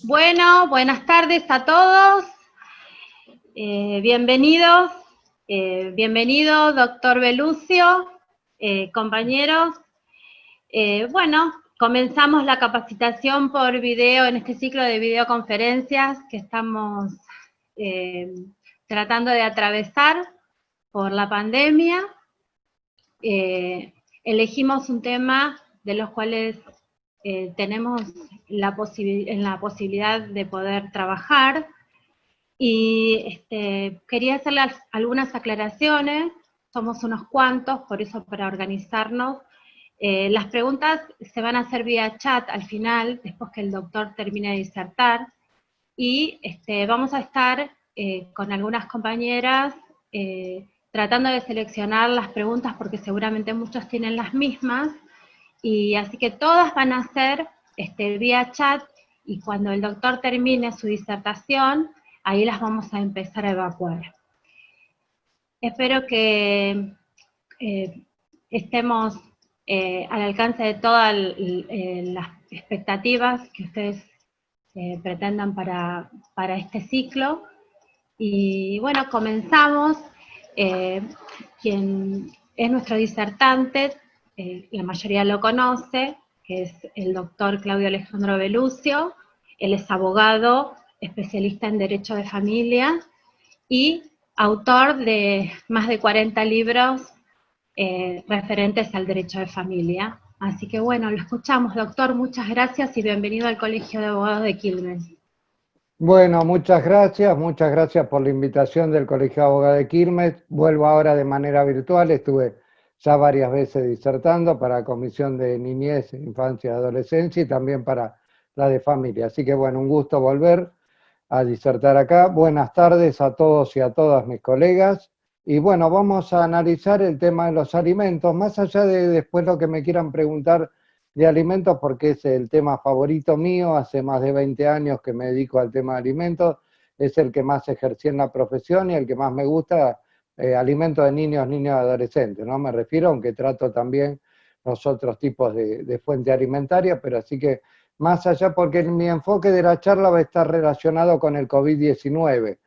Bueno, buenas tardes a todos. Bienvenidos. Bienvenido, doctor Belucio, compañeros. Bueno, comenzamos la capacitación por video en este ciclo de videoconferencias que estamos tratando de atravesar por la pandemia. Elegimos un tema de los cuales tenemos la posibilidad de poder trabajar, y quería hacerles algunas aclaraciones. Somos unos cuantos, por eso para organizarnos. Las preguntas se van a hacer vía chat al final, después que el doctor termine de disertar, y vamos a estar con algunas compañeras tratando de seleccionar las preguntas, porque seguramente muchos tienen las mismas, y así que todas van a ser vía chat, y cuando el doctor termine su disertación, ahí las vamos a empezar a evacuar. Espero que estemos al alcance de todas las expectativas que ustedes pretendan para este ciclo. Y bueno, comenzamos. Quien es nuestro disertante, la mayoría lo conoce, que es el doctor Claudio Alejandro Belucio. Él es abogado, especialista en Derecho de Familia y autor de más de 40 libros referentes al derecho de familia. Así que bueno, lo escuchamos, doctor. Muchas gracias y bienvenido al Colegio de Abogados de Quilmes. Bueno, muchas gracias por la invitación del Colegio de Abogados de Quilmes. Vuelvo ahora de manera virtual, estuve ya varias veces disertando para la Comisión de Niñez, Infancia y Adolescencia y también para la de Familia. Así que bueno, un gusto volver a disertar acá. Buenas tardes a todos y a todas mis colegas. Y bueno, vamos a analizar el tema de los alimentos, más allá de después lo que me quieran preguntar de alimentos, porque es el tema favorito mío. Hace más de 20 años que me dedico al tema de alimentos, es el que más ejercí en la profesión y el que más me gusta, alimentos de niños, niños y adolescentes, ¿no? Me refiero, aunque trato también los otros tipos de fuente alimentaria, pero así que más allá, porque mi enfoque de la charla va a estar relacionado con el COVID-19,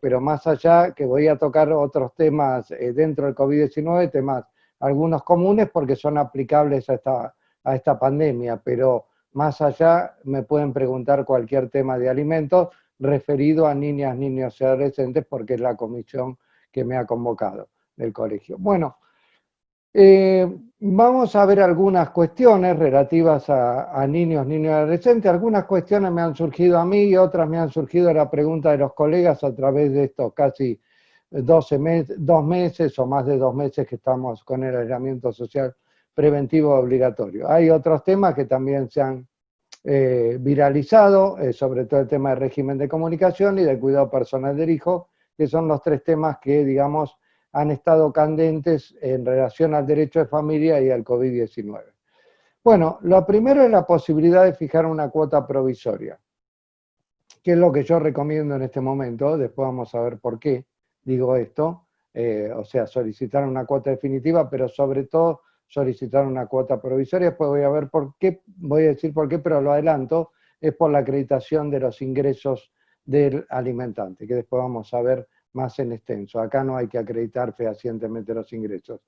pero más allá que voy a tocar otros temas dentro del COVID-19, temas algunos comunes porque son aplicables a esta pandemia, pero más allá me pueden preguntar cualquier tema de alimentos referido a niñas, niños y adolescentes, porque es la comisión que me ha convocado del colegio. Bueno, vamos a ver algunas cuestiones relativas a niños, niños y adolescentes. Algunas cuestiones me han surgido a mí y otras me han surgido de la pregunta de los colegas a través de estos casi 2 meses o más de 2 meses que estamos con el aislamiento social preventivo obligatorio. Hay otros temas que también se han viralizado, sobre todo el tema del régimen de comunicación y del cuidado personal del hijo, que son los 3 temas que, digamos, han estado candentes en relación al derecho de familia y al COVID-19. Bueno, lo primero es la posibilidad de fijar una cuota provisoria, que es lo que yo recomiendo en este momento. Después vamos a ver por qué digo esto, o sea, solicitar una cuota definitiva, pero sobre todo solicitar una cuota provisoria. Después voy a ver por qué, voy a decir por qué, pero lo adelanto, es por la acreditación de los ingresos del alimentante, que después vamos a ver más en extenso. Acá no hay que acreditar fehacientemente los ingresos.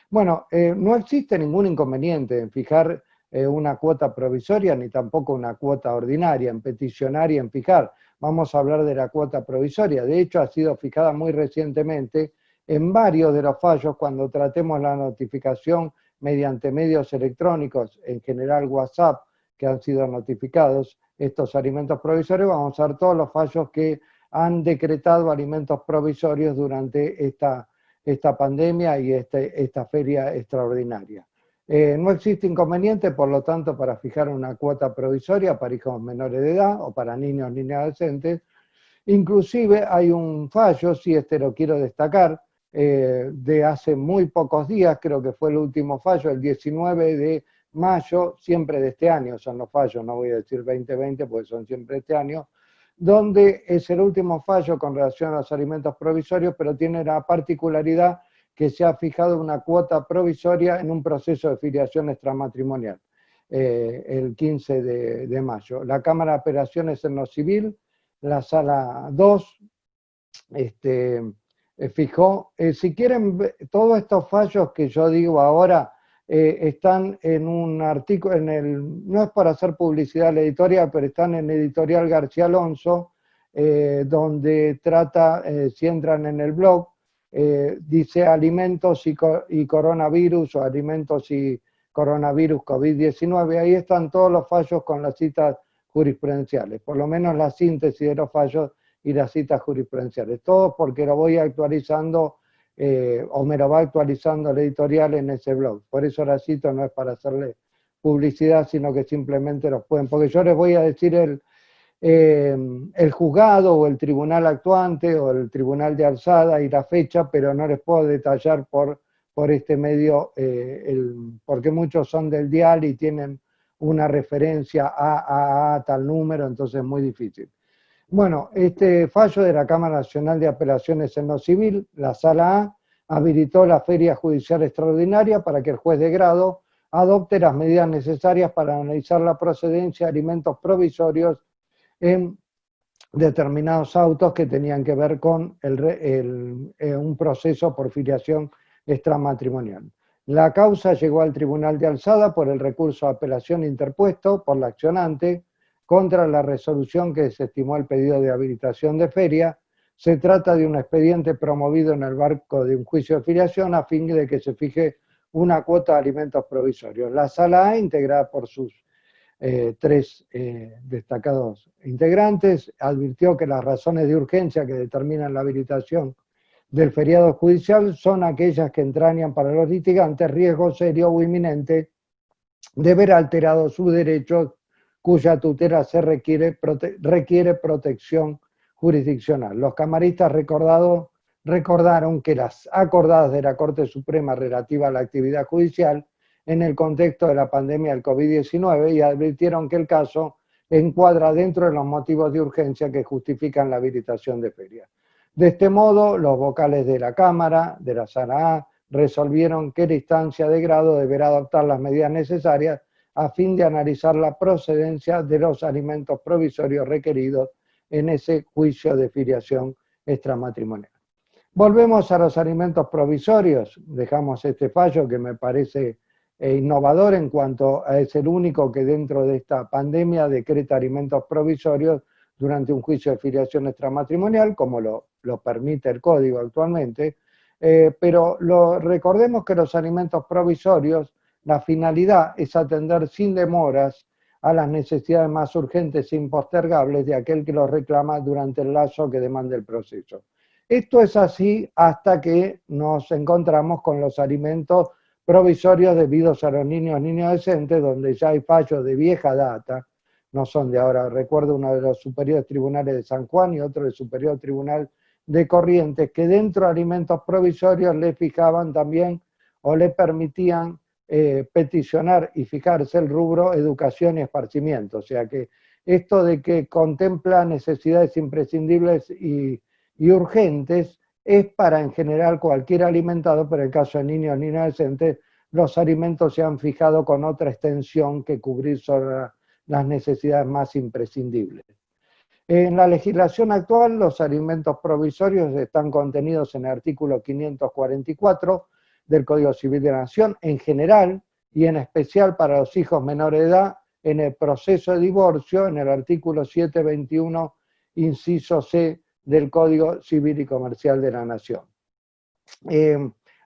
Bueno, no existe ningún inconveniente en fijar una cuota provisoria, ni tampoco una cuota ordinaria, en peticionar y en fijar. Vamos a hablar de la cuota provisoria. De hecho, ha sido fijada muy recientemente en varios de los fallos cuando tratemos la notificación mediante medios electrónicos, en general WhatsApp, que han sido notificados estos alimentos provisorios. Vamos a ver todos los fallos que han decretado alimentos provisorios durante esta pandemia y esta feria extraordinaria. No existe inconveniente, por lo tanto, para fijar una cuota provisoria para hijos menores de edad o para niños, niñas adolescentes. Inclusive hay un fallo, si lo quiero destacar, de hace muy pocos días, creo que fue el último fallo, el 19 de mayo, siempre de este año son los fallos, no voy a decir 2020 porque son siempre de este año, donde es el último fallo con relación a los alimentos provisorios, pero tiene la particularidad que se ha fijado una cuota provisoria en un proceso de filiación extramatrimonial. el 15 de mayo. La Cámara de Apelaciones en lo civil, la Sala 2, fijó, si quieren, todos estos fallos que yo digo ahora están en un artículo, no es para hacer publicidad a la editorial, pero están en Editorial García Alonso, donde trata, si entran en el blog, dice alimentos y coronavirus, o alimentos y coronavirus COVID-19, ahí están todos los fallos con las citas jurisprudenciales, por lo menos la síntesis de los fallos y las citas jurisprudenciales. Todo porque lo voy actualizando, o me lo va actualizando la editorial en ese blog. Por eso la cito, no es para hacerle publicidad, sino que simplemente los pueden, porque yo les voy a decir el juzgado o el tribunal actuante o el tribunal de alzada y la fecha, pero no les puedo detallar por este medio, porque muchos son del dial y tienen una referencia a tal número, entonces es muy difícil. Bueno, este fallo de la Cámara Nacional de Apelaciones en lo Civil, la Sala A, habilitó la feria judicial extraordinaria para que el juez de grado adopte las medidas necesarias para analizar la procedencia de alimentos provisorios en determinados autos que tenían que ver con un proceso por filiación extramatrimonial. La causa llegó al Tribunal de Alzada por el recurso de apelación interpuesto por la accionante contra la resolución que desestimó el pedido de habilitación de feria. Se trata de un expediente promovido en el marco de un juicio de filiación a fin de que se fije una cuota de alimentos provisorios. La Sala A, integrada por sus tres destacados integrantes, advirtió que las razones de urgencia que determinan la habilitación del feriado judicial son aquellas que entrañan para los litigantes riesgo serio o inminente de ver alterados sus derechos cuya tutela se requiere protección jurisdiccional. Los camaristas recordaron que las acordadas de la Corte Suprema relativa a la actividad judicial en el contexto de la pandemia del COVID-19 y advirtieron que el caso encuadra dentro de los motivos de urgencia que justifican la habilitación de ferias. De este modo, los vocales de la Cámara, de la Sala A, resolvieron que la instancia de grado deberá adoptar las medidas necesarias a fin de analizar la procedencia de los alimentos provisorios requeridos en ese juicio de filiación extramatrimonial. Volvemos a los alimentos provisorios, dejamos este fallo que me parece innovador en cuanto a es el único que dentro de esta pandemia decreta alimentos provisorios durante un juicio de filiación extramatrimonial, como lo permite el Código actualmente, pero recordemos que los alimentos provisorios, la finalidad es atender sin demoras a las necesidades más urgentes e impostergables de aquel que los reclama durante el lapso que demanda el proceso. Esto es así hasta que nos encontramos con los alimentos provisorios debidos a los niños adolescentes, donde ya hay fallos de vieja data, no son de ahora. Recuerdo uno de los superiores tribunales de San Juan y otro del superior tribunal de Corrientes, que dentro de alimentos provisorios le fijaban también o le permitían peticionar y fijarse el rubro educación y esparcimiento. O sea que esto de que contempla necesidades imprescindibles y urgentes es para en general cualquier alimentado, pero en el caso de niños y adolescentes, los alimentos se han fijado con otra extensión que cubrir sobre las necesidades más imprescindibles. En la legislación actual, los alimentos provisorios están contenidos en el artículo 544 del Código Civil de la Nación, en general, y en especial para los hijos menores de edad, en el proceso de divorcio, en el artículo 721, inciso C, del Código Civil y Comercial de la Nación.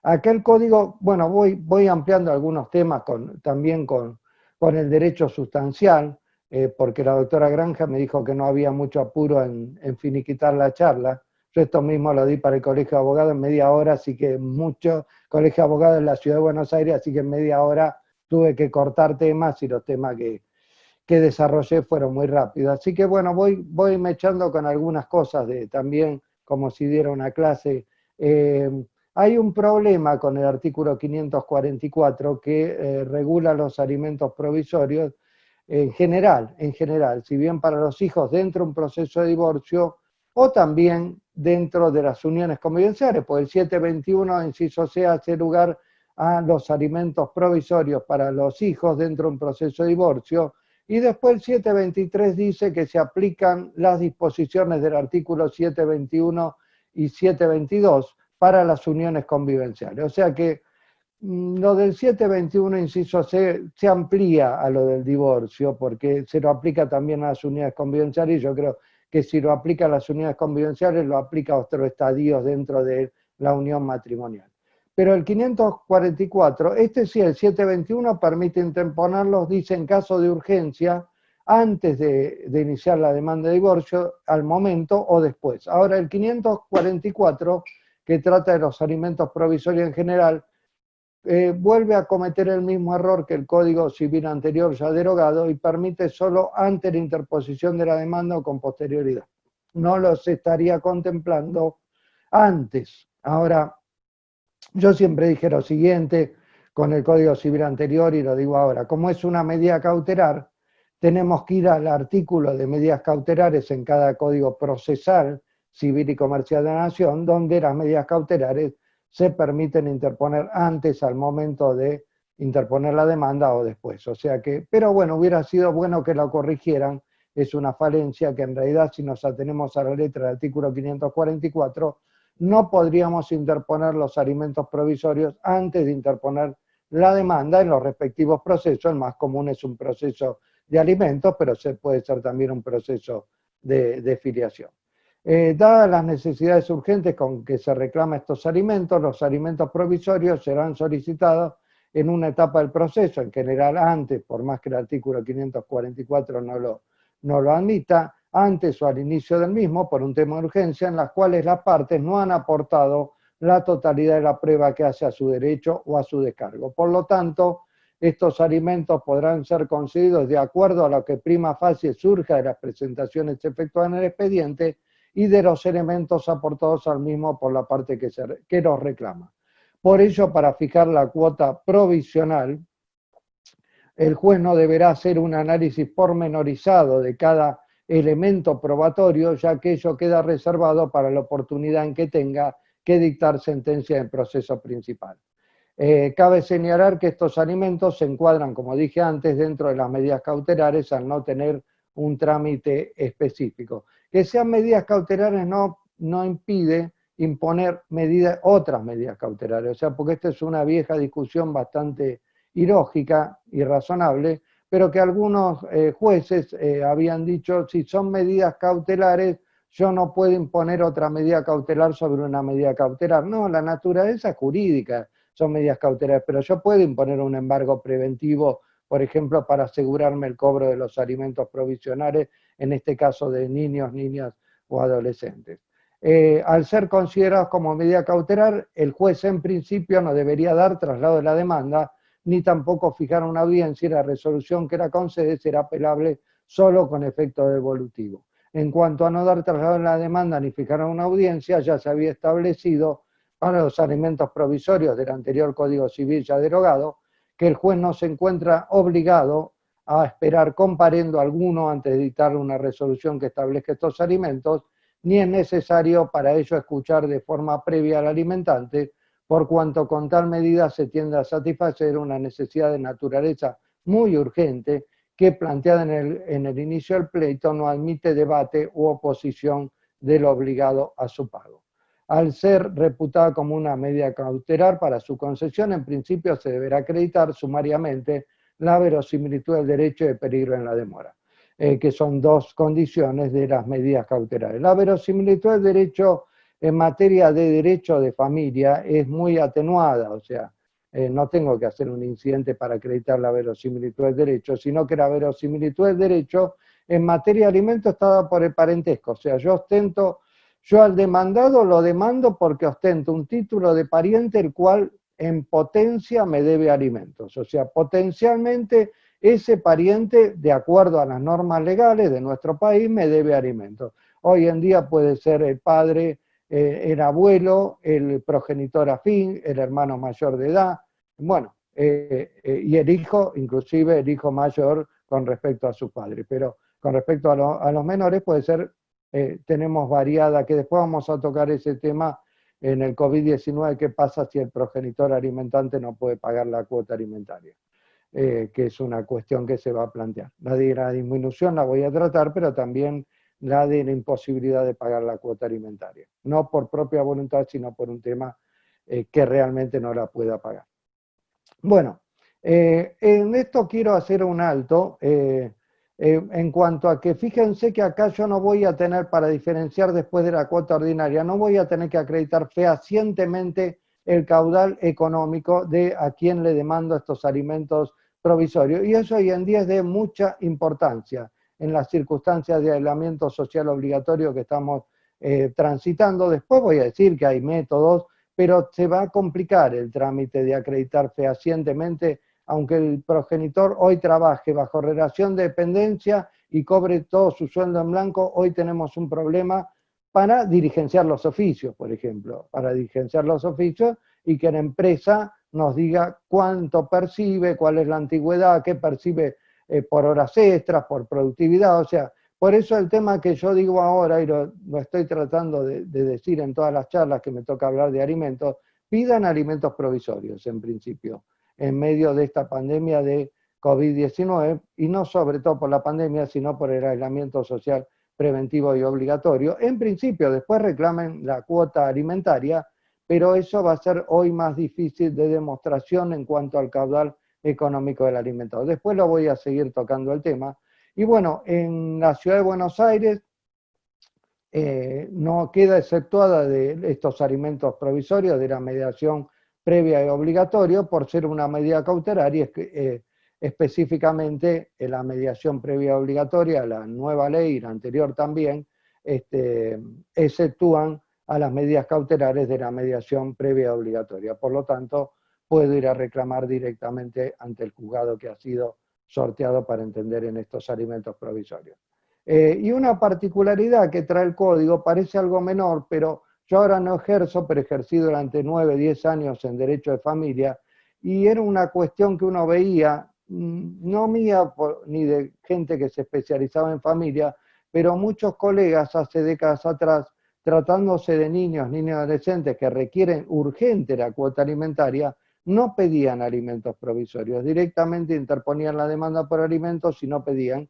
Aquel código, bueno, voy ampliando algunos temas también con el derecho sustancial, porque la doctora Granja me dijo que no había mucho apuro en finiquitar la charla. Yo esto mismo lo di para el Colegio de Abogados en media hora, así que mucho Colegio de Abogados en la Ciudad de Buenos Aires, así que en media hora tuve que cortar temas y los temas que desarrollé fueron muy rápidos. Así que bueno, voy me echando con algunas cosas también, como si diera una clase. Hay un problema con el artículo 544 que regula los alimentos provisorios en general, si bien para los hijos dentro de un proceso de divorcio o también dentro de las uniones convivenciales, porque el 721, inciso C, hace lugar a los alimentos provisorios para los hijos dentro de un proceso de divorcio, y después el 723 dice que se aplican las disposiciones del artículo 721 y 722 para las uniones convivenciales. O sea que lo del 721, inciso C, se amplía a lo del divorcio, porque se lo aplica también a las unidades convivenciales, y yo creo que si lo aplica a las unidades convivenciales, lo aplica a otros estadios dentro de la unión matrimonial. Pero el 544, este sí, el 721 permite interponerlos, dice en caso de urgencia, antes de iniciar la demanda de divorcio, al momento o después. Ahora el 544, que trata de los alimentos provisorios en general, vuelve a cometer el mismo error que el Código Civil anterior ya derogado y permite solo ante la interposición de la demanda o con posterioridad. No los estaría contemplando antes. Ahora, yo siempre dije lo siguiente con el Código Civil anterior y lo digo ahora, como es una medida cautelar, tenemos que ir al artículo de medidas cautelares en cada Código Procesal Civil y Comercial de la Nación, donde las medidas cautelares se permiten interponer antes al momento de interponer la demanda o después. O sea que, pero bueno, hubiera sido bueno que lo corrigieran, es una falencia que en realidad si nos atenemos a la letra del artículo 544, no podríamos interponer los alimentos provisorios antes de interponer la demanda en los respectivos procesos. El más común es un proceso de alimentos, pero puede ser también un proceso de filiación. Dadas las necesidades urgentes con que se reclaman estos alimentos, los alimentos provisorios serán solicitados en una etapa del proceso, en general antes, por más que el artículo 544 no lo admita, antes o al inicio del mismo, por un tema de urgencia, en las cuales las partes no han aportado la totalidad de la prueba que hace a su derecho o a su descargo. Por lo tanto, estos alimentos podrán ser concedidos de acuerdo a lo que prima facie surja de las presentaciones efectuadas en el expediente y de los elementos aportados al mismo por la parte que los reclama. Por ello, para fijar la cuota provisional, el juez no deberá hacer un análisis pormenorizado de cada elemento probatorio, ya que ello queda reservado para la oportunidad en que tenga que dictar sentencia en proceso principal. Cabe señalar que estos alimentos se encuadran, como dije antes, dentro de las medidas cautelares al no tener un trámite específico. Que sean medidas cautelares no impide imponer otras medidas cautelares, o sea, porque esta es una vieja discusión bastante ilógica y razonable, pero que algunos jueces habían dicho, si son medidas cautelares, yo no puedo imponer otra medida cautelar sobre una medida cautelar. No, la naturaleza jurídica son medidas cautelares, pero yo puedo imponer un embargo preventivo, por ejemplo, para asegurarme el cobro de los alimentos provisionales, en este caso de niños, niñas o adolescentes. Al ser considerados como medida cautelar, el juez en principio no debería dar traslado de la demanda, ni tampoco fijar una audiencia, y la resolución que la concede será apelable solo con efecto devolutivo. En cuanto a no dar traslado de la demanda ni fijar una audiencia, ya se había establecido para los alimentos provisorios del anterior Código Civil ya derogado, que el juez no se encuentra obligado a esperar comparendo alguno antes de dictar una resolución que establezca estos alimentos, ni es necesario para ello escuchar de forma previa al alimentante, por cuanto con tal medida se tiende a satisfacer una necesidad de naturaleza muy urgente que, planteada en el inicio del pleito, no admite debate u oposición del obligado a su pago. Al ser reputada como una medida cautelar para su concesión, en principio se deberá acreditar sumariamente la verosimilitud del derecho y el peligro en la demora, que son dos condiciones de las medidas cautelares. La verosimilitud del derecho en materia de derecho de familia es muy atenuada, o sea, no tengo que hacer un incidente para acreditar la verosimilitud del derecho, sino que la verosimilitud del derecho en materia de alimentos está dada por el parentesco, o sea, yo al demandado lo demando porque ostento un título de pariente el cual en potencia me debe alimentos. O sea, potencialmente ese pariente, de acuerdo a las normas legales de nuestro país, me debe alimentos. Hoy en día puede ser el padre, el abuelo, el progenitor afín, el hermano mayor de edad, bueno, y el hijo, inclusive el hijo mayor con respecto a su padre. Pero con respecto a los menores puede ser... tenemos variada, que después vamos a tocar ese tema en el COVID-19, ¿qué pasa si el progenitor alimentante no puede pagar la cuota alimentaria? Que es una cuestión que se va a plantear. La de la disminución la voy a tratar, pero también la de la imposibilidad de pagar la cuota alimentaria. No por propia voluntad, sino por un tema que realmente no la pueda pagar. Bueno, en esto quiero hacer un alto en cuanto a que fíjense que acá yo no voy a tener, para diferenciar después de la cuota ordinaria, no voy a tener que acreditar fehacientemente el caudal económico de a quién le demando estos alimentos provisorios. Y eso hoy en día es de mucha importancia en las circunstancias de aislamiento social obligatorio que estamos transitando. Después voy a decir que hay métodos, pero se va a complicar el trámite de acreditar fehacientemente, aunque el progenitor hoy trabaje bajo relación de dependencia y cobre todo su sueldo en blanco. Hoy tenemos un problema para dirigenciar los oficios, por ejemplo, para dirigenciar los oficios y que la empresa nos diga cuánto percibe, cuál es la antigüedad, qué percibe por horas extras, por productividad. O sea, por eso el tema que yo digo ahora, y lo estoy tratando de decir en todas las charlas que me toca hablar de alimentos, pidan alimentos provisorios en principio, en medio de esta pandemia de COVID-19, y no sobre todo por la pandemia, sino por el aislamiento social preventivo y obligatorio. En principio, después reclamen la cuota alimentaria, pero eso va a ser hoy más difícil de demostración en cuanto al caudal económico del alimento. Después lo voy a seguir tocando el tema. Y bueno, en la ciudad de Buenos Aires no queda exceptuada de estos alimentos provisorios de la mediación previa y obligatoria por ser una medida cautelar y específicamente la mediación previa y obligatoria, la nueva ley y la anterior también, exceptúan a las medidas cautelares de la mediación previa y obligatoria. Por lo tanto, puedo ir a reclamar directamente ante el juzgado que ha sido sorteado para entender en estos alimentos provisorios. Y una particularidad que trae el código, parece algo menor, pero yo ahora no ejerzo, pero ejercí durante 9, 10 años en Derecho de Familia, y era una cuestión que uno veía, no mía ni de gente que se especializaba en familia, pero muchos colegas hace décadas atrás, tratándose de niños y adolescentes que requieren urgente la cuota alimentaria, no pedían alimentos provisorios, directamente interponían la demanda por alimentos y no pedían.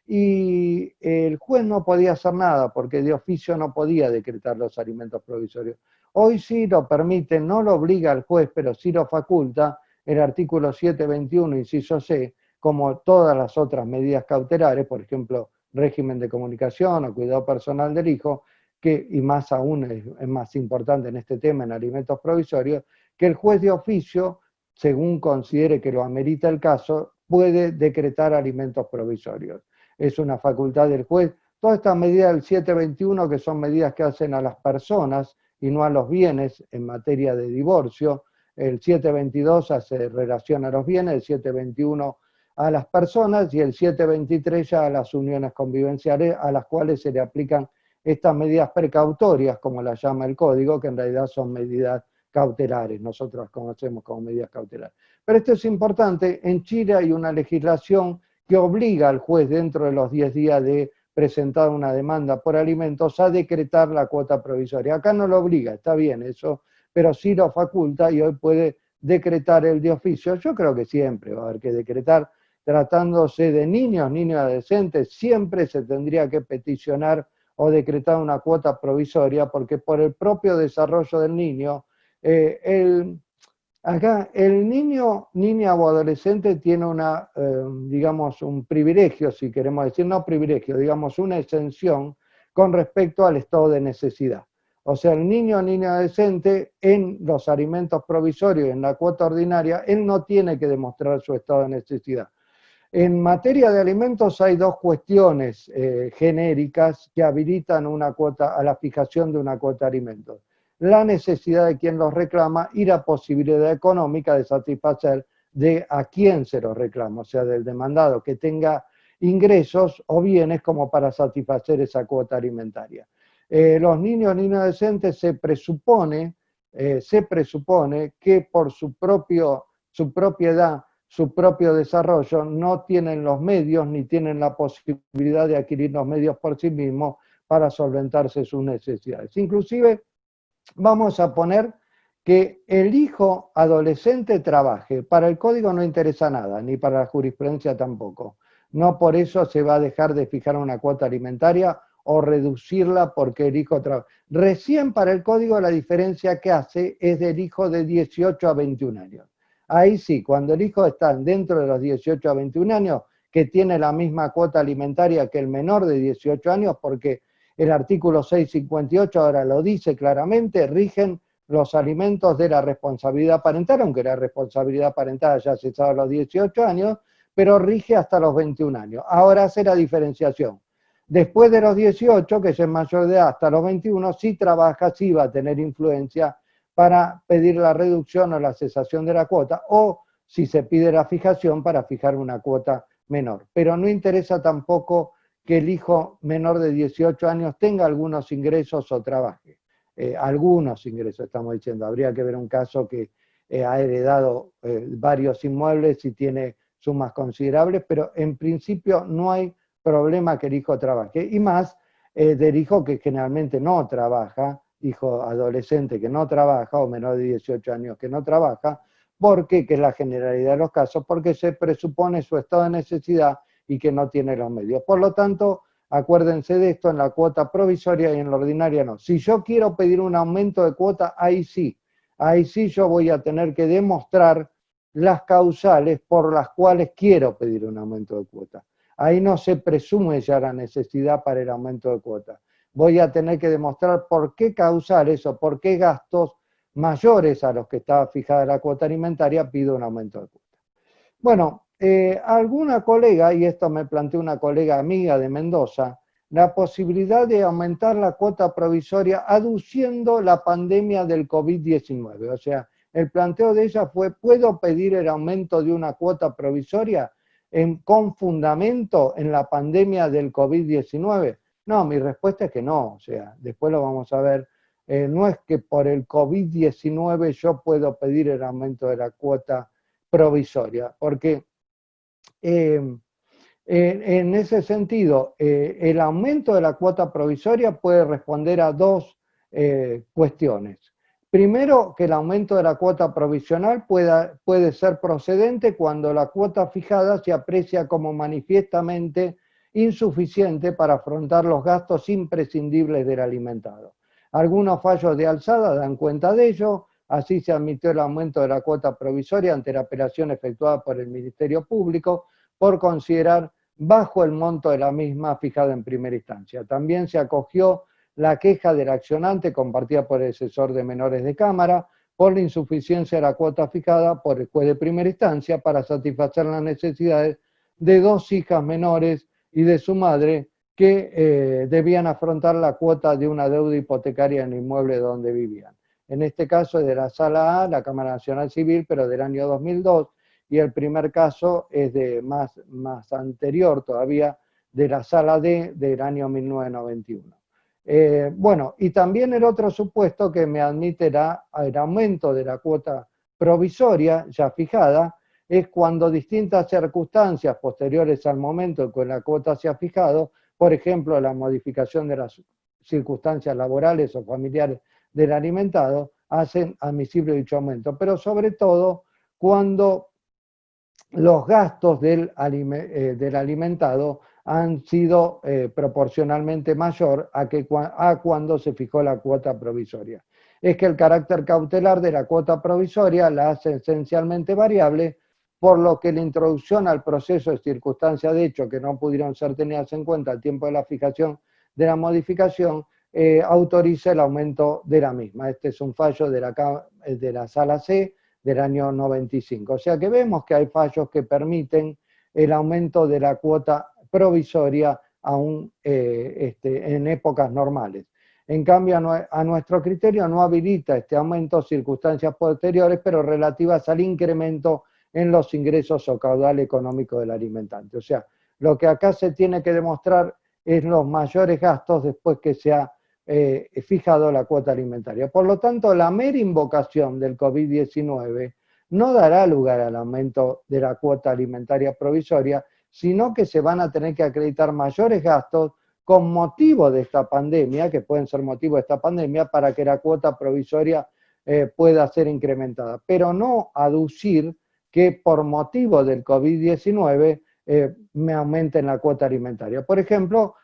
Y el juez no podía hacer nada porque de oficio no podía decretar los alimentos provisorios. Hoy sí lo permite, no lo obliga al juez, pero sí lo faculta el artículo 721, inciso C, como todas las otras medidas cautelares, por ejemplo, régimen de comunicación o cuidado personal del hijo, que, y más aún es más importante en este tema, en alimentos provisorios, que el juez de oficio, según considere que lo amerita el caso, puede decretar alimentos provisorios. Es una facultad del juez. Todas estas medidas del 721, que son medidas que hacen a las personas y no a los bienes en materia de divorcio, el 722 hace relación a los bienes, el 721 a las personas y el 723 ya a las uniones convivenciales, a las cuales se le aplican estas medidas precautorias, como las llama el código, que en realidad son medidas cautelares, nosotros las conocemos como medidas cautelares. Pero esto es importante, en Chile hay una legislación que obliga al juez dentro de los 10 días de presentar una demanda por alimentos a decretar la cuota provisoria. Acá no lo obliga, está bien eso, pero sí lo faculta y hoy puede decretar el de oficio. Yo creo que siempre va a haber que decretar, tratándose de niños adolescentes, siempre se tendría que peticionar o decretar una cuota provisoria, porque por el propio desarrollo del niño, acá el niña o adolescente tiene una, digamos, un privilegio, si queremos decir, no privilegio, digamos, una exención con respecto al estado de necesidad. O sea, el niño o niña adolescente en los alimentos provisorios, en la cuota ordinaria, él no tiene que demostrar su estado de necesidad. En materia de alimentos hay dos cuestiones genéricas que habilitan una cuota, a la fijación de una cuota de alimentos. La necesidad de quien los reclama y la posibilidad económica de satisfacer de a quién se los reclama, o sea, del demandado, que tenga ingresos o bienes como para satisfacer esa cuota alimentaria. Los niños y niñas adolescentes se presupone que por su propiedad, su propio desarrollo, no tienen los medios ni tienen la posibilidad de adquirir los medios por sí mismos para solventarse sus necesidades. Inclusive, vamos a poner que el hijo adolescente trabaje. Para el código no interesa nada, ni para la jurisprudencia tampoco. No por eso se va a dejar de fijar una cuota alimentaria o reducirla porque el hijo trabaja. Recién para el código la diferencia que hace es del hijo de 18 a 21 años. Ahí sí, cuando el hijo está dentro de los 18 a 21 años, que tiene la misma cuota alimentaria que el menor de 18 años, porque el artículo 658 ahora lo dice claramente, rigen los alimentos de la responsabilidad parental, aunque la responsabilidad parental ya se sabe a los 18 años, pero rige hasta los 21 años. Ahora hace la diferenciación. Después de los 18, que es el mayor de edad, hasta los 21, si trabaja, sí va a tener influencia para pedir la reducción o la cesación de la cuota, o si se pide la fijación para fijar una cuota menor. Pero no interesa tampoco que el hijo menor de 18 años tenga algunos ingresos o trabaje. Algunos ingresos, estamos diciendo. Habría que ver un caso que ha heredado varios inmuebles y tiene sumas considerables, pero en principio no hay problema que el hijo trabaje. Y más del hijo que generalmente no trabaja, hijo adolescente que no trabaja o menor de 18 años que no trabaja, porque, que es la generalidad de los casos, porque se presupone su estado de necesidad y que no tiene los medios. Por lo tanto, acuérdense de esto, en la cuota provisoria y en la ordinaria no. Si yo quiero pedir un aumento de cuota, ahí sí yo voy a tener que demostrar las causales por las cuales quiero pedir un aumento de cuota. Ahí no se presume ya la necesidad para el aumento de cuota. Voy a tener que demostrar por qué causales o por qué gastos mayores a los que estaba fijada la cuota alimentaria pido un aumento de cuota. Bueno, alguna colega, y esto me planteó una colega amiga de Mendoza, la posibilidad de aumentar la cuota provisoria aduciendo la pandemia del COVID-19. O sea, el planteo de ella fue, ¿puedo pedir el aumento de una cuota provisoria con fundamento en la pandemia del COVID-19? No, mi respuesta es que no, o sea, después lo vamos a ver. No es que por el COVID-19 yo puedo pedir el aumento de la cuota provisoria, porque en ese sentido, el aumento de la cuota provisoria puede responder a dos cuestiones. Primero, que el aumento de la cuota provisional puede ser procedente cuando la cuota fijada se aprecia como manifiestamente insuficiente para afrontar los gastos imprescindibles del alimentado. Algunos fallos de alzada dan cuenta de ello. Así se admitió el aumento de la cuota provisoria ante la apelación efectuada por el Ministerio Público por considerar bajo el monto de la misma fijada en primera instancia. También se acogió la queja del accionante compartida por el asesor de menores de Cámara por la insuficiencia de la cuota fijada por el juez de primera instancia para satisfacer las necesidades de dos hijas menores y de su madre que debían afrontar la cuota de una deuda hipotecaria en el inmueble donde vivían. En este caso es de la Sala A, la Cámara Nacional Civil, pero del año 2002, y el primer caso es de más anterior todavía, de la Sala D del año 1991. Bueno, y también el otro supuesto que me admite el aumento de la cuota provisoria ya fijada es cuando distintas circunstancias posteriores al momento en que la cuota se ha fijado, por ejemplo, la modificación de las circunstancias laborales o familiares del alimentado, hacen admisible dicho aumento, pero sobre todo cuando los gastos del alimentado han sido proporcionalmente mayor a cuando se fijó la cuota provisoria. Es que el carácter cautelar de la cuota provisoria la hace esencialmente variable, por lo que la introducción al proceso de circunstancias de hecho que no pudieron ser tenidas en cuenta al tiempo de la fijación de la modificación autoriza el aumento de la misma. Este es un fallo de la Sala C del año 95. O sea que vemos que hay fallos que permiten el aumento de la cuota provisoria aún en épocas normales. En cambio, a nuestro criterio no habilita este aumento circunstancias posteriores, pero relativas al incremento en los ingresos o caudal económico del alimentante. O sea, lo que acá se tiene que demostrar es los mayores gastos después que se ha fijado la cuota alimentaria. Por lo tanto, la mera invocación del COVID-19 no dará lugar al aumento de la cuota alimentaria provisoria, sino que se van a tener que acreditar mayores gastos con motivo de esta pandemia, que pueden ser motivo de esta pandemia, para que la cuota provisoria pueda ser incrementada, pero no aducir que por motivo del COVID-19 me aumenten la cuota alimentaria. Por ejemplo,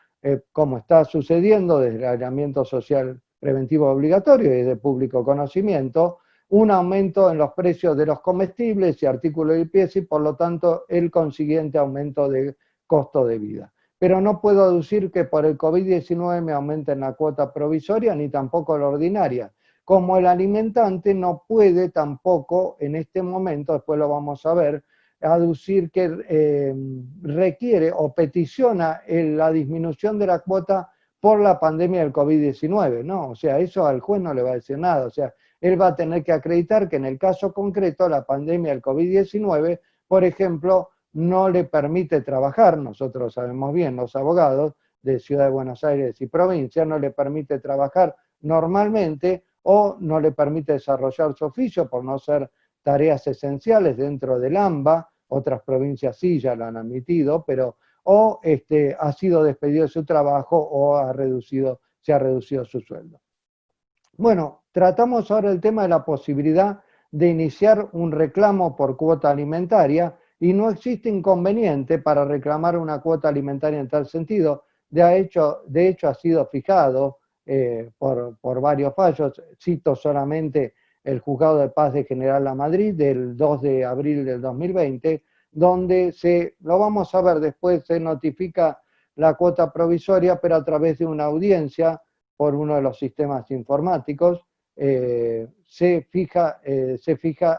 como está sucediendo desde el aislamiento social preventivo obligatorio y de público conocimiento, un aumento en los precios de los comestibles y artículos de limpieza y por lo tanto el consiguiente aumento de costo de vida. Pero no puedo aducir que por el COVID-19 me aumenten la cuota provisoria ni tampoco la ordinaria. Como el alimentante no puede tampoco en este momento, después lo vamos a ver, aducir que requiere o peticiona la disminución de la cuota por la pandemia del COVID-19, ¿no? O sea, eso al juez no le va a decir nada, o sea, él va a tener que acreditar que en el caso concreto la pandemia del COVID-19, por ejemplo, no le permite trabajar, nosotros sabemos bien, los abogados de Ciudad de Buenos Aires y provincia, no le permite trabajar normalmente o no le permite desarrollar su oficio por no ser tareas esenciales dentro del AMBA, otras provincias sí ya lo han admitido, pero o ha sido despedido de su trabajo o se ha reducido su sueldo. Bueno, tratamos ahora el tema de la posibilidad de iniciar un reclamo por cuota alimentaria y no existe inconveniente para reclamar una cuota alimentaria en tal sentido. De hecho ha sido fijado por varios fallos. Cito solamente el Juzgado de Paz de General La Madrid del 2 de abril del 2020, donde lo vamos a ver después, se notifica la cuota provisoria, pero a través de una audiencia por uno de los sistemas informáticos, se fija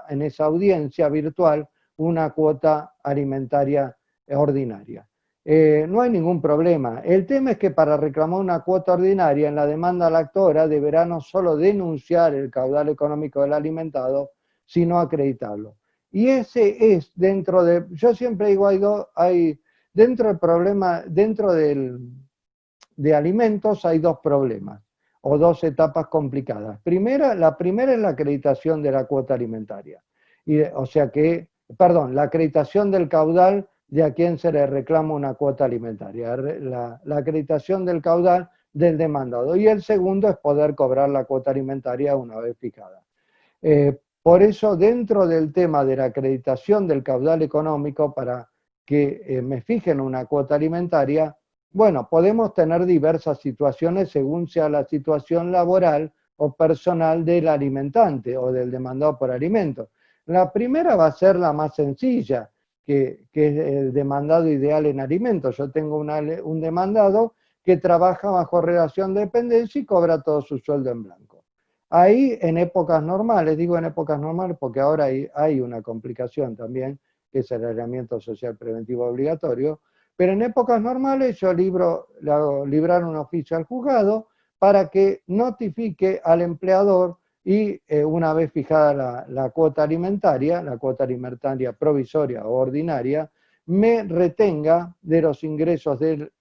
en esa audiencia virtual una cuota alimentaria ordinaria. No hay ningún problema. El tema es que para reclamar una cuota ordinaria en la demanda lectora deberá no solo denunciar el caudal económico del alimentado, sino acreditarlo. Y ese es dentro de, yo siempre digo, dentro del problema, de alimentos hay dos problemas o dos etapas complicadas. La primera es la acreditación de la cuota alimentaria. La acreditación del caudal de a quien se le reclama una cuota alimentaria, la acreditación del caudal del demandado. Y el segundo es poder cobrar la cuota alimentaria una vez fijada. Por eso, dentro del tema de la acreditación del caudal económico para que me fijen una cuota alimentaria, bueno, podemos tener diversas situaciones según sea la situación laboral o personal del alimentante o del demandado por alimentos. La primera va a ser la más sencilla, que es el demandado ideal en alimentos. Yo tengo un demandado que trabaja bajo relación de dependencia y cobra todo su sueldo en blanco. Ahí, en épocas normales, digo en épocas normales porque ahora hay una complicación también, que es el aislamiento social preventivo obligatorio, pero en épocas normales yo librar un oficio al juzgado para que notifique al empleador y una vez fijada la cuota alimentaria provisoria o ordinaria, me retenga de los ingresos del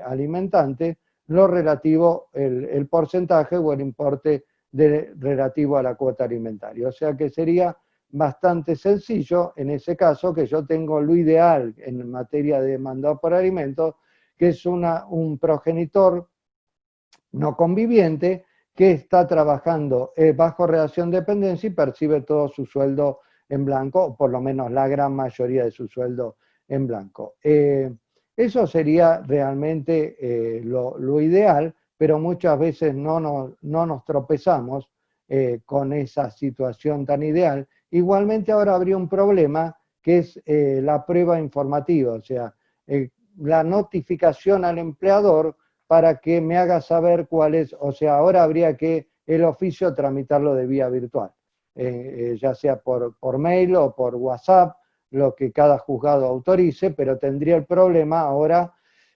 alimentante lo relativo, el porcentaje o el importe relativo a la cuota alimentaria. O sea que sería bastante sencillo en ese caso, que yo tengo lo ideal en materia de demandado por alimentos, que es un progenitor no conviviente que está trabajando bajo relación de dependencia y percibe todo su sueldo en blanco, o por lo menos la gran mayoría de su sueldo en blanco. Eso sería realmente lo ideal, pero muchas veces no nos tropezamos con esa situación tan ideal. Igualmente ahora habría un problema que es la prueba informativa, o sea, la notificación al empleador para que me haga saber cuál es, o sea, ahora habría que el oficio tramitarlo de vía virtual, ya sea por mail o por WhatsApp, lo que cada juzgado autorice, pero tendría el problema ahora,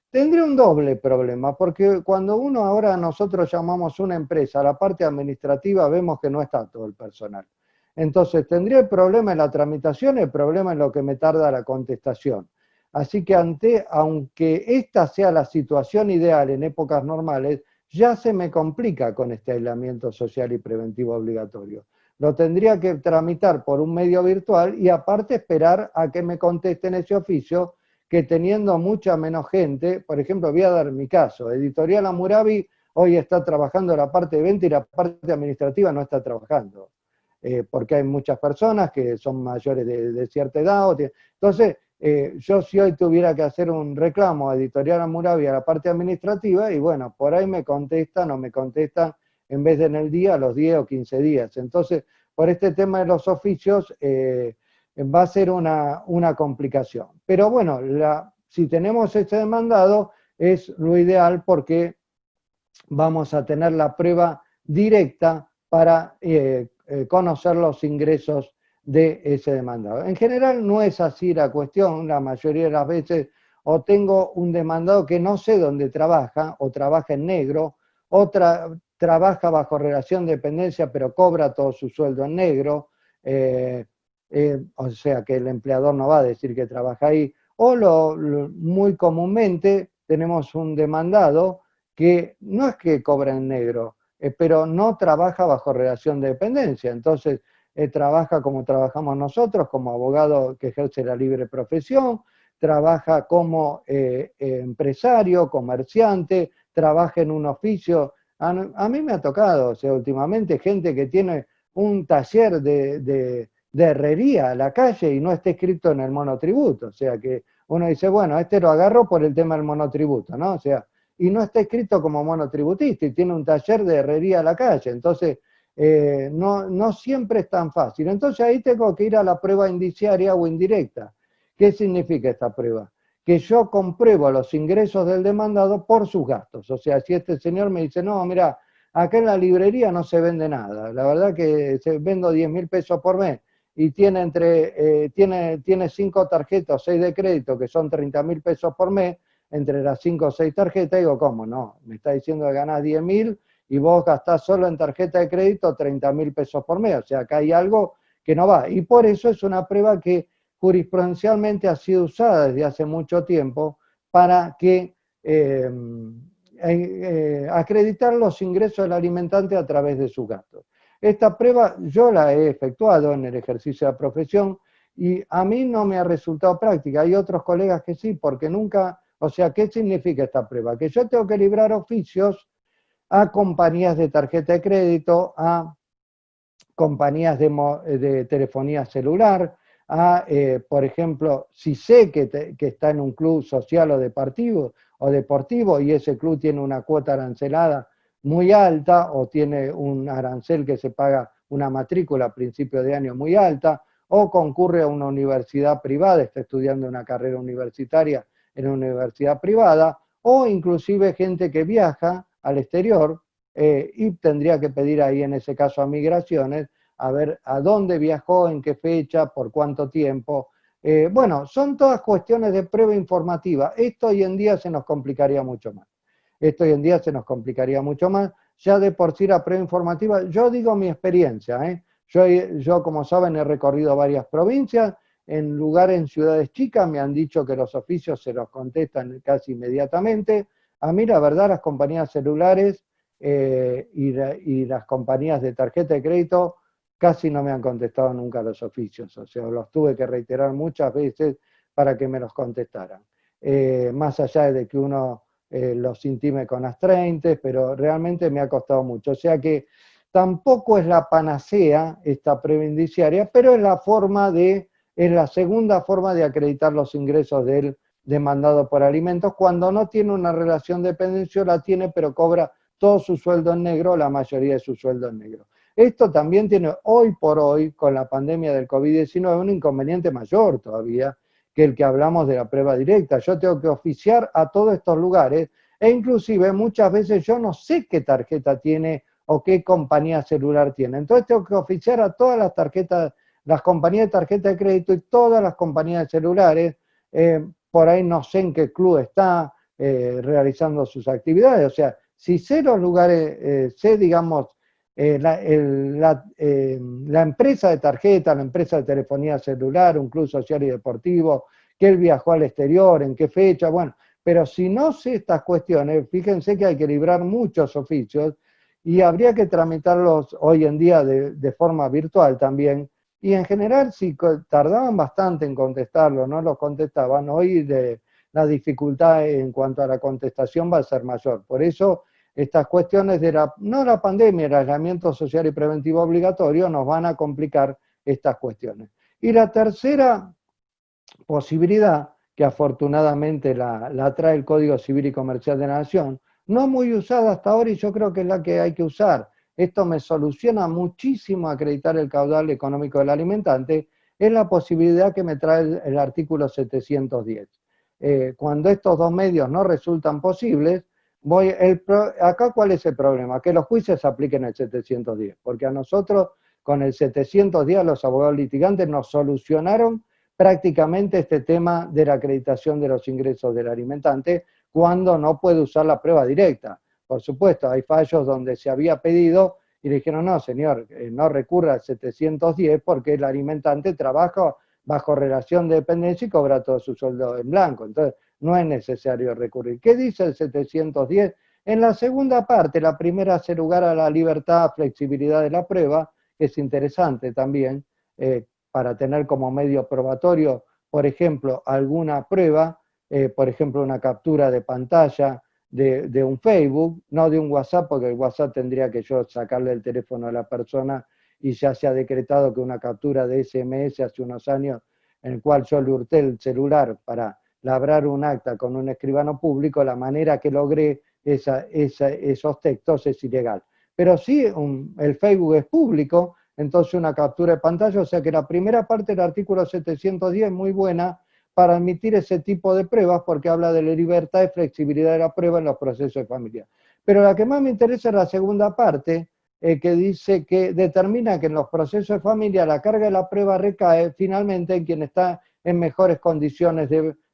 tendría un doble problema, porque cuando nosotros llamamos una empresa, a la parte administrativa vemos que no está todo el personal. Entonces tendría el problema en la tramitación, el problema en lo que me tarda la contestación. Así que aunque esta sea la situación ideal en épocas normales, ya se me complica con este aislamiento social y preventivo obligatorio. Lo tendría que tramitar por un medio virtual y aparte esperar a que me contesten ese oficio que teniendo mucha menos gente, por ejemplo, voy a dar mi caso, Editorial Hammurabi hoy está trabajando la parte de venta y la parte administrativa no está trabajando, porque hay muchas personas que son mayores de cierta edad. Entonces, yo si hoy tuviera que hacer un reclamo a Editorial Hammurabi a la parte administrativa, y bueno, por ahí me contestan o me contestan en vez de en el día, a los 10 o 15 días. Entonces, por este tema de los oficios, va a ser una complicación. Pero bueno, si tenemos este demandado, es lo ideal porque vamos a tener la prueba directa para conocer los ingresos de ese demandado. En general no es así la cuestión, la mayoría de las veces o tengo un demandado que no sé dónde trabaja, o trabaja en negro, o trabaja bajo relación de dependencia pero cobra todo su sueldo en negro, o sea que el empleador no va a decir que trabaja ahí, o muy comúnmente tenemos un demandado que no es que cobra en negro, pero no trabaja bajo relación de dependencia, entonces trabaja como trabajamos nosotros, como abogado que ejerce la libre profesión, trabaja como empresario, comerciante, trabaja en un oficio. A mí me ha tocado, o sea, últimamente gente que tiene un taller de herrería a la calle y no está escrito en el monotributo, o sea que uno dice, bueno, este lo agarro por el tema del monotributo, ¿no? O sea, y no está escrito como monotributista y tiene un taller de herrería a la calle, entonces no siempre es tan fácil. Entonces ahí tengo que ir a la prueba indiciaria o indirecta. ¿Qué significa esta prueba? Que yo compruebo los ingresos del demandado por sus gastos. O sea, si este señor me dice, no, mira, acá en la librería no se vende nada, la verdad que vendo 10.000 pesos por mes y tiene, tiene 5 tarjetas, 6 de crédito, que son 30.000 pesos por mes, entre las 5 o 6 tarjetas, digo, ¿cómo no? Me está diciendo que ganás 10.000 y vos gastás solo en tarjeta de crédito 30.000 pesos por mes, o sea, acá hay algo que no va. Y por eso es una prueba que jurisprudencialmente ha sido usada desde hace mucho tiempo para que acreditar los ingresos del alimentante a través de sus gastos. Esta prueba yo la he efectuado en el ejercicio de la profesión y a mí no me ha resultado práctica. Hay otros colegas que sí, porque nunca, o sea, ¿qué significa esta prueba? Que yo tengo que librar oficios a compañías de tarjeta de crédito, a compañías de telefonía celular, por ejemplo, si sé que está en un club social o deportivo y ese club tiene una cuota arancelada muy alta o tiene un arancel que se paga una matrícula a principio de año muy alta, o concurre a una universidad privada, está estudiando una carrera universitaria en una universidad privada, o inclusive gente que viaja al exterior y tendría que pedir ahí en ese caso a migraciones a ver a dónde viajó, en qué fecha, por cuánto tiempo. Bueno, son todas cuestiones de prueba informativa. Esto hoy en día se nos complicaría mucho más. Ya de por sí la prueba informativa, yo digo mi experiencia, yo, como saben, he recorrido varias provincias, en lugares, en ciudades chicas, me han dicho que los oficios se los contestan casi inmediatamente. A mí, la verdad, las compañías celulares y las compañías de tarjeta de crédito casi no me han contestado nunca los oficios, o sea, los tuve que reiterar muchas veces para que me los contestaran. Más allá de que uno los intime con astraentes, pero realmente me ha costado mucho. O sea que tampoco es la panacea esta prueba indiciaria, pero es la segunda forma de acreditar los ingresos del demandado por alimentos cuando no tiene una relación de dependencia, la tiene, pero cobra todo su sueldo en negro, la mayoría de su sueldo en negro. Esto también tiene hoy por hoy, con la pandemia del COVID-19, un inconveniente mayor todavía que el que hablamos de la prueba directa. Yo tengo que oficiar a todos estos lugares e inclusive muchas veces yo no sé qué tarjeta tiene o qué compañía celular tiene. Entonces tengo que oficiar a todas las tarjetas, las compañías de tarjeta de crédito y todas las compañías de celulares. Por ahí no sé en qué club está realizando sus actividades. O sea, si sé los lugares, sé, digamos, la empresa de tarjeta, la empresa de telefonía celular, un club social y deportivo, que él viajó al exterior, en qué fecha, bueno, pero si no sé estas cuestiones, fíjense que hay que librar muchos oficios y habría que tramitarlos hoy en día de forma virtual también, y en general si tardaban bastante en contestarlo, no los contestaban, hoy la dificultad en cuanto a la contestación va a ser mayor. Por eso, estas cuestiones de no la pandemia, el aislamiento social y preventivo obligatorio nos van a complicar estas cuestiones. Y la tercera posibilidad, que afortunadamente la trae el Código Civil y Comercial de la Nación, no muy usada hasta ahora y yo creo que es la que hay que usar. Esto me soluciona muchísimo acreditar el caudal económico del alimentante, es la posibilidad que me trae el artículo 710. Cuando estos dos medios no resultan posibles, acá ¿cuál es el problema? Que los juicios apliquen el 710, porque a nosotros con el 710 los abogados litigantes nos solucionaron prácticamente este tema de la acreditación de los ingresos del alimentante cuando no puede usar la prueba directa. Por supuesto, hay fallos donde se había pedido y le dijeron, no señor, no recurra al 710 porque el alimentante trabaja bajo relación de dependencia y cobra todo su sueldo en blanco. Entonces, no es necesario recurrir. ¿Qué dice el 710? En la segunda parte, la primera hace lugar a la libertad, flexibilidad de la prueba, que es interesante también, para tener como medio probatorio, por ejemplo, alguna prueba, por ejemplo, una captura de pantalla de un Facebook, no de un WhatsApp, porque el WhatsApp tendría que yo sacarle el teléfono a la persona y ya se ha decretado que una captura de SMS hace unos años, en el cual yo le hurté el celular para labrar un acta con un escribano público, la manera que logré esos textos es ilegal. Pero sí, el Facebook es público, entonces una captura de pantalla, o sea que la primera parte del artículo 710 es muy buena para admitir ese tipo de pruebas porque habla de la libertad y flexibilidad de la prueba en los procesos de familia. Pero la que más me interesa es la segunda parte, que dice que determina que en los procesos de familia la carga de la prueba recae finalmente en quien está en mejores condiciones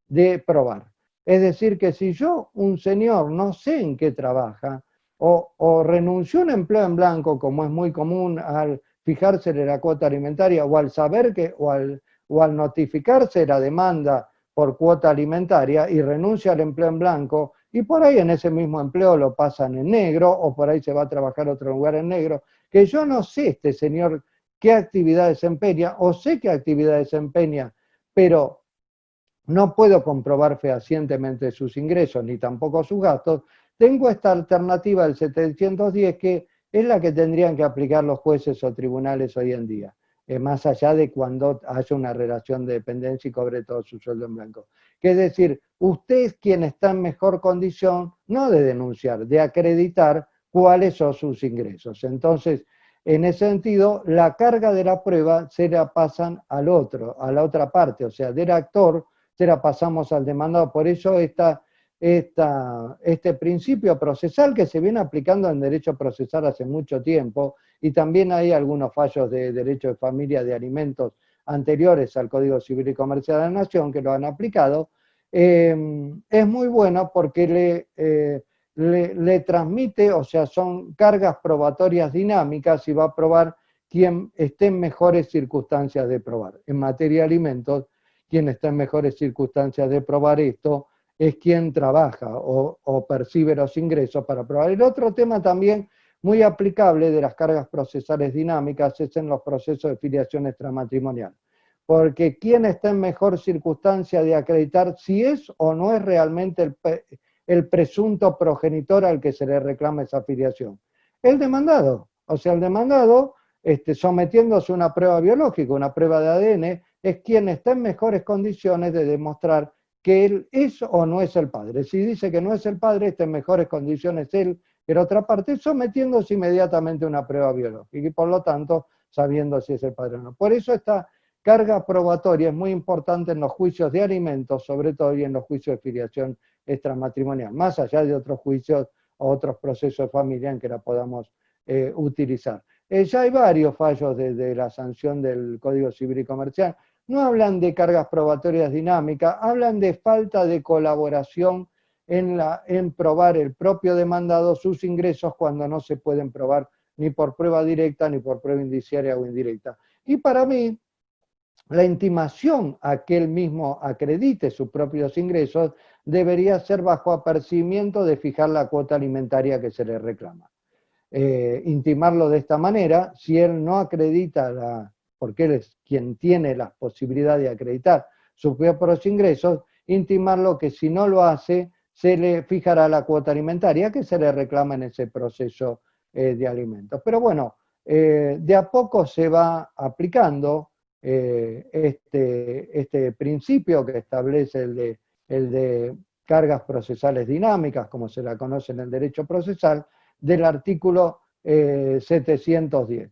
de probar. Es decir, que si yo, un señor, no sé en qué trabaja, o renunció a un empleo en blanco, como es muy común al fijársele la cuota alimentaria, o al saber que, o al notificarse la demanda por cuota alimentaria y renuncia al empleo en blanco, y por ahí en ese mismo empleo lo pasan en negro, o por ahí se va a trabajar a otro lugar en negro, que yo no sé este señor qué actividad desempeña, o sé qué actividad desempeña, pero no puedo comprobar fehacientemente sus ingresos ni tampoco sus gastos, tengo esta alternativa del 710 que es la que tendrían que aplicar los jueces o tribunales hoy en día, más allá de cuando haya una relación de dependencia y cobre todo su sueldo en blanco. Que es decir, usted es quien está en mejor condición, no de denunciar, de acreditar cuáles son sus ingresos. Entonces, en ese sentido, la carga de la prueba se la pasan al otro, a la otra parte, o sea, del actor se la pasamos al demandado. Por eso este principio procesal que se viene aplicando en derecho procesal hace mucho tiempo, y también hay algunos fallos de derecho de familia de alimentos anteriores al Código Civil y Comercial de la Nación que lo han aplicado, es muy bueno porque le transmite, o sea, son cargas probatorias dinámicas y va a probar quien esté en mejores circunstancias de probar. En materia de alimentos, quien está en mejores circunstancias de probar esto es quien trabaja o percibe los ingresos para probar. El otro tema también muy aplicable de las cargas procesales dinámicas es en los procesos de filiación extramatrimonial. Porque quien está en mejor circunstancia de acreditar si es o no es realmente el presunto progenitor al que se le reclama esa filiación. El demandado. O sea, el demandado, sometiéndose a una prueba biológica, una prueba de ADN, es quien está en mejores condiciones de demostrar que él es o no es el padre. Si dice que no es el padre, está en mejores condiciones él, pero otra parte, sometiéndose inmediatamente a una prueba biológica y por lo tanto sabiendo si es el padre o no. Por eso esta carga probatoria es muy importante en los juicios de alimentos, sobre todo y en los juicios de filiación extramatrimonial, más allá de otros juicios o otros procesos de familia en que la podamos utilizar. Ya hay varios fallos de la sanción del Código Civil y Comercial. No hablan de cargas probatorias dinámicas, hablan de falta de colaboración en probar el propio demandado sus ingresos cuando no se pueden probar ni por prueba directa ni por prueba indiciaria o indirecta. Y para mí, la intimación a que él mismo acredite sus propios ingresos debería ser bajo apercibimiento de fijar la cuota alimentaria que se le reclama. Intimarlo de esta manera, si él no acredita, porque él es quien tiene la posibilidad de acreditar sus propios ingresos, intimarlo que si no lo hace, se le fijará la cuota alimentaria que se le reclama en ese proceso de alimentos. Pero bueno, de a poco se va aplicando este principio que establece el de cargas procesales dinámicas, como se la conoce en el derecho procesal, del artículo 710,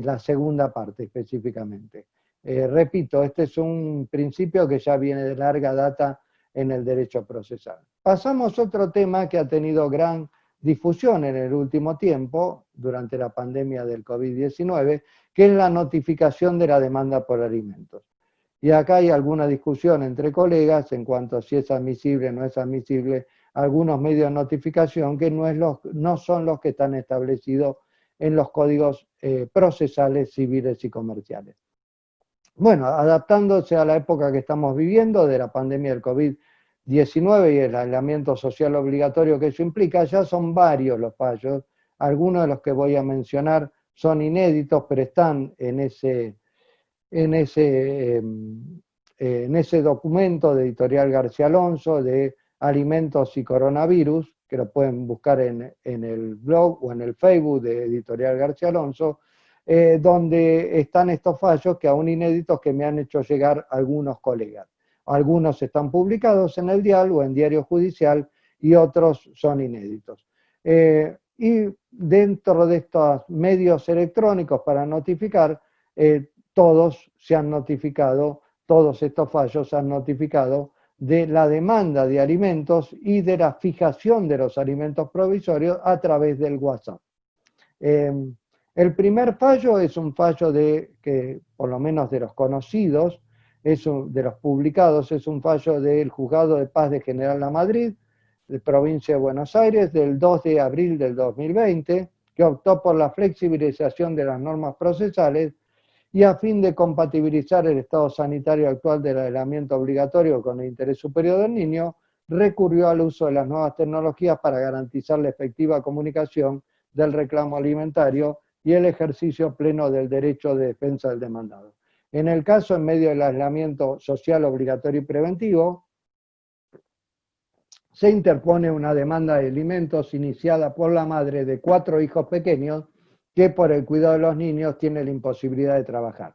la segunda parte específicamente. Repito, este es un principio que ya viene de larga data en el derecho procesal. Pasamos a otro tema que ha tenido gran difusión en el último tiempo, durante la pandemia del COVID-19, que es la notificación de la demanda por alimentos. Y acá hay alguna discusión entre colegas en cuanto a si es admisible o no es admisible algunos medios de notificación que no son los que están establecidos en los códigos procesales civiles y comerciales. Bueno, adaptándose a la época que estamos viviendo, de la pandemia del COVID-19 y el aislamiento social obligatorio que eso implica, ya son varios los fallos. Algunos de los que voy a mencionar son inéditos, pero están en ese documento de Editorial García Alonso de Alimentos y Coronavirus, que lo pueden buscar en el blog o en el Facebook de Editorial García Alonso, donde están estos fallos que aún inéditos que me han hecho llegar algunos colegas. Algunos están publicados en el Dial o en Diario Judicial y otros son inéditos. Y dentro de estos medios electrónicos para notificar, todos se han notificado, todos estos fallos se han notificado de la demanda de alimentos y de la fijación de los alimentos provisorios a través del WhatsApp. El primer fallo es un fallo que, por lo menos de los conocidos, de los publicados, es un fallo del Juzgado de Paz de General La Madrid, de provincia de Buenos Aires, del 2 de abril del 2020, que optó por la flexibilización de las normas procesales y a fin de compatibilizar el estado sanitario actual del aislamiento obligatorio con el interés superior del niño, recurrió al uso de las nuevas tecnologías para garantizar la efectiva comunicación del reclamo alimentario y el ejercicio pleno del derecho de defensa del demandado. En el caso, en medio del aislamiento social obligatorio y preventivo, se interpone una demanda de alimentos iniciada por la madre de 4 hijos pequeños que por el cuidado de los niños tiene la imposibilidad de trabajar.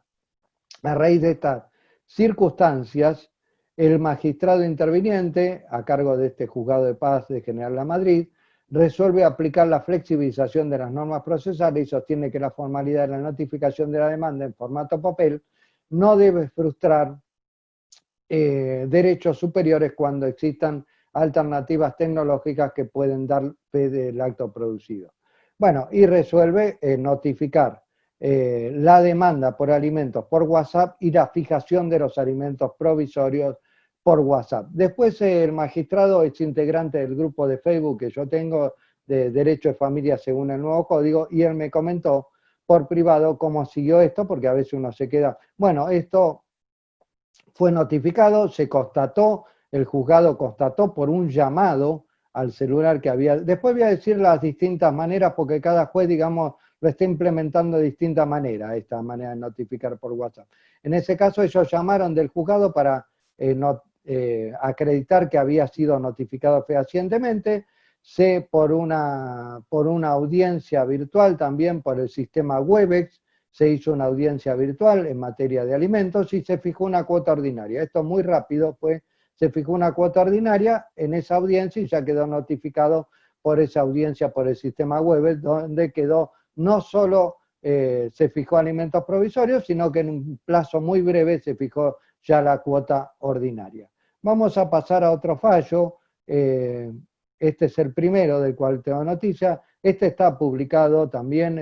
A raíz de estas circunstancias, el magistrado interviniente, a cargo de este Juzgado de Paz de General La Madrid, resuelve aplicar la flexibilización de las normas procesales y sostiene que la formalidad de la notificación de la demanda en formato papel no debe frustrar derechos superiores cuando existan alternativas tecnológicas que pueden dar fe del acto producido. Bueno, y resuelve notificar la demanda por alimentos por WhatsApp y la fijación de los alimentos provisorios por WhatsApp. Después el magistrado es integrante del grupo de Facebook que yo tengo de Derecho de Familia según el nuevo código y él me comentó por privado cómo siguió esto, porque a veces uno se queda, bueno, esto fue notificado, se constató, el juzgado constató por un llamado al celular que había. Después voy a decir las distintas maneras porque cada juez, digamos, lo está implementando de distinta manera, esta manera de notificar por WhatsApp. En ese caso ellos llamaron del juzgado para acreditar que había sido notificado fehacientemente, por una audiencia virtual también por el sistema Webex, se hizo una audiencia virtual en materia de alimentos y se fijó una cuota ordinaria. Esto muy rápido, pues se fijó una cuota ordinaria en esa audiencia y ya quedó notificado por esa audiencia por el sistema Webex, donde quedó no solo se fijó alimentos provisorios, sino que en un plazo muy breve se fijó ya la cuota ordinaria. Vamos a pasar a otro fallo. Este es el primero del cual tengo noticia. Este está publicado también,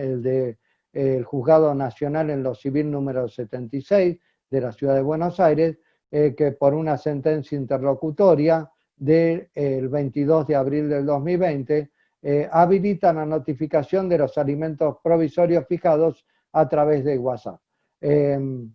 el Juzgado Nacional en lo Civil número 76 de la Ciudad de Buenos Aires, que por una sentencia interlocutoria del 22 de abril del 2020 habilita la notificación de los alimentos provisorios fijados a través de WhatsApp. El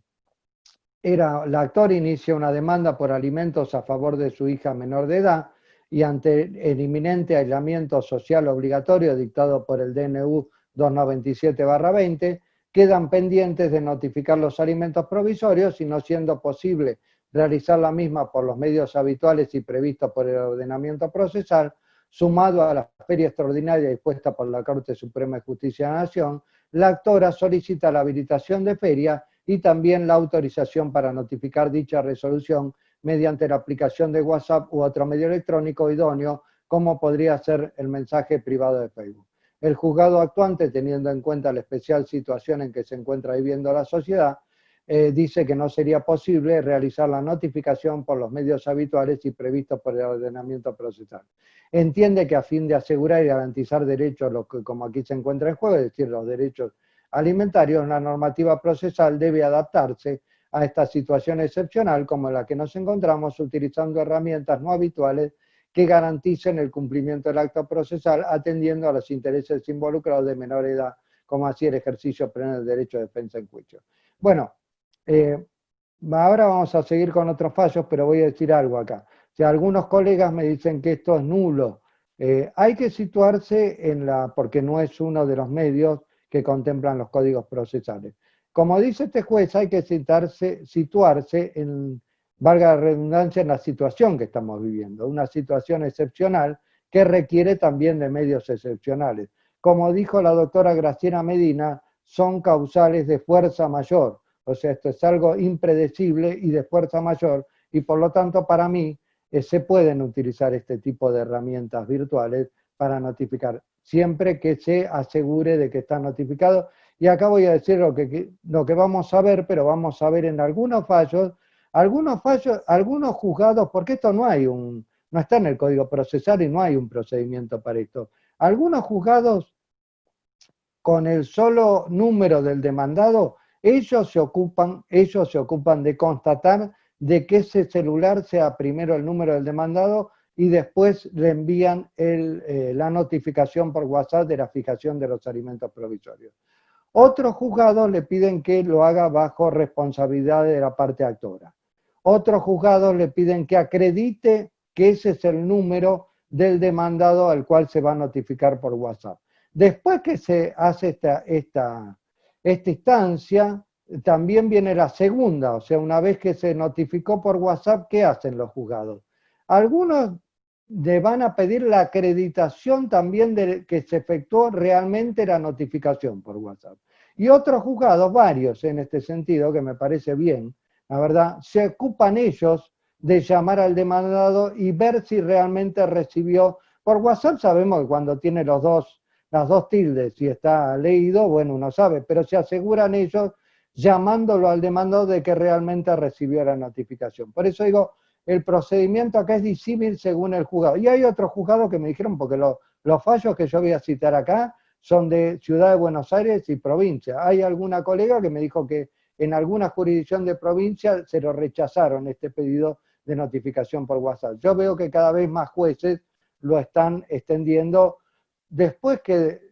actor inicia una demanda por alimentos a favor de su hija menor de edad y ante el inminente aislamiento social obligatorio dictado por el DNU 297/20, quedan pendientes de notificar los alimentos provisorios y no siendo posible realizar la misma por los medios habituales y previstos por el ordenamiento procesal, sumado a la feria extraordinaria dispuesta por la Corte Suprema de Justicia de la Nación, la actora solicita la habilitación de feria y también la autorización para notificar dicha resolución mediante la aplicación de WhatsApp u otro medio electrónico idóneo, como podría ser el mensaje privado de Facebook. El juzgado actuante, teniendo en cuenta la especial situación en que se encuentra viviendo la sociedad, dice que no sería posible realizar la notificación por los medios habituales y previstos por el ordenamiento procesal. Entiende que a fin de asegurar y garantizar derechos, como aquí se encuentra en juego, es decir, los derechos alimentarios, la normativa procesal debe adaptarse a esta situación excepcional como la que nos encontramos, utilizando herramientas no habituales que garanticen el cumplimiento del acto procesal, atendiendo a los intereses involucrados de menor edad, como así el ejercicio pleno del derecho de defensa en juicio. Bueno, ahora vamos a seguir con otros fallos, pero voy a decir algo acá. O sea, algunos colegas me dicen que esto es nulo. Hay que situarse porque no es uno de los medios que contemplan los códigos procesales. Como dice este juez, hay que situarse en, valga la redundancia, en la situación que estamos viviendo, una situación excepcional que requiere también de medios excepcionales. Como dijo la doctora Graciela Medina, son causales de fuerza mayor. O sea, esto es algo impredecible y de fuerza mayor, y por lo tanto, para mí, se pueden utilizar este tipo de herramientas virtuales para notificar, siempre que se asegure de que está notificado. Y acá voy a decir lo que vamos a ver, pero vamos a ver en algunos algunos juzgados, porque esto no está en el Código Procesal y no hay un procedimiento para esto. Algunos juzgados, con el solo número del demandado, ellos se ocupan de constatar de que ese celular sea primero el número del demandado y después le envían la notificación por WhatsApp de la fijación de los alimentos provisorios. Otros juzgados le piden que lo haga bajo responsabilidad de la parte actora. Otros juzgados le piden que acredite que ese es el número del demandado al cual se va a notificar por WhatsApp. Después que se hace esta instancia, también viene la segunda, o sea, una vez que se notificó por WhatsApp, ¿qué hacen los juzgados? Algunos le van a pedir la acreditación también de que se efectuó realmente la notificación por WhatsApp. Y otros juzgados, varios en este sentido, que me parece bien, la verdad, se ocupan ellos de llamar al demandado y ver si realmente recibió. Por WhatsApp sabemos que cuando tiene las dos tildes, si está leído, bueno, uno sabe, pero se aseguran ellos llamándolo al demandado de que realmente recibió la notificación. Por eso digo, el procedimiento acá es disímil según el juzgado. Y hay otros juzgados que me dijeron, porque los fallos que yo voy a citar acá son de Ciudad de Buenos Aires y provincia. Hay alguna colega que me dijo que en alguna jurisdicción de provincia se lo rechazaron este pedido de notificación por WhatsApp. Yo veo que cada vez más jueces lo están extendiendo. Después que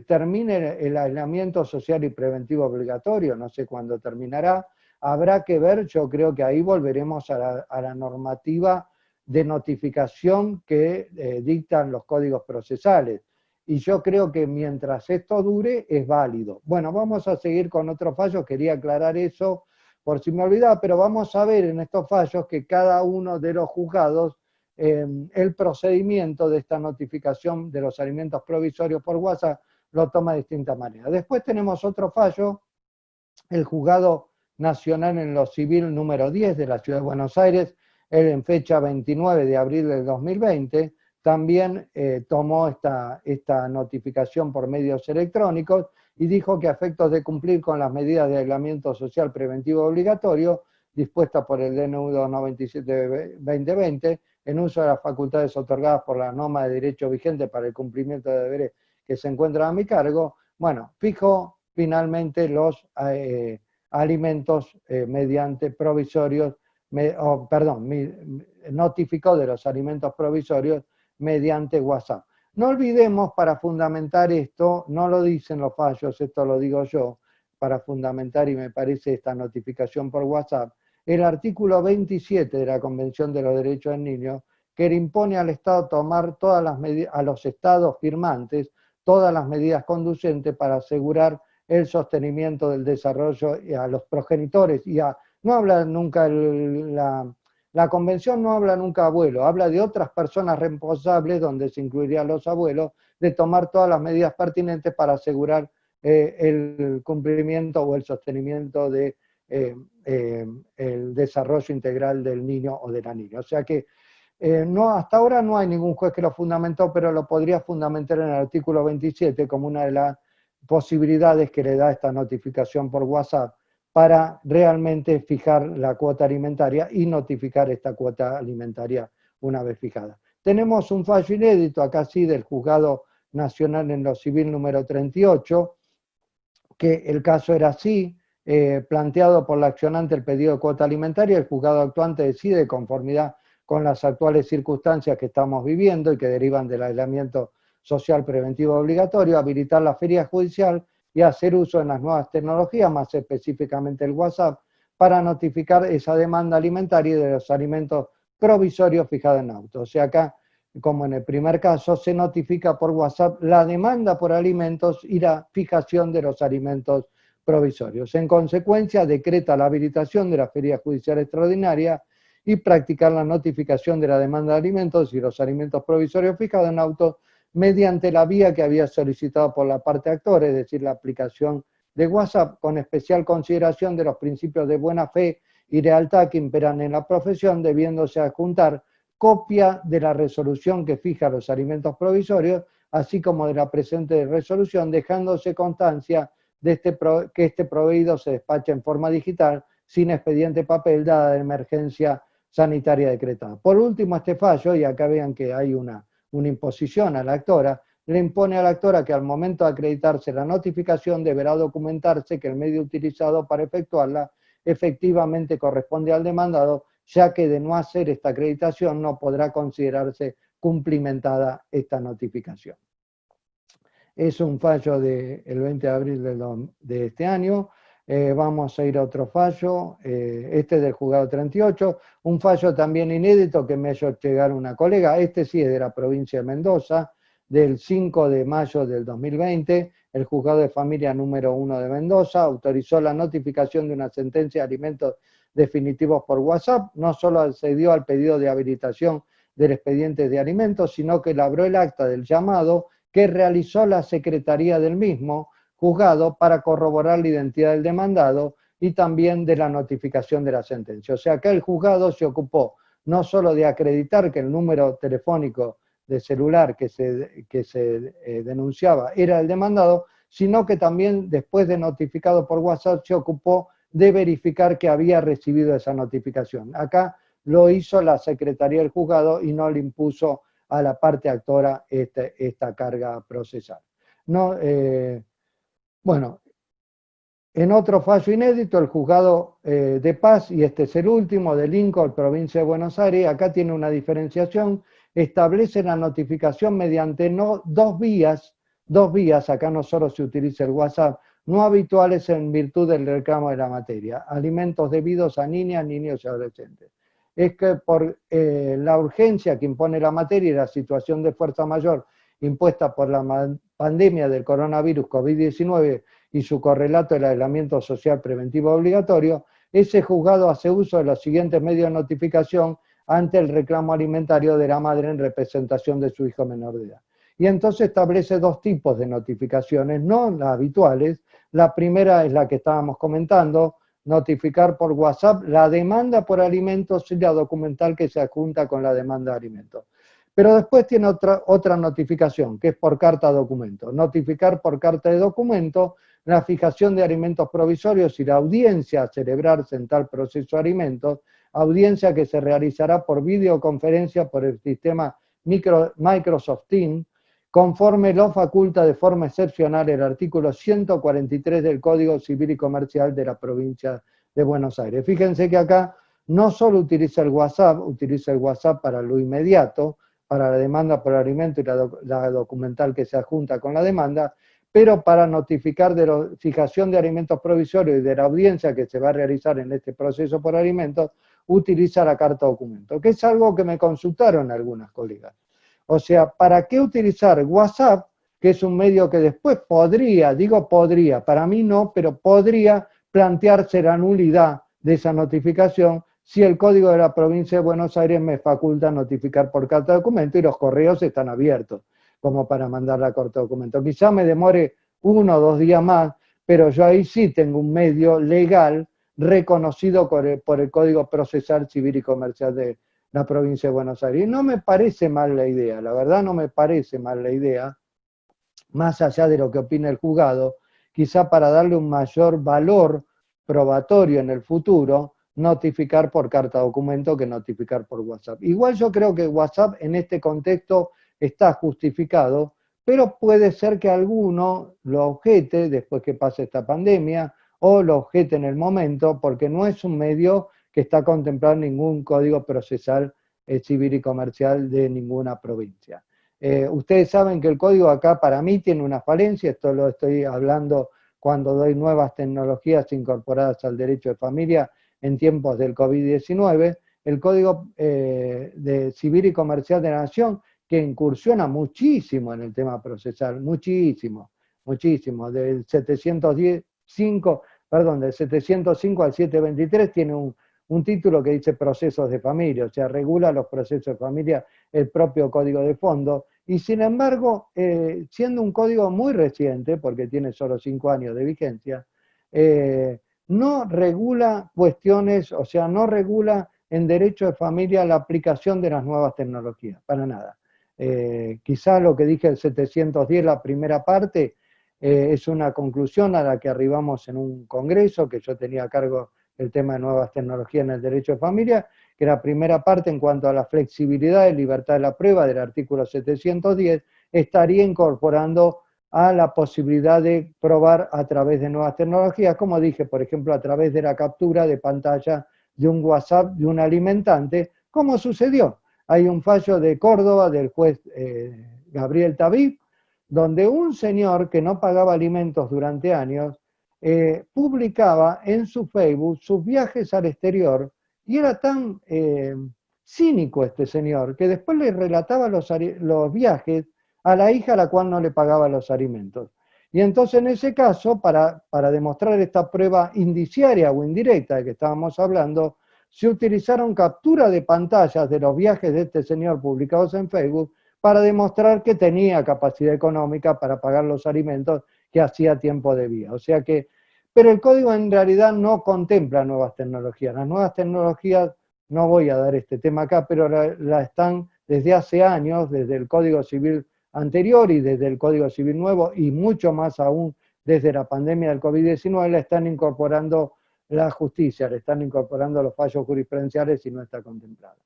termine el aislamiento social y preventivo obligatorio, no sé cuándo terminará, habrá que ver, yo creo que ahí volveremos a la normativa de notificación que dictan los códigos procesales. Y yo creo que mientras esto dure, es válido. Bueno, vamos a seguir con otros fallos, quería aclarar eso por si me olvidaba, pero vamos a ver en estos fallos que cada uno de los juzgados, el procedimiento de esta notificación de los alimentos provisorios por WhatsApp lo toma de distintas maneras. Después tenemos otro fallo, el Juzgado Nacional en lo Civil número 10 de la Ciudad de Buenos Aires, él en fecha 29 de abril del 2020, también tomó esta notificación por medios electrónicos y dijo que a efectos de cumplir con las medidas de aislamiento social preventivo obligatorio dispuestas por el DNU 297-2020, en uso de las facultades otorgadas por la norma de derecho vigente para el cumplimiento de deberes que se encuentran a mi cargo, bueno, fijó finalmente los alimentos mediante provisorios, notificó de los alimentos provisorios mediante WhatsApp. No olvidemos, para fundamentar esto, no lo dicen los fallos, esto lo digo yo, para fundamentar, y me parece esta notificación por WhatsApp, el artículo 27 de la Convención de los Derechos del Niño, que le impone al Estado tomar todas las medidas, a los estados firmantes, todas las medidas conducentes para asegurar el sostenimiento del desarrollo y a los progenitores y a no habla nunca, la convención no habla nunca abuelo, habla de otras personas responsables, donde se incluirían los abuelos, de tomar todas las medidas pertinentes para asegurar el cumplimiento o el sostenimiento de el desarrollo integral del niño o de la niña. O sea que no, hasta ahora no hay ningún juez que lo fundamentó, pero lo podría fundamentar en el artículo 27 como una de las posibilidades que le da esta notificación por WhatsApp para realmente fijar la cuota alimentaria y notificar esta cuota alimentaria una vez fijada. Tenemos un fallo inédito acá sí del Juzgado Nacional en lo Civil número 38, que el caso era así, planteado por la accionante el pedido de cuota alimentaria, el juzgado actuante decide, de conformidad con las actuales circunstancias que estamos viviendo y que derivan del aislamiento social preventivo obligatorio, habilitar la feria judicial y hacer uso de las nuevas tecnologías, más específicamente el WhatsApp, para notificar esa demanda alimentaria y de los alimentos provisorios fijados en auto. O sea, acá, como en el primer caso, se notifica por WhatsApp la demanda por alimentos y la fijación de los alimentos provisorios. En consecuencia, decreta la habilitación de la feria judicial extraordinaria y practicar la notificación de la demanda de alimentos y los alimentos provisorios fijados en auto mediante la vía que había solicitado por la parte actor, es decir, la aplicación de WhatsApp, con especial consideración de los principios de buena fe y lealtad que imperan en la profesión, debiéndose adjuntar copia de la resolución que fija los alimentos provisorios, así como de la presente resolución, dejándose constancia de que este proveído se despacha en forma digital, sin expediente papel, dada la emergencia sanitaria decretada. Por último, este fallo, y acá vean que hay una imposición a la actora, le impone a la actora que al momento de acreditarse la notificación deberá documentarse que el medio utilizado para efectuarla efectivamente corresponde al demandado, ya que de no hacer esta acreditación no podrá considerarse cumplimentada esta notificación. Es un fallo del 20 de abril de este año. Vamos a ir a otro fallo, este es del juzgado 38, un fallo también inédito que me ha hecho llegar una colega, este sí es de la provincia de Mendoza, del 5 de mayo del 2020, el juzgado de familia número 1 de Mendoza autorizó la notificación de una sentencia de alimentos definitivos por WhatsApp, no solo accedió al pedido de habilitación del expediente de alimentos, sino que elaboró el acta del llamado que realizó la secretaría del mismo juzgado para corroborar la identidad del demandado y también de la notificación de la sentencia. O sea que el juzgado se ocupó no solo de acreditar que el número telefónico de celular que se denunciaba era el demandado, sino que también después de notificado por WhatsApp se ocupó de verificar que había recibido esa notificación. Acá lo hizo la secretaría del juzgado y no le impuso a la parte actora esta carga procesal. No, bueno, en otro fallo inédito, el juzgado de paz, y este es el último, de Lincoln, provincia de Buenos Aires, acá tiene una diferenciación, establece la notificación mediante dos vías, acá no solo se utiliza el WhatsApp, no habituales en virtud del reclamo de la materia, alimentos debidos a niñas, niños y adolescentes. Es que por la urgencia que impone la materia y la situación de fuerza mayor impuesta por la pandemia del coronavirus COVID-19 y su correlato del aislamiento social preventivo obligatorio, ese juzgado hace uso de los siguientes medios de notificación ante el reclamo alimentario de la madre en representación de su hijo menor de edad. Y entonces establece dos tipos de notificaciones, no las habituales. La primera es la que estábamos comentando, notificar por WhatsApp la demanda por alimentos y la documental que se adjunta con la demanda de alimentos. Pero después tiene otra notificación, que es por carta documento. Notificar por carta de documento la fijación de alimentos provisorios y la audiencia a celebrarse en tal proceso de alimentos, audiencia que se realizará por videoconferencia por el sistema Microsoft Teams, conforme lo faculta de forma excepcional el artículo 143 del Código Civil y Comercial de la provincia de Buenos Aires. Fíjense que acá no solo utiliza el WhatsApp para lo inmediato, para la demanda por alimento y la documental que se adjunta con la demanda, pero para notificar de la fijación de alimentos provisorios y de la audiencia que se va a realizar en este proceso por alimentos, utiliza la carta documento, que es algo que me consultaron algunas colegas. O sea, ¿para qué utilizar WhatsApp, que es un medio que después podría, digo podría, para mí no, pero podría plantearse la nulidad de esa notificación si el código de la provincia de Buenos Aires me faculta notificar por carta de documento y los correos están abiertos como para mandar la carta de documento. Quizá me demore 1 o 2 días más, pero yo ahí sí tengo un medio legal reconocido por el Código Procesal Civil y Comercial de la provincia de Buenos Aires. Y no me parece mal la idea, la verdad no me parece mal la idea, más allá de lo que opine el juzgado, quizá para darle un mayor valor probatorio en el futuro, notificar por carta documento que notificar por WhatsApp. Igual yo creo que WhatsApp en este contexto está justificado, pero puede ser que alguno lo objete después que pase esta pandemia, o lo objete en el momento, porque no es un medio que está contemplado en ningún código procesal civil y comercial de ninguna provincia. Ustedes saben que el código acá para mí tiene una falencia, esto lo estoy hablando cuando doy nuevas tecnologías incorporadas al derecho de familia en tiempos del COVID-19, el Código de Civil y Comercial de la Nación, que incursiona muchísimo en el tema procesal, muchísimo, muchísimo, del 705 al 723 tiene un título que dice procesos de familia, o sea, regula los procesos de familia el propio código de fondo, y sin embargo, siendo un código muy reciente, porque tiene solo 5 años de vigencia, no regula cuestiones, o sea, no regula en derecho de familia la aplicación de las nuevas tecnologías, para nada. Quizá lo que dije el 710, la primera parte, es una conclusión a la que arribamos en un congreso, que yo tenía a cargo el tema de nuevas tecnologías en el derecho de familia, que la primera parte en cuanto a la flexibilidad y libertad de la prueba del artículo 710, estaría incorporando a la posibilidad de probar a través de nuevas tecnologías, como dije, por ejemplo, a través de la captura de pantalla de un WhatsApp de un alimentante, como sucedió. Hay un fallo de Córdoba del juez Gabriel Tabib, donde un señor que no pagaba alimentos durante años, publicaba en su Facebook sus viajes al exterior, y era tan cínico este señor, que después le relataba los viajes a la hija a la cual no le pagaba los alimentos. Y entonces en ese caso, para demostrar esta prueba indiciaria o indirecta de que estábamos hablando, se utilizaron capturas de pantallas de los viajes de este señor publicados en Facebook para demostrar que tenía capacidad económica para pagar los alimentos que hacía tiempo debía. O sea que, pero el código en realidad no contempla nuevas tecnologías. Las nuevas tecnologías, no voy a dar este tema acá, pero la están desde hace años, desde el Código Civil anterior y desde el Código Civil nuevo, y mucho más aún desde la pandemia del COVID-19, la están incorporando la justicia, le están incorporando los fallos jurisprudenciales y no está contemplado.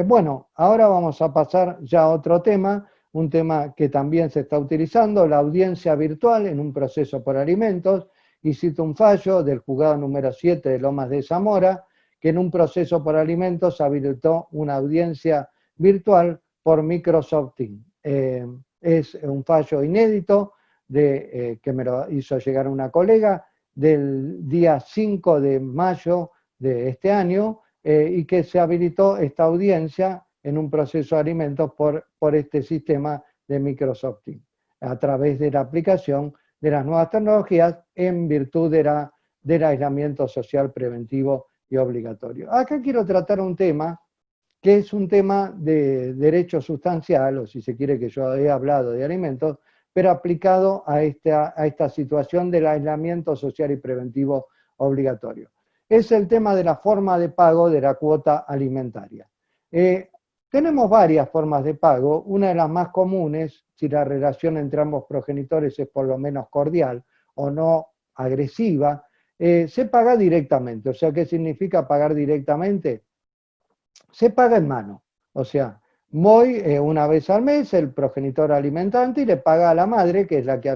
Bueno, ahora vamos a pasar ya a otro tema, un tema que también se está utilizando, la audiencia virtual en un proceso por alimentos, y cito un fallo del juzgado número 7 de Lomas de Zamora, que en un proceso por alimentos habilitó una audiencia virtual por Microsoft Teams. Es un fallo inédito que me lo hizo llegar una colega del día 5 de mayo de este año, y que se habilitó esta audiencia en un proceso de alimentos por este sistema de Microsoft Teams, a través de la aplicación de las nuevas tecnologías en virtud del aislamiento social preventivo y obligatorio. Acá quiero tratar un tema que es un tema de derecho sustancial, o si se quiere que yo he hablado de alimentos, pero aplicado a esta situación del aislamiento social y preventivo obligatorio. Es el tema de la forma de pago de la cuota alimentaria. Tenemos varias formas de pago. Una de las más comunes, si la relación entre ambos progenitores es por lo menos cordial o no agresiva, se paga directamente. O sea, ¿qué significa pagar directamente? Se paga en mano. O sea, voy una vez al mes, el progenitor alimentante, y le paga a la madre, que es la que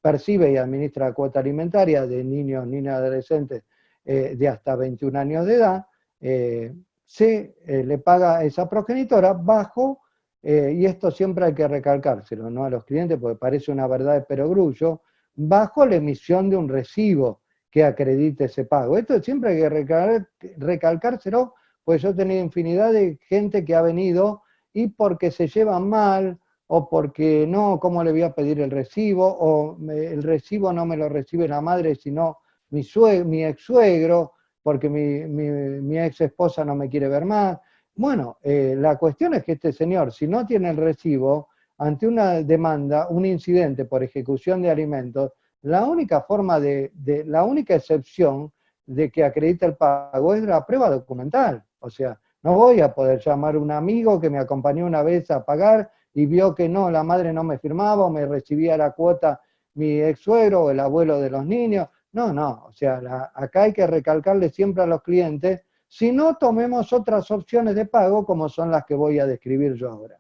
percibe y administra la cuota alimentaria de niños, niñas, adolescentes de hasta 21 años de edad, le paga a esa progenitora bajo, y esto siempre hay que recalcárselo, ¿no?, a los clientes, porque parece una verdad de perogrullo, bajo la emisión de un recibo que acredite ese pago. Esto siempre hay que recalcárselo, pues yo he tenido infinidad de gente que ha venido y porque se llevan mal, o porque no, ¿cómo le voy a pedir el recibo? O el recibo no me lo recibe la madre, sino mi ex suegro, porque mi ex esposa no me quiere ver más. Bueno, la cuestión es que este señor, si no tiene el recibo, ante una demanda, un incidente por ejecución de alimentos, la única forma la única excepción de que acredite el pago es la prueba documental. O sea, no voy a poder llamar a un amigo que me acompañó una vez a pagar y vio que no, la madre no me firmaba o me recibía la cuota mi ex suegro o el abuelo de los niños. No, no, o sea, acá hay que recalcarle siempre a los clientes, si no tomemos otras opciones de pago como son las que voy a describir yo ahora.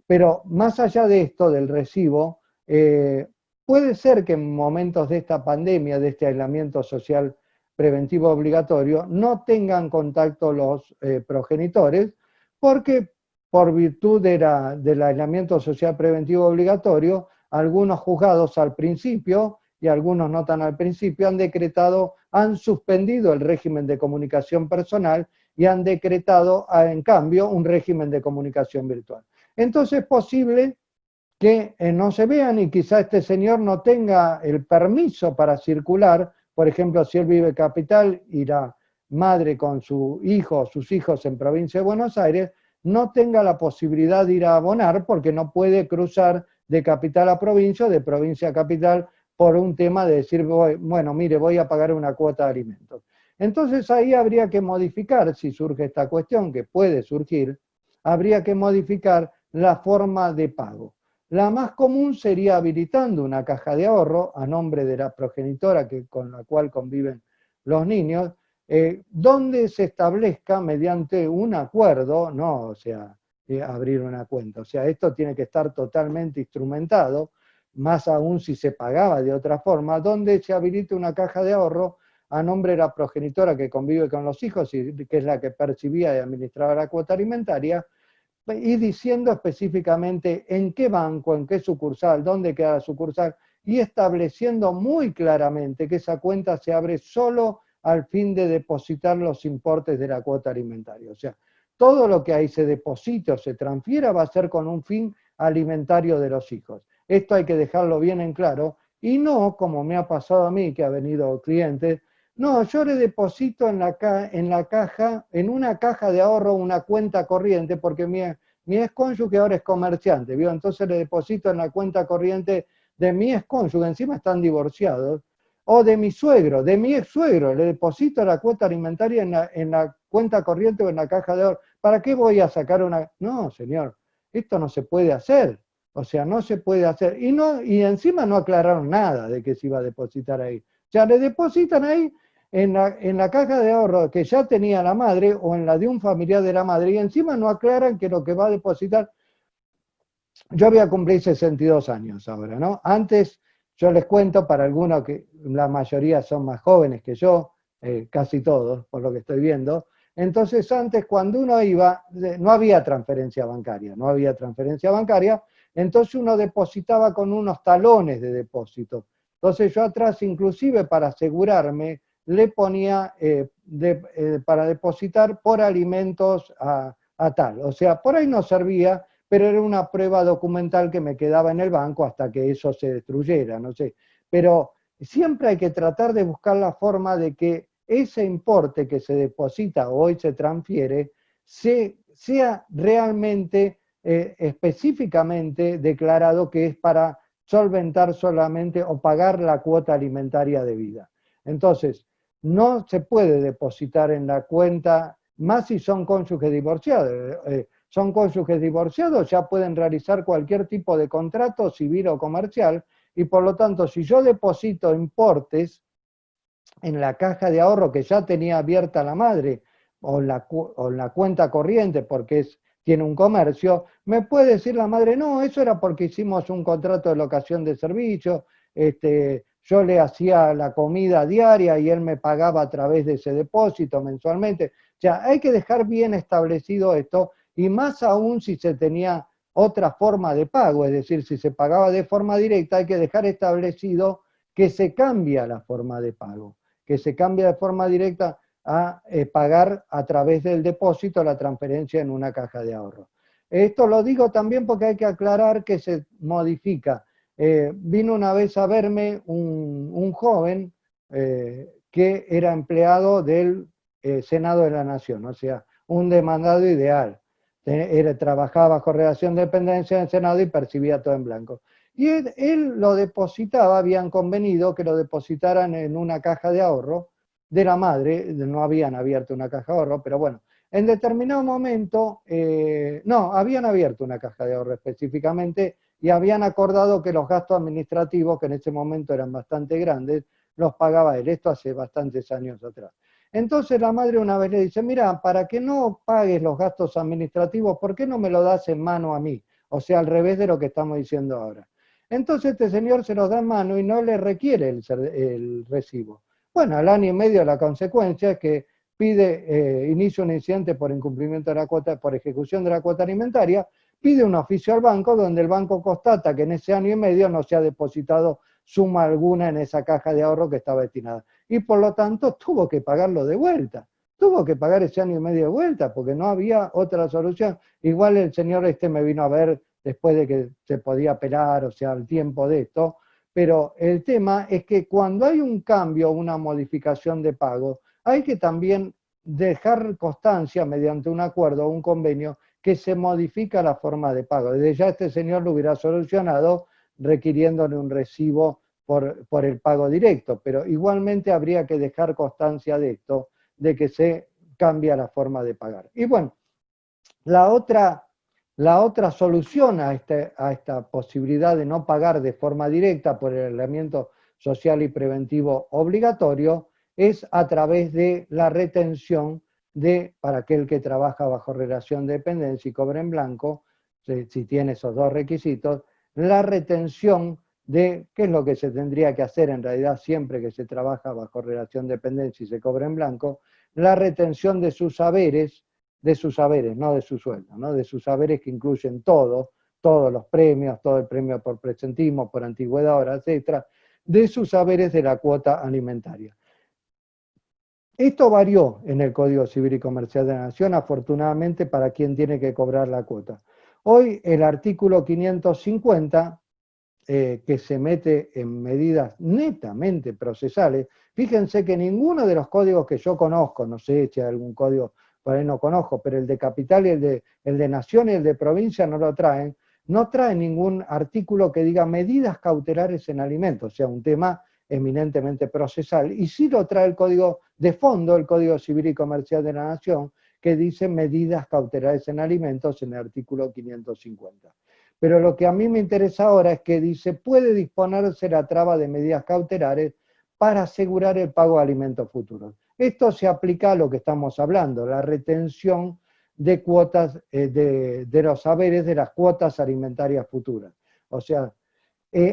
Pero más allá de esto, del recibo, puede ser que en momentos de esta pandemia, de este aislamiento social preventivo obligatorio, no tengan contacto los progenitores, porque por virtud del aislamiento social preventivo obligatorio, algunos juzgados al principio, y algunos no tan al principio, han suspendido el régimen de comunicación personal y han decretado, en cambio, un régimen de comunicación virtual. Entonces es posible que no se vean y quizá este señor no tenga el permiso para circular, por ejemplo, si él vive en capital y la madre con su hijo o sus hijos en provincia de Buenos Aires, no tenga la posibilidad de ir a abonar porque no puede cruzar de capital a provincia o de provincia a capital por un tema de decir, bueno, mire, voy a pagar una cuota de alimentos. Entonces ahí habría que modificar, si surge esta cuestión, que puede surgir, habría que modificar la forma de pago. La más común sería habilitando una caja de ahorro a nombre de la progenitora con la cual conviven los niños, donde se establezca mediante un acuerdo, no, o sea, abrir una cuenta. O sea, esto tiene que estar totalmente instrumentado, más aún si se pagaba de otra forma, donde se habilite una caja de ahorro a nombre de la progenitora que convive con los hijos y que es la que percibía y administraba la cuota alimentaria, y diciendo específicamente en qué banco, en qué sucursal, dónde queda la sucursal, y estableciendo muy claramente que esa cuenta se abre solo al fin de depositar los importes de la cuota alimentaria. O sea, todo lo que ahí se deposite o se transfiera va a ser con un fin alimentario de los hijos. Esto hay que dejarlo bien en claro, y no, como me ha pasado a mí, que ha venido clientes, no, yo le deposito en una caja de ahorro, una cuenta corriente, porque mi excónyuge ahora es comerciante, ¿vio? Entonces le deposito en la cuenta corriente de mi excónyuge, encima están divorciados, o de mi ex suegro, le deposito la cuota alimentaria en la cuenta corriente o en la caja de ahorro. ¿Para qué voy a sacar una? No, señor, esto no se puede hacer. O sea, no se puede hacer. Y encima no aclararon nada de que se iba a depositar ahí. Ya le depositan ahí en la caja de ahorro que ya tenía la madre o en la de un familiar de la madre y encima no aclaran que lo que va a depositar. Yo voy a cumplir 62 años ahora, ¿no? Antes, yo les cuento para algunos que la mayoría son más jóvenes que yo, casi todos, por lo que estoy viendo. Entonces antes cuando uno iba, no había transferencia bancaria, entonces uno depositaba con unos talones de depósito. Entonces yo atrás, inclusive para asegurarme, le ponía para depositar por alimentos a tal. O sea, por ahí no servía, pero era una prueba documental que me quedaba en el banco hasta que eso se destruyera, no sé. Pero siempre hay que tratar de buscar la forma de que ese importe que se deposita o hoy se transfiere sea realmente específicamente declarado que es para solventar solamente o pagar la cuota alimentaria debida. Entonces, no se puede depositar en la cuenta, más si son cónyuges divorciados. Son cónyuges divorciados, ya pueden realizar cualquier tipo de contrato civil o comercial, y por lo tanto, si yo deposito importes en la caja de ahorro que ya tenía abierta la madre, o en la cuenta corriente porque tiene un comercio, me puede decir la madre, no, eso era porque hicimos un contrato de locación de servicio, yo le hacía la comida diaria y él me pagaba a través de ese depósito mensualmente. O sea, hay que dejar bien establecido esto, y más aún si se tenía otra forma de pago, es decir, si se pagaba de forma directa, hay que dejar establecido que se cambia la forma de pago, que se cambia de forma directa a pagar a través del depósito la transferencia en una caja de ahorro. Esto lo digo también porque hay que aclarar que se modifica. Vino una vez a verme un joven que era empleado del Senado de la Nación, o sea, un demandado ideal. Trabajaba bajo relación de dependencia en el Senado y percibía todo en blanco. Y él lo depositaba, habían convenido que lo depositaran en una caja de ahorro de la madre, no habían abierto una caja de ahorro, pero bueno, en determinado momento, no, habían abierto una caja de ahorro específicamente y habían acordado que los gastos administrativos, que en ese momento eran bastante grandes, los pagaba él. Esto hace bastantes años atrás. Entonces la madre una vez le dice, mira, para que no pagues los gastos administrativos, ¿por qué no me lo das en mano a mí? O sea, al revés de lo que estamos diciendo ahora. Entonces este señor se los da en mano y no le requiere el recibo. Bueno, al año y medio la consecuencia es que inicia un incidente por incumplimiento de la cuota, por ejecución de la cuota alimentaria, pide un oficio al banco donde el banco constata que en ese año y medio no se ha depositado suma alguna en esa caja de ahorro que estaba destinada. Y por lo tanto tuvo que pagarlo de vuelta. Tuvo que pagar ese año y medio de vuelta porque no había otra solución. Igual el señor me vino a ver después de que se podía apelar, o sea, al tiempo de esto, pero el tema es que cuando hay un cambio, una modificación de pago, hay que también dejar constancia mediante un acuerdo o un convenio que se modifica la forma de pago. Desde ya este señor lo hubiera solucionado requiriéndole un recibo por el pago directo, pero igualmente habría que dejar constancia de esto, de que se cambia la forma de pagar. Y bueno, la otra solución a esta posibilidad de no pagar de forma directa por el aislamiento social y preventivo obligatorio es a través de la retención para aquel que trabaja bajo relación de dependencia y cobra en blanco, si tiene esos dos requisitos, la retención de, ¿qué es lo que se tendría que hacer en realidad siempre que se trabaja bajo relación de dependencia y se cobra en blanco? La retención de sus saberes, no de su sueldo, ¿no? De sus saberes que incluyen todos los premios, todo el premio por presentismo, por antigüedad, hora, etcétera, de sus saberes de la cuota alimentaria. Esto varió en el Código Civil y Comercial de la Nación, afortunadamente para quien tiene que cobrar la cuota. Hoy el artículo 550, que se mete en medidas netamente procesales, fíjense que ninguno de los códigos que yo conozco, no sé si hay algún código por ahí no conozco, pero el de capital y el de nación y el de provincia no lo traen, no traen ningún artículo que diga medidas cautelares en alimentos, o sea, un tema eminentemente procesal, y sí lo trae el código de fondo, el Código Civil y Comercial de la Nación, que dice medidas cautelares en alimentos en el artículo 550. Pero lo que a mí me interesa ahora es que dice, puede disponerse la traba de medidas cautelares para asegurar el pago de alimentos futuros. Esto se aplica a lo que estamos hablando, la retención de cuotas, de los saberes de las cuotas alimentarias futuras. O sea,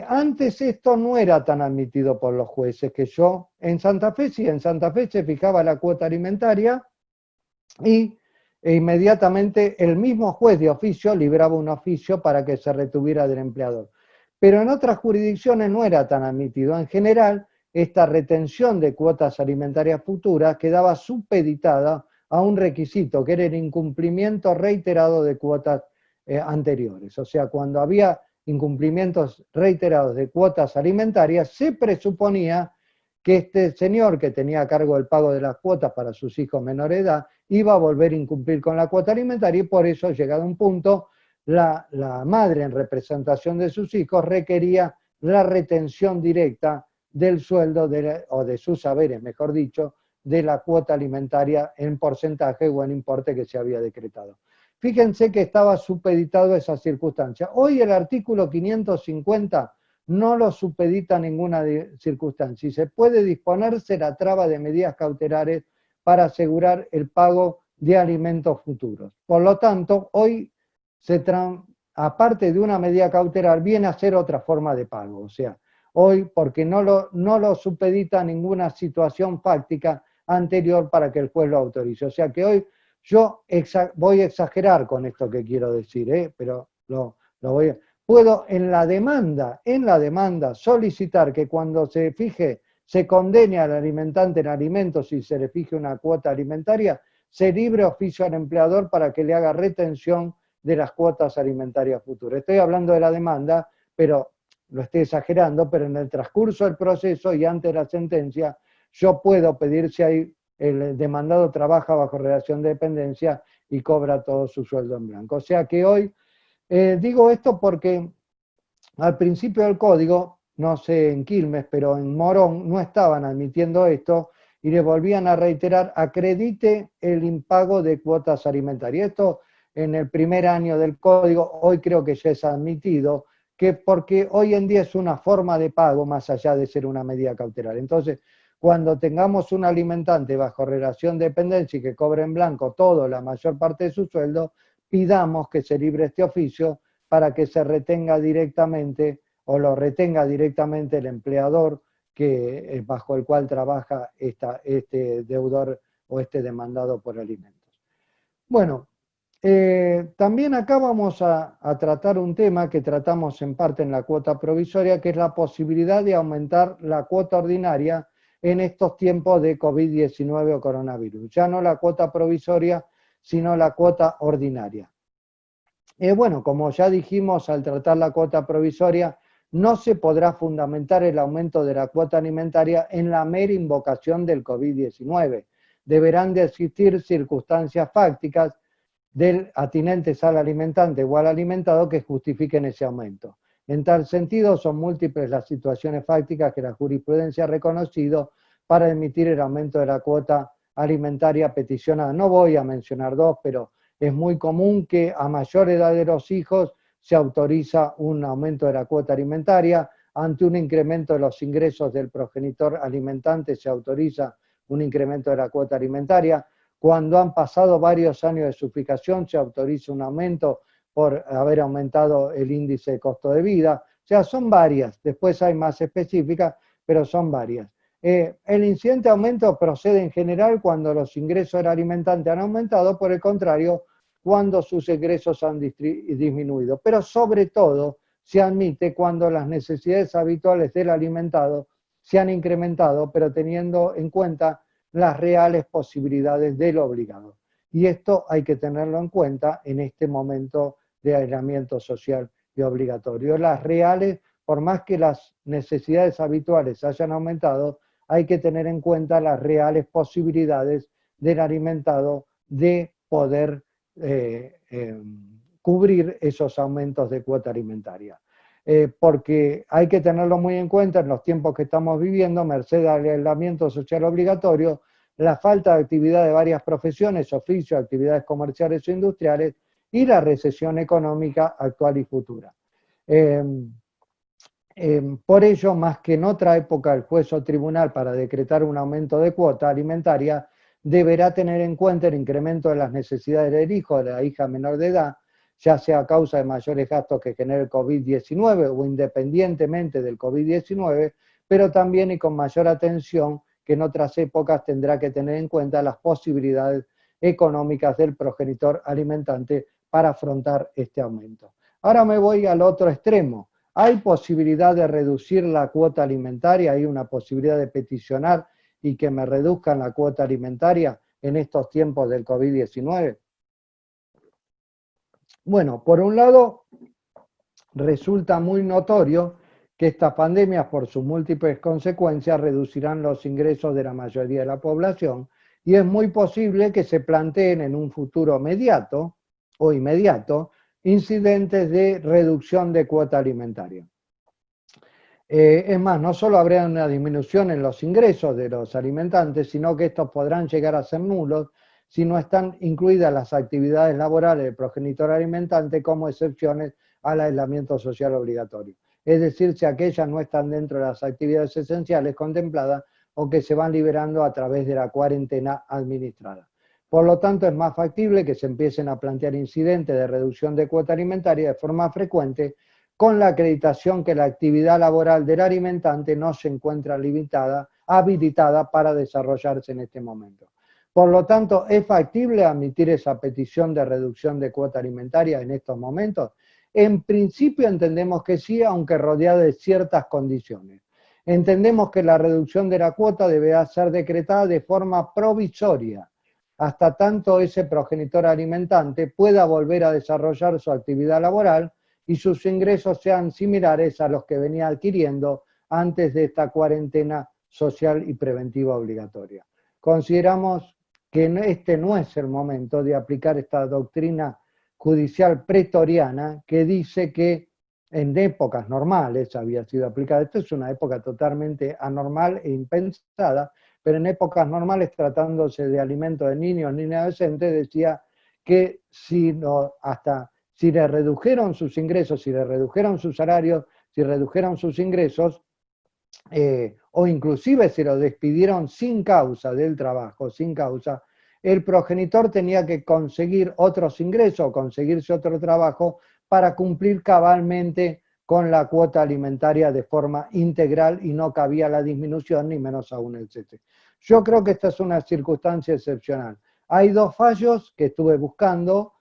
antes esto no era tan admitido por los jueces, que yo, en Santa Fe, sí, en Santa Fe se fijaba la cuota alimentaria e inmediatamente el mismo juez de oficio libraba un oficio para que se retuviera del empleador. Pero en otras jurisdicciones no era tan admitido. En general, esta retención de cuotas alimentarias futuras quedaba supeditada a un requisito, que era el incumplimiento reiterado de cuotas anteriores. O sea, cuando había incumplimientos reiterados de cuotas alimentarias, se presuponía que este señor que tenía a cargo el pago de las cuotas para sus hijos menores de edad iba a volver a incumplir con la cuota alimentaria y por eso, llegado a un punto, la madre en representación de sus hijos requería la retención directa del sueldo o de sus saberes, mejor dicho, de la cuota alimentaria en porcentaje o en importe que se había decretado. Fíjense que estaba supeditado a esa circunstancia. Hoy el artículo 550 no lo supedita a ninguna circunstancia y se puede disponerse la traba de medidas cautelares para asegurar el pago de alimentos futuros. Por lo tanto, hoy, aparte de una medida cautelar, viene a ser otra forma de pago. O sea, hoy, porque no lo supedita a ninguna situación fáctica anterior para que el juez lo autorice. O sea que hoy yo voy a exagerar con esto que quiero decir, pero lo voy a... Puedo en la demanda solicitar que cuando se condene al alimentante en alimentos y se le fije una cuota alimentaria, se libre oficio al empleador para que le haga retención de las cuotas alimentarias futuras. Estoy hablando de la demanda, pero lo estoy exagerando, pero en el transcurso del proceso y ante la sentencia, yo puedo pedir si hay, el demandado trabaja bajo relación de dependencia y cobra todo su sueldo en blanco. O sea que hoy, digo esto porque al principio del código, no sé en Quilmes, pero en Morón no estaban admitiendo esto y le volvían a reiterar, acredite el impago de cuotas alimentarias. Esto en el primer año del código, hoy creo que ya es admitido, que porque hoy en día es una forma de pago más allá de ser una medida cautelar. Entonces, cuando tengamos un alimentante bajo relación de dependencia y que cobre en blanco todo, la mayor parte de su sueldo, pidamos que se libre este oficio para que se retenga directamente o lo retenga directamente el empleador que, bajo el cual trabaja este deudor o este demandado por alimentos. Bueno, también acá vamos a tratar un tema que tratamos en parte en la cuota provisoria, que es la posibilidad de aumentar la cuota ordinaria en estos tiempos de COVID-19 o coronavirus. Ya no la cuota provisoria, sino la cuota ordinaria. Bueno, como ya dijimos al tratar la cuota provisoria, no se podrá fundamentar el aumento de la cuota alimentaria en la mera invocación del COVID-19. Deberán de existir circunstancias fácticas atinentes al alimentante o al alimentado que justifiquen ese aumento. En tal sentido, son múltiples las situaciones fácticas que la jurisprudencia ha reconocido para emitir el aumento de la cuota alimentaria peticionada. No voy a mencionar dos, pero es muy común que a mayor edad de los hijos se autoriza un aumento de la cuota alimentaria, ante un incremento de los ingresos del progenitor alimentante se autoriza un incremento de la cuota alimentaria, cuando han pasado varios años de su fijación se autoriza un aumento por haber aumentado el índice de costo de vida. O sea, son varias, después hay más específicas, pero son varias. El incidente de aumento procede en general cuando los ingresos del alimentante han aumentado, por el contrario, cuando sus ingresos han disminuido. Pero sobre todo se admite cuando las necesidades habituales del alimentado se han incrementado, pero teniendo en cuenta las reales posibilidades del obligado. Y esto hay que tenerlo en cuenta en este momento de aislamiento social y obligatorio. Las reales, por más que las necesidades habituales hayan aumentado, hay que tener en cuenta las reales posibilidades del alimentado de poder cubrir esos aumentos de cuota alimentaria. Porque hay que tenerlo muy en cuenta en los tiempos que estamos viviendo, merced al aislamiento social obligatorio, la falta de actividad de varias profesiones, oficios, actividades comerciales o industriales y la recesión económica actual y futura. Por ello, más que en otra época, el juez o tribunal para decretar un aumento de cuota alimentaria deberá tener en cuenta el incremento de las necesidades del hijo o de la hija menor de edad, ya sea a causa de mayores gastos que genere el COVID-19 o independientemente del COVID-19, pero también y con mayor atención que en otras épocas tendrá que tener en cuenta las posibilidades económicas del progenitor alimentante para afrontar este aumento. Ahora me voy al otro extremo. ¿Hay posibilidad de reducir la cuota alimentaria? ¿Hay una posibilidad de peticionar y que me reduzcan la cuota alimentaria en estos tiempos del COVID-19? Bueno, por un lado, resulta muy notorio que estas pandemias, por sus múltiples consecuencias, reducirán los ingresos de la mayoría de la población y es muy posible que se planteen en un futuro mediato o inmediato incidentes de reducción de cuota alimentaria. Es más, no solo habrá una disminución en los ingresos de los alimentantes, sino que estos podrán llegar a ser nulos si no están incluidas las actividades laborales del progenitor alimentante como excepciones al aislamiento social obligatorio. Es decir, si aquellas no están dentro de las actividades esenciales contempladas o que se van liberando a través de la cuarentena administrada. Por lo tanto, es más factible que se empiecen a plantear incidentes de reducción de cuota alimentaria de forma frecuente con la acreditación que la actividad laboral del alimentante no se encuentra habilitada para desarrollarse en este momento. Por lo tanto, ¿es factible admitir esa petición de reducción de cuota alimentaria en estos momentos? En principio entendemos que sí, aunque rodeada de ciertas condiciones. Entendemos que la reducción de la cuota deberá ser decretada de forma provisoria, hasta tanto ese progenitor alimentante pueda volver a desarrollar su actividad laboral y sus ingresos sean similares a los que venía adquiriendo antes de esta cuarentena social y preventiva obligatoria. Consideramos que este no es el momento de aplicar esta doctrina judicial pretoriana que dice que en épocas normales había sido aplicada. Esto es una época totalmente anormal e impensada, pero en épocas normales, tratándose de alimento de niños, niñas adolescentes, decía que si le redujeron sus ingresos, si le redujeron sus salarios, si redujeron sus ingresos, o inclusive se lo despidieron sin causa del trabajo, sin causa, el progenitor tenía que conseguir otros ingresos, conseguirse otro trabajo para cumplir cabalmente con la cuota alimentaria de forma integral y no cabía la disminución ni menos aún el cese. Yo creo que esta es una circunstancia excepcional. Hay dos fallos que estuve buscando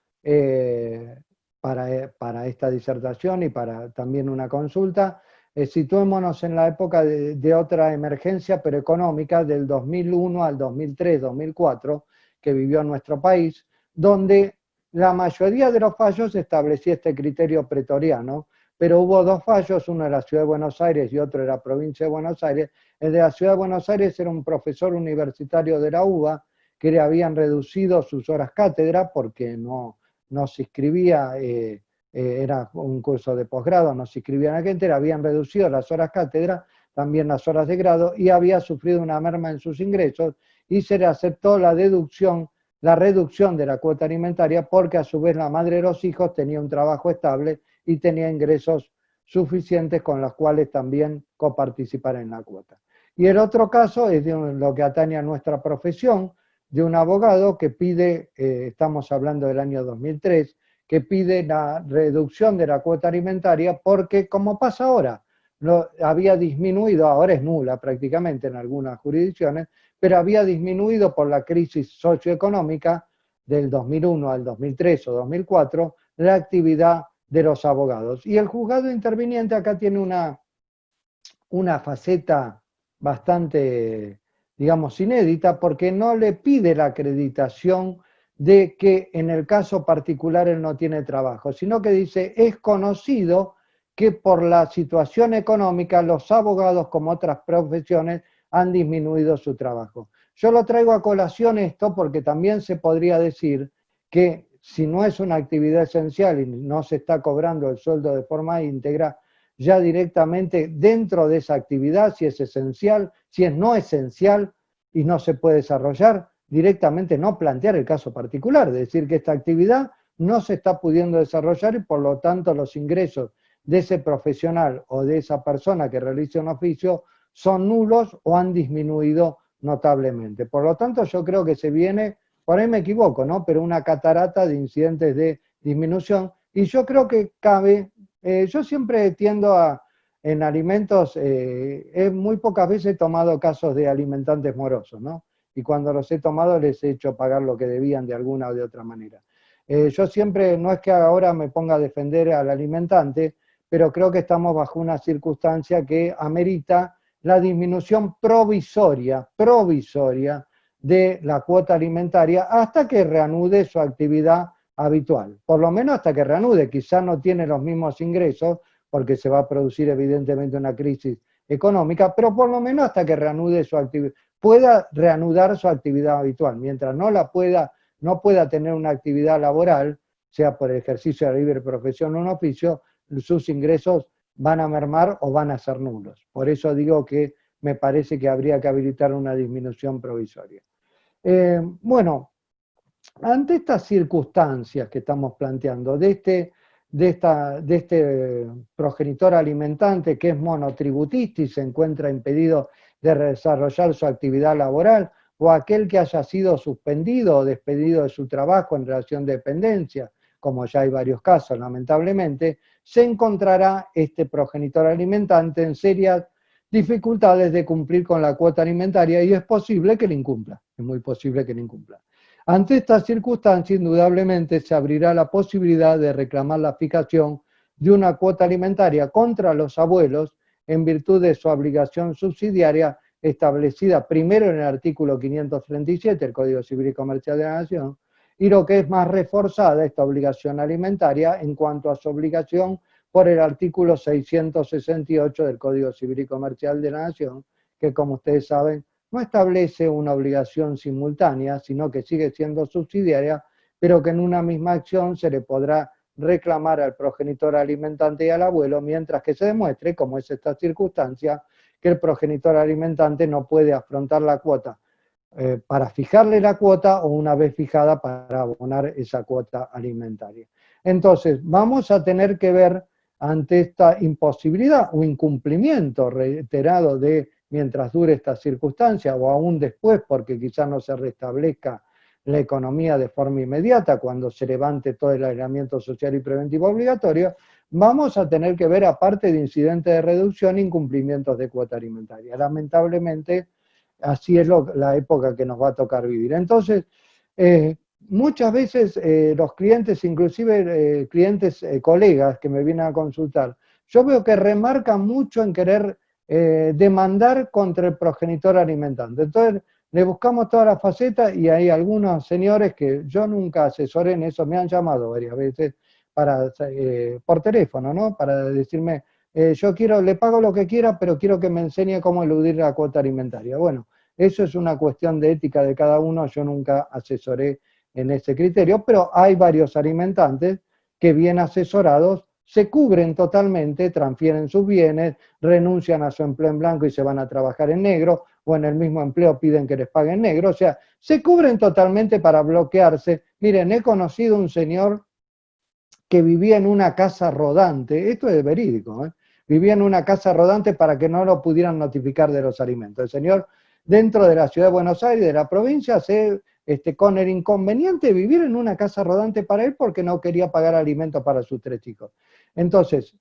para esta disertación y para también una consulta. Situémonos en la época de otra emergencia, pero económica, del 2001 al 2003, 2004, que vivió nuestro país, donde la mayoría de los fallos establecía este criterio pretoriano, pero hubo dos fallos, uno era la Ciudad de Buenos Aires y otro era la Provincia de Buenos Aires. El de la Ciudad de Buenos Aires era un profesor universitario de la UBA que le habían reducido sus horas cátedra porque no se inscribía, era un curso de posgrado, no se inscribía en la gente, le habían reducido las horas cátedra, también las horas de grado, y había sufrido una merma en sus ingresos, y se le aceptó la reducción de la cuota alimentaria porque a su vez la madre de los hijos tenía un trabajo estable y tenía ingresos suficientes con los cuales también coparticipar en la cuota. Y el otro caso es de lo que atañe a nuestra profesión, de un abogado que pide, estamos hablando del año 2003, que pide la reducción de la cuota alimentaria porque, como pasa ahora, había disminuido, ahora es nula prácticamente en algunas jurisdicciones, pero había disminuido por la crisis socioeconómica del 2001 al 2003 o 2004 la actividad de los abogados. Y el juzgado interviniente acá tiene una faceta bastante, digamos, inédita, porque no le pide la acreditación de que en el caso particular él no tiene trabajo, sino que dice, es conocido que por la situación económica los abogados, como otras profesiones, han disminuido su trabajo. Yo lo traigo a colación esto porque también se podría decir que si no es una actividad esencial y no se está cobrando el sueldo de forma íntegra, ya directamente dentro de esa actividad, si es esencial, si es no esencial y no se puede desarrollar, directamente no plantear el caso particular, es decir, que esta actividad no se está pudiendo desarrollar y por lo tanto los ingresos de ese profesional o de esa persona que realiza un oficio son nulos o han disminuido notablemente. Por lo tanto, yo creo que se viene, por ahí me equivoco, ¿no? Pero una catarata de incidentes de disminución, y yo creo que cabe, yo siempre tiendo en alimentos, muy pocas veces he tomado casos de alimentantes morosos, ¿no? Y cuando los he tomado les he hecho pagar lo que debían de alguna o de otra manera. Yo siempre, no es que ahora me ponga a defender al alimentante, pero creo que estamos bajo una circunstancia que amerita la disminución provisoria de la cuota alimentaria hasta que reanude su actividad habitual. Por lo menos hasta que reanude, quizás no tiene los mismos ingresos, porque se va a producir evidentemente una crisis económica, pero por lo menos hasta que reanude su actividad, pueda reanudar su actividad habitual. Mientras no pueda tener una actividad laboral, sea por el ejercicio de la libre profesión o un oficio, sus ingresos van a mermar o van a ser nulos. Por eso digo que me parece que habría que habilitar una disminución provisoria. Bueno, ante estas circunstancias que estamos planteando, de este progenitor alimentante que es monotributista y se encuentra impedido de desarrollar su actividad laboral, o aquel que haya sido suspendido o despedido de su trabajo en relación de dependencia, como ya hay varios casos lamentablemente, se encontrará este progenitor alimentante en serias dificultades de cumplir con la cuota alimentaria y es posible que la incumpla, es muy posible que la incumpla. Ante esta circunstancia, indudablemente se abrirá la posibilidad de reclamar la fijación de una cuota alimentaria contra los abuelos en virtud de su obligación subsidiaria establecida primero en el artículo 537 del Código Civil y Comercial de la Nación, y lo que es más reforzada esta obligación alimentaria en cuanto a su obligación por el artículo 668 del Código Civil y Comercial de la Nación, que como ustedes saben, no establece una obligación simultánea, sino que sigue siendo subsidiaria, pero que en una misma acción se le podrá reclamar al progenitor alimentante y al abuelo, mientras que se demuestre, como es esta circunstancia, que el progenitor alimentante no puede afrontar la cuota para fijarle la cuota o una vez fijada para abonar esa cuota alimentaria. Entonces, vamos a tener que ver ante esta imposibilidad o incumplimiento reiterado de mientras dure esta circunstancia o aún después porque quizás no se restablezca la economía de forma inmediata cuando se levante todo el aislamiento social y preventivo obligatorio, vamos a tener que ver, aparte de incidentes de reducción, incumplimientos de cuota alimentaria. Lamentablemente, así es la época que nos va a tocar vivir. Entonces, muchas veces los clientes, inclusive clientes colegas que me vienen a consultar, yo veo que remarcan mucho en querer demandar contra el progenitor alimentante. Entonces, le buscamos todas las facetas y hay algunos señores que yo nunca asesoré en eso, me han llamado varias veces por teléfono, ¿no? Para decirme, yo le pago lo que quiera, pero quiero que me enseñe cómo eludir la cuota alimentaria. Bueno, eso es una cuestión de ética de cada uno, yo nunca asesoré en ese criterio, pero hay varios alimentantes que bien asesorados se cubren totalmente, transfieren sus bienes, renuncian a su empleo en blanco y se van a trabajar en negro, o en el mismo empleo piden que les paguen negro, o sea, se cubren totalmente para bloquearse. Miren, he conocido un señor que vivía en una casa rodante, esto es verídico, vivía en una casa rodante para que no lo pudieran notificar de los alimentos. El señor, dentro de la ciudad de Buenos Aires, de la provincia, con el inconveniente de vivir en una casa rodante para él porque no quería pagar alimentos para sus 3 hijos. Entonces,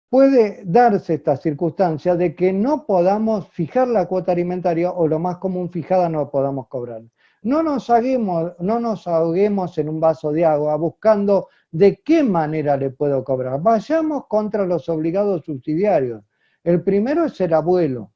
puede darse esta circunstancia de que no podamos fijar la cuota alimentaria o lo más común fijada no podamos cobrar. No nos ahoguemos en un vaso de agua buscando de qué manera le puedo cobrar. Vayamos contra los obligados subsidiarios. El primero es el abuelo.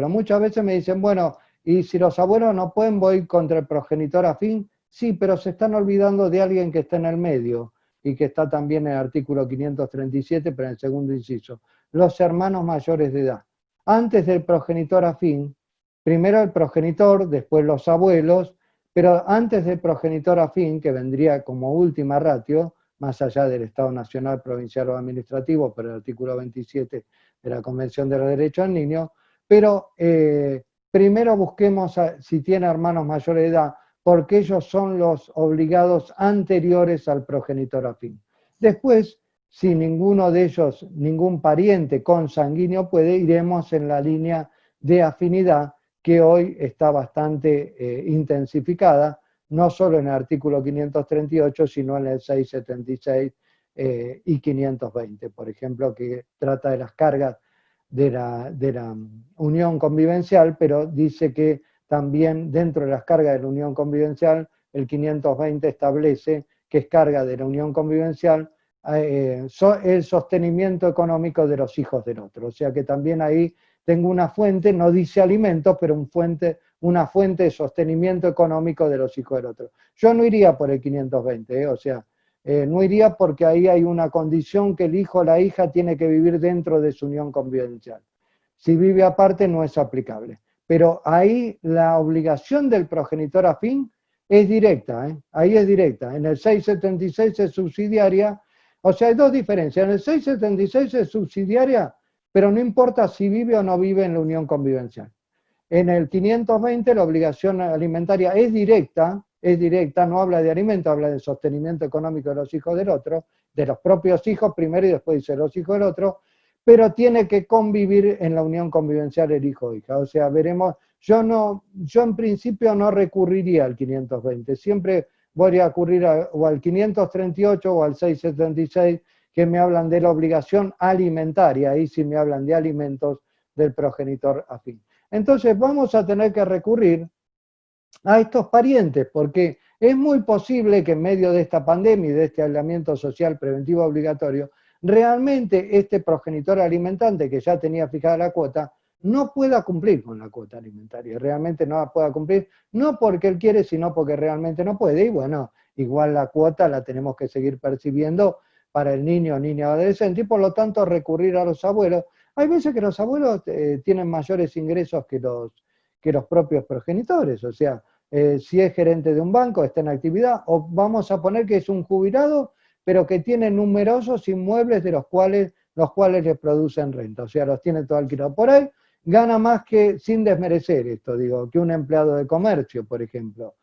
Muchas veces me dicen, bueno, y si los abuelos no pueden, voy contra el progenitor afín. Sí, pero se están olvidando de alguien que está en el medio y que está también en el artículo 537, pero en el segundo inciso. Los hermanos mayores de edad. Antes del progenitor afín, primero el progenitor, después los abuelos, pero antes del progenitor afín, que vendría como última ratio, más allá del Estado Nacional, Provincial o Administrativo, por el artículo 27 de la Convención de los Derechos del Niño, pero primero busquemos si tiene hermanos mayores de edad, porque ellos son los obligados anteriores al progenitor afín. Después, si ninguno de ellos, ningún pariente consanguíneo puede, iremos en la línea de afinidad, que hoy está bastante intensificada, no solo en el artículo 538, sino en el 676 y 520, por ejemplo, que trata de las cargas de la unión convivencial, pero dice que también dentro de las cargas de la unión convivencial, el 520 establece que es carga de la unión convivencial el sostenimiento económico de los hijos del otro. O sea que también ahí tengo una fuente, no dice alimentos, pero una fuente de sostenimiento económico de los hijos del otro. Yo no iría por el 520, o sea, no iría porque ahí hay una condición que el hijo o la hija tiene que vivir dentro de su unión convivencial. Si vive aparte no es aplicable. Pero ahí la obligación del progenitor afín es directa, ahí es directa. En el 676 es subsidiaria, o sea, hay dos diferencias. En el 676 es subsidiaria, pero no importa si vive o no vive en la unión convivencial. En el 520 la obligación alimentaria es directa, no habla de alimento, habla de sostenimiento económico de los hijos del otro, de los propios hijos primero y después dice los hijos del otro, pero tiene que convivir en la unión convivencial el hijo o hija. O sea, veremos, yo en principio no recurriría al 520, siempre voy a recurrir o al 538 o al 676, que me hablan de la obligación alimentaria, ahí sí me hablan de alimentos del progenitor afín. Entonces vamos a tener que recurrir a estos parientes, porque es muy posible que en medio de esta pandemia y de este aislamiento social preventivo obligatorio, realmente este progenitor alimentante que ya tenía fijada la cuota, no pueda cumplir con la cuota alimentaria, realmente no la pueda cumplir, no porque él quiere, sino porque realmente no puede, y bueno, igual la cuota la tenemos que seguir percibiendo para el niño o niña adolescente, y por lo tanto recurrir a los abuelos. Hay veces que los abuelos tienen mayores ingresos que los propios progenitores, o sea, si es gerente de un banco, está en actividad, o vamos a poner que es un jubilado, pero que tiene numerosos inmuebles de los cuales le producen renta, o sea, los tiene todo alquilado. Por ahí gana más que, sin desmerecer esto, digo, que un empleado de comercio, por ejemplo,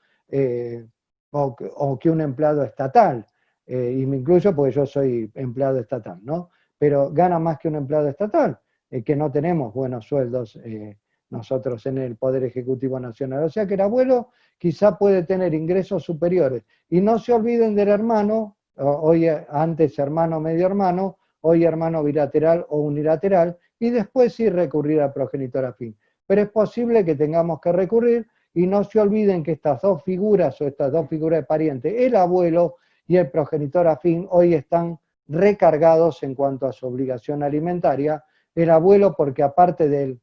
o que un empleado estatal, y me incluyo porque yo soy empleado estatal, ¿no? Pero gana más que un empleado estatal, que no tenemos buenos sueldos nosotros en el Poder Ejecutivo Nacional. O sea que el abuelo quizá puede tener ingresos superiores. Y no se olviden del hermano, hoy antes hermano medio hermano, hoy hermano bilateral o unilateral, y después sí recurrir al progenitor afín. Pero es posible que tengamos que recurrir, y no se olviden que estas dos figuras o estas dos figuras de pariente, el abuelo y el progenitor afín, hoy están recargados en cuanto a su obligación alimentaria. El abuelo porque aparte de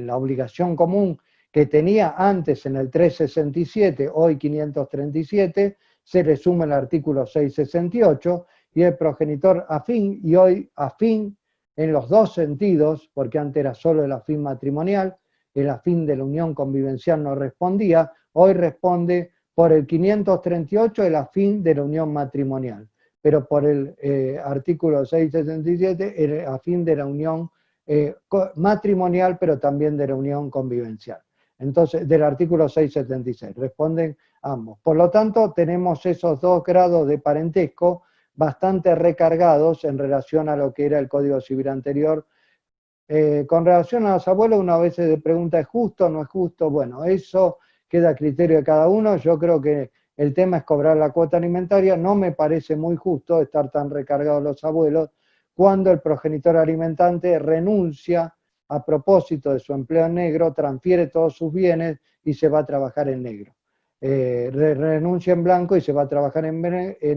la obligación común que tenía antes en el 367, hoy 537, se le suma el artículo 668, y el progenitor afín, y hoy afín en los dos sentidos, porque antes era solo el afín matrimonial, el afín de la unión convivencial no respondía, hoy responde por el 538 el afín de la unión matrimonial, pero por el artículo 667 el afín de la unión matrimonial, pero también de la unión convivencial. Entonces, del artículo 676, responden ambos. Por lo tanto, tenemos esos dos grados de parentesco bastante recargados en relación a lo que era el Código Civil anterior. Con relación a los abuelos, una vez se pregunta, ¿es justo o no es justo? Bueno, eso queda a criterio de cada uno. Yo creo que el tema es cobrar la cuota alimentaria. No me parece muy justo estar tan recargados los abuelos cuando el progenitor alimentante renuncia a propósito de su empleo en negro, transfiere todos sus bienes y se va a trabajar en negro. Renuncia en blanco y se va a trabajar en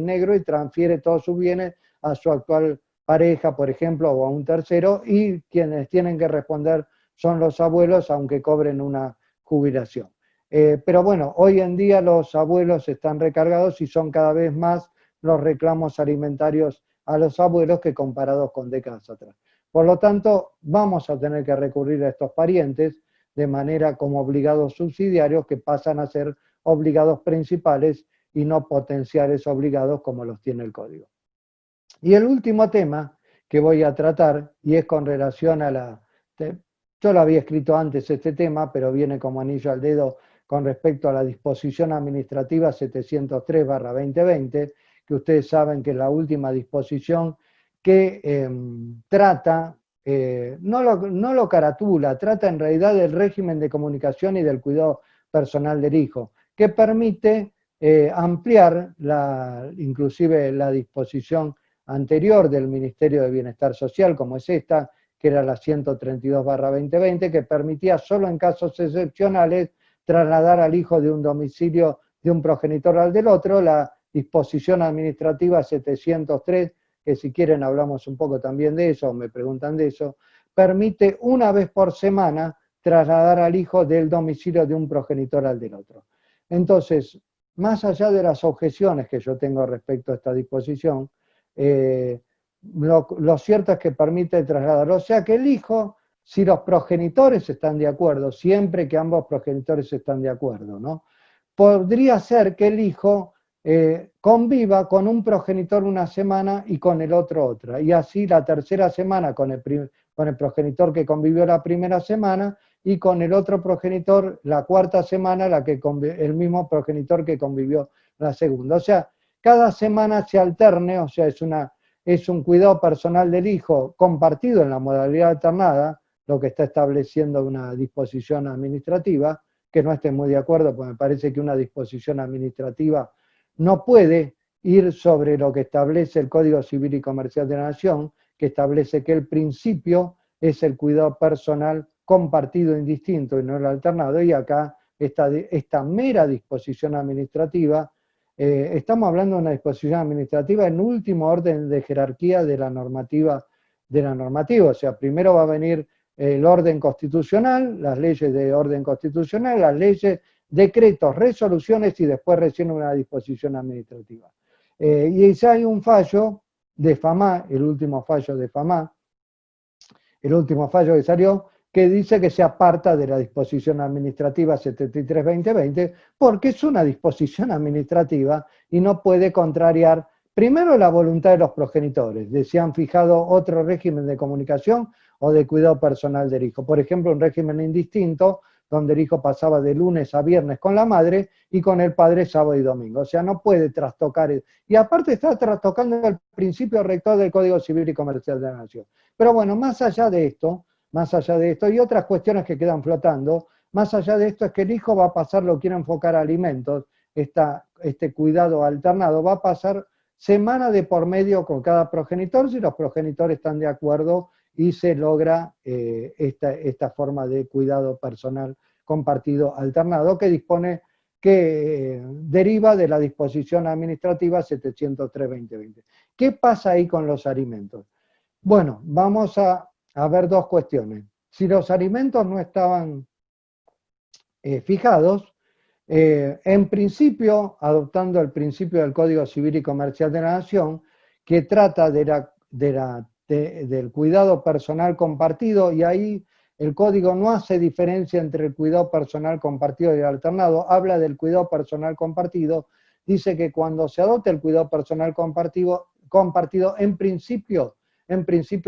negro y transfiere todos sus bienes a su actual pareja, por ejemplo, o a un tercero, y quienes tienen que responder son los abuelos, aunque cobren una jubilación. Pero bueno, hoy en día los abuelos están recargados y son cada vez más los reclamos alimentarios a los abuelos que comparados con décadas atrás. Por lo tanto, vamos a tener que recurrir a estos parientes de manera como obligados subsidiarios que pasan a ser obligados principales y no potenciales obligados como los tiene el Código. Y el último tema que voy a tratar, y es con relación a yo lo había escrito antes este tema, pero viene como anillo al dedo con respecto a la disposición administrativa 703/2020, que ustedes saben que es la última disposición que trata, no lo caratula, trata en realidad del régimen de comunicación y del cuidado personal del hijo, que permite ampliar inclusive la disposición anterior del Ministerio de Bienestar Social, como es esta, que era la 132/2020, que permitía solo en casos excepcionales trasladar al hijo de un domicilio de un progenitor al del otro. La disposición administrativa 703, que si quieren hablamos un poco también de eso, o me preguntan de eso, permite una vez por semana trasladar al hijo del domicilio de un progenitor al del otro. Entonces, más allá de las objeciones que yo tengo respecto a esta disposición, lo cierto es que permite trasladar. O sea que el hijo, si los progenitores están de acuerdo, siempre que ambos progenitores están de acuerdo, ¿no? Podría ser que el hijo conviva con un progenitor una semana y con el otro otra. Y así la tercera semana con el progenitor que convivió la primera semana y con el otro progenitor la cuarta semana el mismo progenitor que convivió la segunda. O sea, cada semana se alterne, o sea, es un cuidado personal del hijo compartido en la modalidad alternada, lo que está estableciendo una disposición administrativa, que no esté muy de acuerdo, porque me parece que una disposición administrativa no puede ir sobre lo que establece el Código Civil y Comercial de la Nación, que establece que el principio es el cuidado personal compartido indistinto y no el alternado, y acá esta mera disposición administrativa, estamos hablando de una disposición administrativa en último orden de jerarquía de la normativa, o sea, primero va a venir el orden constitucional, las leyes de orden constitucional, las leyes, decretos, resoluciones y después recién una disposición administrativa. Y ya hay un fallo de FAMA, el último fallo de FAMA, el último fallo que salió, que dice que se aparta de la disposición administrativa 73-2020 porque es una disposición administrativa y no puede contrariar primero la voluntad de los progenitores, de si han fijado otro régimen de comunicación o de cuidado personal del hijo. Por ejemplo, un régimen indistinto donde el hijo pasaba de lunes a viernes con la madre y con el padre sábado y domingo. O sea, no puede trastocar. Y aparte está trastocando el principio rector del Código Civil y Comercial de la Nación. Pero bueno, más allá de esto y otras cuestiones que quedan flotando, más allá de esto es que el hijo va a pasar, lo quiero enfocar a alimentos, este cuidado alternado, va a pasar semana de por medio con cada progenitor si los progenitores están de acuerdo y se logra esta forma de cuidado personal compartido alternado que deriva de la disposición administrativa 703-2020. ¿Qué pasa ahí con los alimentos? Bueno, vamos a ver dos cuestiones. Si los alimentos no estaban fijados, en principio, adoptando el principio del Código Civil y Comercial de la Nación, que trata del cuidado personal compartido, y ahí el código no hace diferencia entre el cuidado personal compartido y el alternado, habla del cuidado personal compartido, dice que cuando se adopte el cuidado personal compartido en principio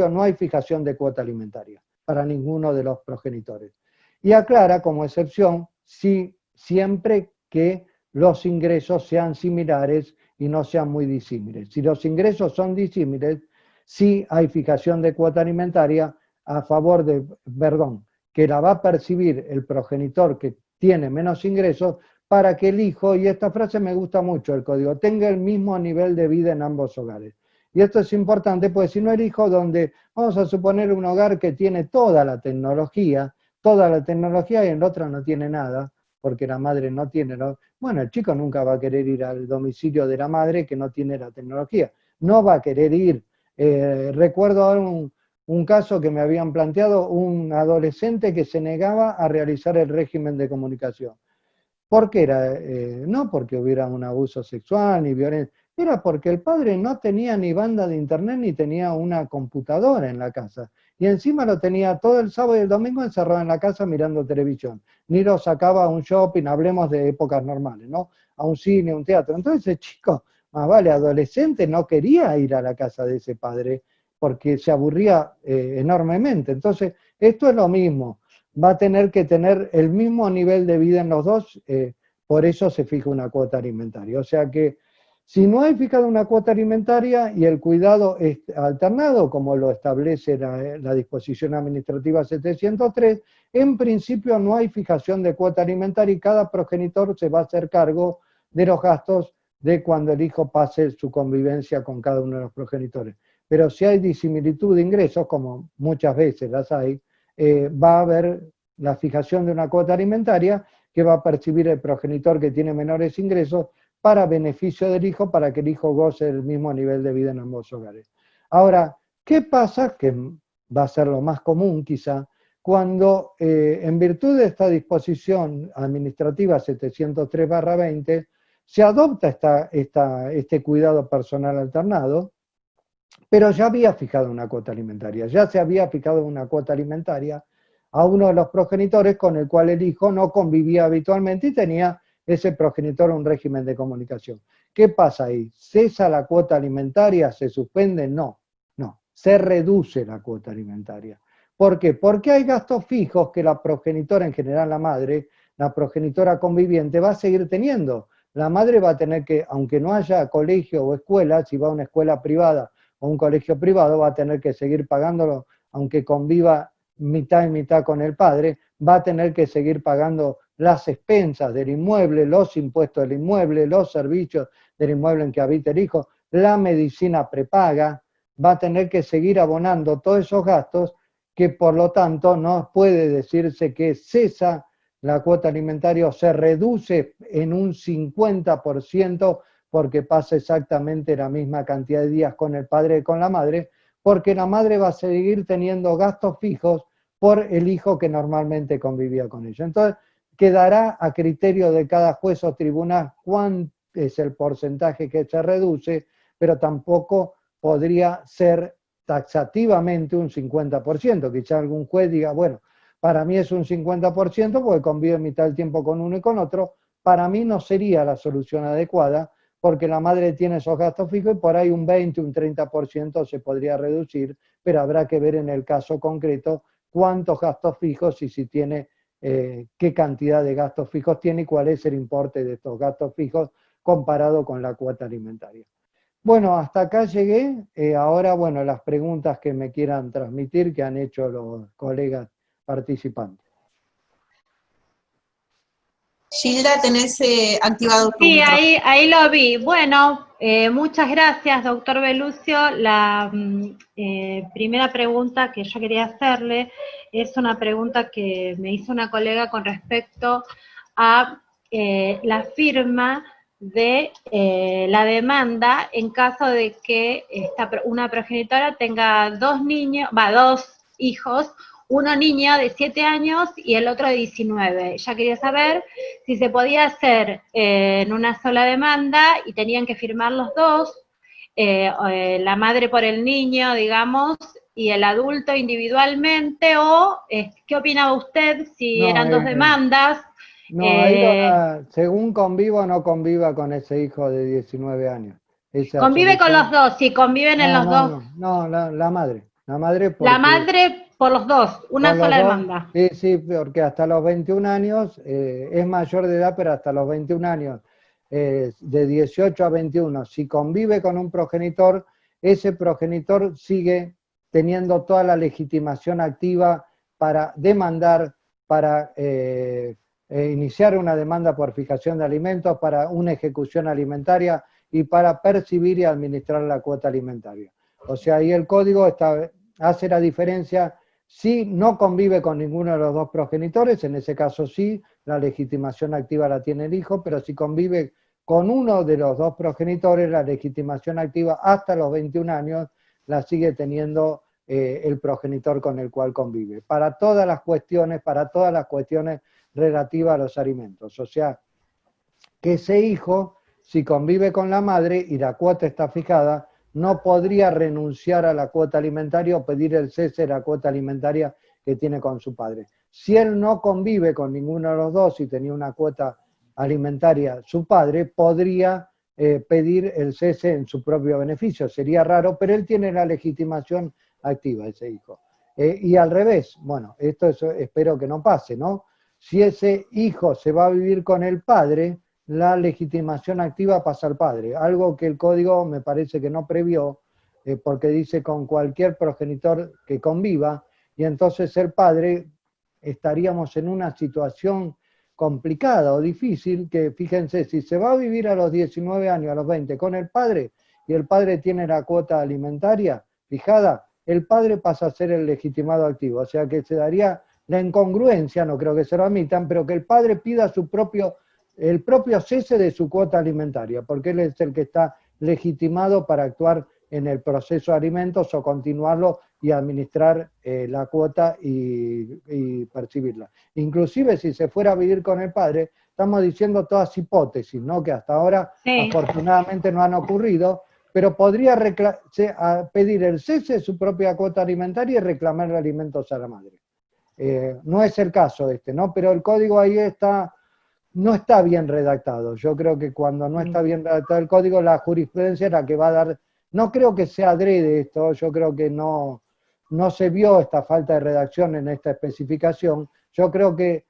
no hay fijación de cuota alimentaria para ninguno de los progenitores. Y aclara como excepción siempre que los ingresos sean similares y no sean muy disímiles. Si los ingresos son disímiles, sí hay fijación de cuota alimentaria a favor que la va a percibir el progenitor que tiene menos ingresos para que el hijo, y esta frase me gusta mucho el código, tenga el mismo nivel de vida en ambos hogares. Y esto es importante, porque si no el hijo vamos a suponer un hogar que tiene toda la tecnología y en el otro no tiene nada, porque la madre no tiene, bueno, el chico nunca va a querer ir al domicilio de la madre que no tiene la tecnología, no va a querer ir. Recuerdo ahora un caso que me habían planteado, un adolescente que se negaba a realizar el régimen de comunicación. ¿Por qué era? No porque hubiera un abuso sexual ni violencia, era porque el padre no tenía ni banda de internet ni tenía una computadora en la casa. Y encima lo tenía todo el sábado y el domingo encerrado en la casa mirando televisión. Ni lo sacaba a un shopping, hablemos de épocas normales, ¿no? A un cine, a un teatro. Entonces el chico, más vale, adolescente, no quería ir a la casa de ese padre porque se aburría enormemente. Entonces, esto es lo mismo. Va a tener que tener el mismo nivel de vida en los dos, por eso se fija una cuota alimentaria. O sea que si no hay fijado una cuota alimentaria y el cuidado es alternado, como lo establece la disposición administrativa 703, en principio no hay fijación de cuota alimentaria y cada progenitor se va a hacer cargo de los gastos de cuando el hijo pase su convivencia con cada uno de los progenitores. Pero si hay disimilitud de ingresos, como muchas veces las hay, va a haber la fijación de una cuota alimentaria que va a percibir el progenitor que tiene menores ingresos para beneficio del hijo, para que el hijo goce del mismo nivel de vida en ambos hogares. Ahora, ¿qué pasa? Que va a ser lo más común quizá, cuando en virtud de esta disposición administrativa 703/20 se adopta este cuidado personal alternado, pero ya había fijado una cuota alimentaria, ya se había fijado una cuota alimentaria a uno de los progenitores con el cual el hijo no convivía habitualmente y tenía ese progenitor un régimen de comunicación. ¿Qué pasa ahí? ¿Cesa la cuota alimentaria? ¿Se suspende? No, se reduce la cuota alimentaria. ¿Por qué? Porque hay gastos fijos que la progenitora, en general la madre, la progenitora conviviente, va a seguir teniendo. La madre va a tener que, aunque no haya colegio o escuela, si va a una escuela privada o un colegio privado, va a tener que seguir pagándolo, aunque conviva mitad y mitad con el padre, va a tener que seguir pagando las expensas del inmueble, los impuestos del inmueble, los servicios del inmueble en que habita el hijo, la medicina prepaga, va a tener que seguir abonando todos esos gastos que por lo tanto no puede decirse que cesa la cuota alimentaria o se reduce en un 50% porque pasa exactamente la misma cantidad de días con el padre que con la madre, porque la madre va a seguir teniendo gastos fijos por el hijo que normalmente convivía con ella. Entonces, quedará a criterio de cada juez o tribunal cuán es el porcentaje que se reduce, pero tampoco podría ser taxativamente un 50%, quizá algún juez diga, bueno, para mí es un 50% porque convive mitad del tiempo con uno y con otro, para mí no sería la solución adecuada, porque la madre tiene esos gastos fijos y por ahí un 20, un 30% se podría reducir, pero habrá que ver en el caso concreto cuántos gastos fijos y si tiene, qué cantidad de gastos fijos tiene y cuál es el importe de estos gastos fijos comparado con la cuota alimentaria. Bueno, hasta acá llegué. Ahora, bueno, las preguntas que me quieran transmitir, que han hecho los colegas participantes. Gilda, tenés activado tu Sí, micrófono. ahí lo vi. Bueno, muchas gracias, doctor Belucio. La primera pregunta que yo quería hacerle es una pregunta que me hizo una colega con respecto a la firma de la demanda en caso de que una progenitora tenga dos hijos, uno niño de 7 años y el otro de 19. Ya quería saber si se podía hacer en una sola demanda y tenían que firmar los dos, la madre por el niño, digamos, y el adulto individualmente, o ¿qué opinaba usted si eran dos demandas? No, ahí según conviva o no conviva con ese hijo de 19 años. Convive con los dos, sí, conviven en los dos. No, la madre. La madre La madre por los dos, una sola demanda. Sí, porque hasta los 21 años, es mayor de edad, pero hasta los 21 años, de 18 a 21, si convive con un progenitor, ese progenitor sigue teniendo toda la legitimación activa para demandar, para iniciar una demanda por fijación de alimentos, para una ejecución alimentaria y para percibir y administrar la cuota alimentaria. O sea, ahí el código hace la diferencia. Si no convive con ninguno de los dos progenitores, en ese caso sí, la legitimación activa la tiene el hijo, pero si convive con uno de los dos progenitores, la legitimación activa hasta los 21 años la sigue teniendo el progenitor con el cual convive. Para todas las cuestiones relativas a los alimentos. O sea, que ese hijo, si convive con la madre y la cuota está fijada, no podría renunciar a la cuota alimentaria o pedir el cese de la cuota alimentaria que tiene con su padre. Si él no convive con ninguno de los dos y tenía una cuota alimentaria su padre, podría pedir el cese en su propio beneficio. Sería raro, pero él tiene la legitimación activa, ese hijo. Y al revés, bueno, espero que no pase, ¿no? Si ese hijo se va a vivir con el padre, la legitimación activa pasa al padre, algo que el código me parece que no previó, porque dice con cualquier progenitor que conviva, y entonces el padre estaríamos en una situación complicada o difícil, que fíjense, si se va a vivir a los 19 años, a los 20 con el padre, y el padre tiene la cuota alimentaria fijada, el padre pasa a ser el legitimado activo, o sea que se daría la incongruencia, no creo que se lo admitan, pero que el padre pida el propio cese de su cuota alimentaria, porque él es el que está legitimado para actuar en el proceso de alimentos o continuarlo y administrar la cuota y percibirla. Inclusive si se fuera a vivir con el padre, estamos diciendo todas hipótesis, ¿no? Que hasta ahora afortunadamente no han ocurrido, pero podría pedir el cese de su propia cuota alimentaria y reclamar alimentos a la madre. No es el caso ¿no? Pero el código ahí no está bien redactado. Yo creo que cuando no está bien redactado el código, la jurisprudencia es la que va a dar. No creo que sea adrede esto, yo creo que no se vio esta falta de redacción en esta especificación. Yo creo que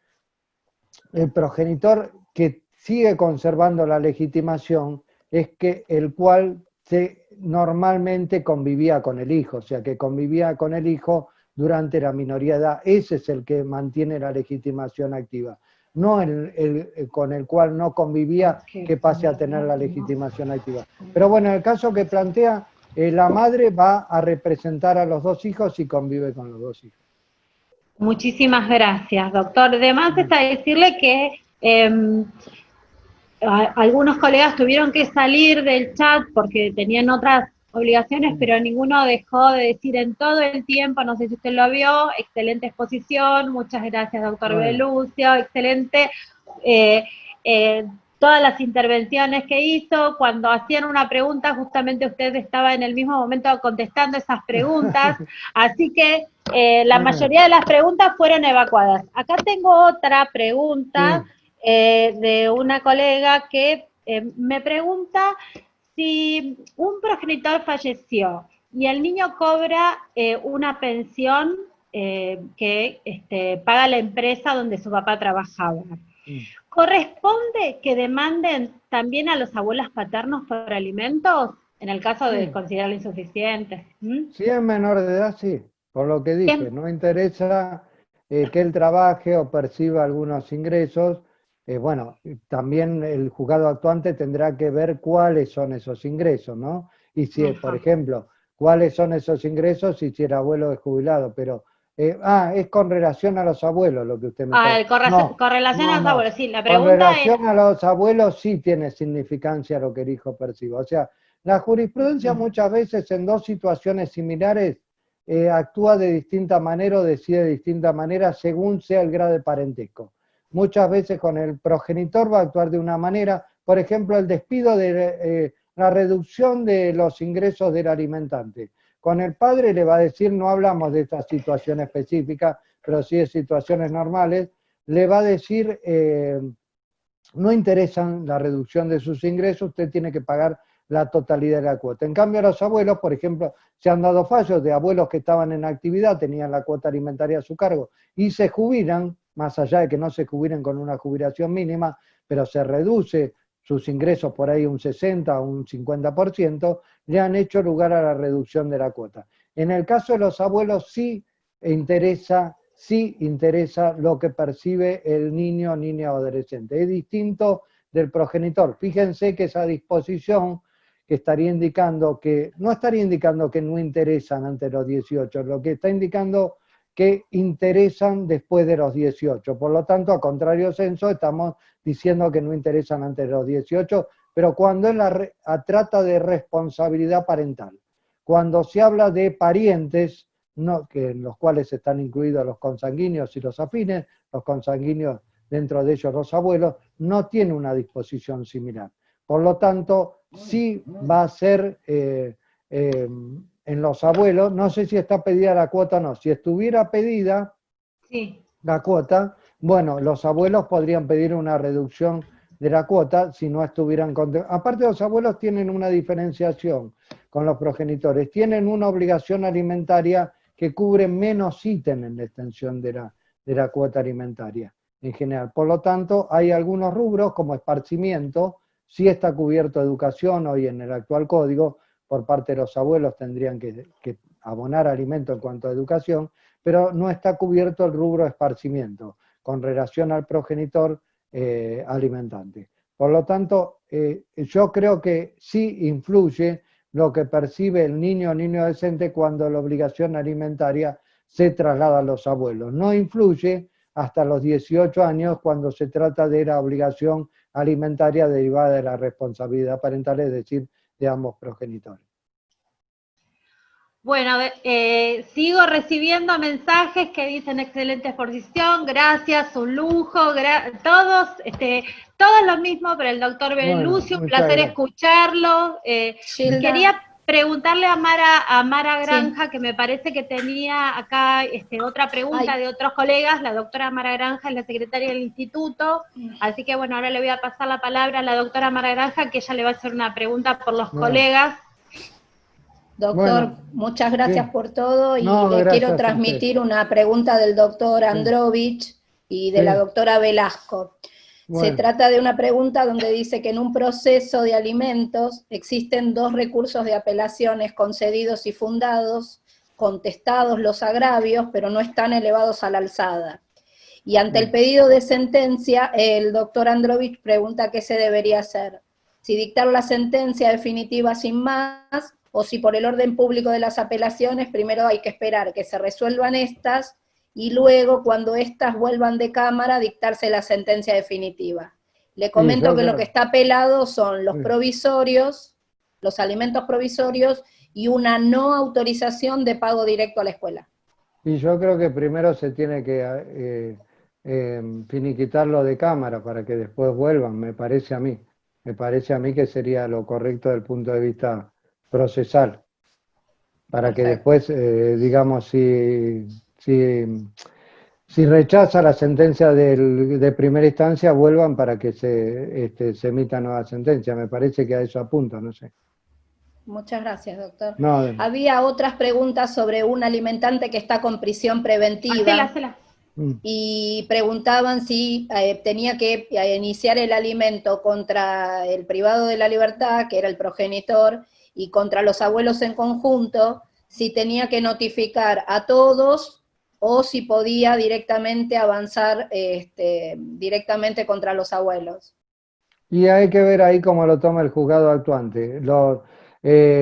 el progenitor que sigue conservando la legitimación es que el cual normalmente convivía con el hijo, o sea, que convivía con el hijo durante la minoría de edad. Ese es el que mantiene la legitimación activa. No con el cual no convivía, que pase a tener la legitimación activa. Pero bueno, en el caso que plantea, la madre va a representar a los dos hijos y convive con los dos hijos. Muchísimas gracias, doctor. Además está decirle que algunos colegas tuvieron que salir del chat porque tenían otras obligaciones, pero ninguno dejó de decir en todo el tiempo, no sé si usted lo vio, excelente exposición, muchas gracias doctor Belucio, excelente, todas las intervenciones que hizo. Cuando hacían una pregunta, justamente usted estaba en el mismo momento contestando esas preguntas, así que la mayoría de las preguntas fueron evacuadas. Acá tengo otra pregunta de una colega que me pregunta si un progenitor falleció y el niño cobra una pensión que paga la empresa donde su papá trabajaba. ¿Corresponde que demanden también a los abuelos paternos por alimentos en el caso de considerarlo insuficiente? Si es menor de edad, sí, por lo que dije, no interesa que él trabaje o perciba algunos ingresos. Bueno, también el juzgado actuante tendrá que ver cuáles son esos ingresos, ¿no? Y si, por ejemplo, cuáles son esos ingresos si el abuelo es jubilado, pero... es con relación a los abuelos lo que usted me está... Con relación a los abuelos, sí, la Con pregunta relación a los abuelos sí tiene significancia lo que el hijo perciba. O sea, la jurisprudencia muchas veces en dos situaciones similares actúa de distinta manera o decide de distinta manera según sea el grado de parentesco. Muchas veces con el progenitor va a actuar de una manera, por ejemplo, el despido de la reducción de los ingresos del alimentante. Con el padre le va a decir, no hablamos de esta situación específica, pero sí de situaciones normales, le va a decir, no interesan la reducción de sus ingresos, usted tiene que pagar la totalidad de la cuota. En cambio, a los abuelos, por ejemplo, se han dado fallos de abuelos que estaban en actividad, tenían la cuota alimentaria a su cargo y se jubilan, más allá de que no se jubilen con una jubilación mínima, pero se reduce sus ingresos por ahí un 60 o un 50%, le han hecho lugar a la reducción de la cuota. En el caso de los abuelos sí interesa lo que percibe el niño o niña o adolescente. Es distinto del progenitor. Fíjense que esa disposición que estaría indicando que, no estaría indicando que no interesan ante los 18, lo que está indicando que interesan después de los 18. Por lo tanto, a contrario censo, estamos diciendo que no interesan antes de los 18, pero cuando es trata de responsabilidad parental. Cuando se habla de parientes, en los cuales están incluidos los consanguíneos y los afines, los consanguíneos dentro de ellos los abuelos, no tiene una disposición similar. Por lo tanto, sí va a ser en los abuelos, no sé si está pedida la cuota o no, si estuviera pedida la cuota, bueno, los abuelos podrían pedir una reducción de la cuota si no estuvieran contemplados. Aparte, los abuelos tienen una diferenciación con los progenitores, tienen una obligación alimentaria que cubre menos ítems en la extensión de la cuota alimentaria en general. Por lo tanto, hay algunos rubros como esparcimiento, sí está cubierto educación hoy en el actual código, por parte de los abuelos tendrían que abonar alimento en cuanto a educación, pero no está cubierto el rubro esparcimiento con relación al progenitor alimentante. Por lo tanto, yo creo que sí influye lo que percibe el niño o niño adolescente cuando la obligación alimentaria se traslada a los abuelos. No influye hasta los 18 años cuando se trata de la obligación alimentaria derivada de la responsabilidad parental, es decir, de ambos progenitores. Bueno, sigo recibiendo mensajes que dicen excelente exposición, gracias, un lujo, todos lo mismo, pero el doctor Belluccio, un placer escucharlo. Quería preguntarle a Mara Granja, que me parece que tenía acá otra pregunta de otros colegas. La doctora Mara Granja es la secretaria del instituto, así que bueno, ahora le voy a pasar la palabra a la doctora Mara Granja, que ella le va a hacer una pregunta por los colegas. Doctor, muchas gracias por todo y le quiero transmitir una pregunta del doctor Androvich y de la doctora Velasco. Se trata de una pregunta donde dice que en un proceso de alimentos existen dos recursos de apelaciones concedidos y fundados, contestados los agravios, pero no están elevados a la alzada. Y ante el pedido de sentencia, el doctor Androvich pregunta qué se debería hacer. Si dictar la sentencia definitiva sin más, o si por el orden público de las apelaciones, primero hay que esperar que se resuelvan estas, y luego, cuando estas vuelvan de Cámara, dictarse la sentencia definitiva. Le comento que lo que está apelado son los provisorios, los alimentos provisorios, y una no autorización de pago directo a la escuela. Y yo creo que primero se tiene que finiquitarlo de cámara para que después vuelvan, me parece a mí. Me parece a mí que sería lo correcto desde el punto de vista procesal. Para que después, digamos, si rechaza la sentencia de primera instancia, vuelvan para que se emita nueva sentencia. Me parece que a eso apunta, no sé. Muchas gracias, doctor. No, había otras preguntas sobre un alimentante que está con prisión preventiva. Hacela. Y preguntaban si tenía que iniciar el alimento contra el privado de la libertad, que era el progenitor, y contra los abuelos en conjunto, si tenía que notificar a todos o si podía directamente avanzar directamente contra los abuelos. Y hay que ver ahí cómo lo toma el juzgado actuante.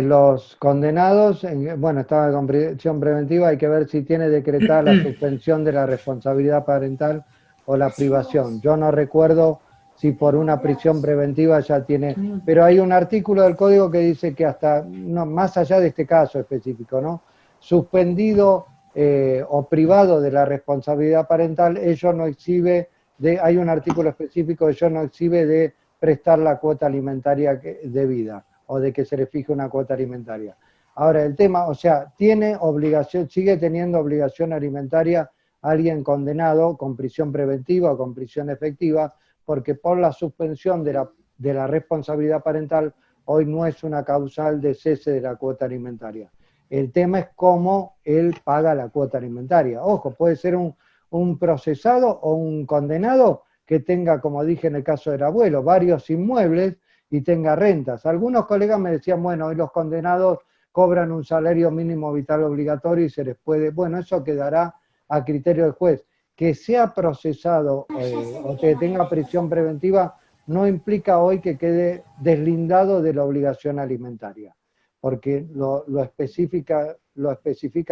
Los condenados, bueno, estaban con prisión preventiva, hay que ver si tiene decretada la suspensión de la responsabilidad parental o la privación. Yo no recuerdo si por una prisión preventiva ya tiene, pero hay un artículo del Código que dice que hasta, no, más allá de este caso específico, ¿no? Suspendido o privado de la responsabilidad parental, ello no exhibe, hay un artículo específico, ello no exhibe de prestar la cuota alimentaria debida, o de que se le fije una cuota alimentaria. Ahora, el tema, o sea, tiene obligación, sigue teniendo obligación alimentaria alguien condenado con prisión preventiva o con prisión efectiva, porque por la suspensión de la responsabilidad parental, hoy no es una causal de cese de la cuota alimentaria. El tema es cómo él paga la cuota alimentaria. Ojo, puede ser un procesado o un condenado que tenga, como dije en el caso del abuelo, varios inmuebles y tenga rentas. Algunos colegas me decían, bueno, hoy los condenados cobran un salario mínimo vital obligatorio y se les puede, bueno, eso quedará a criterio del juez. Que sea procesado o que tenga prisión preventiva no implica hoy que quede deslindado de la obligación alimentaria, porque lo especifica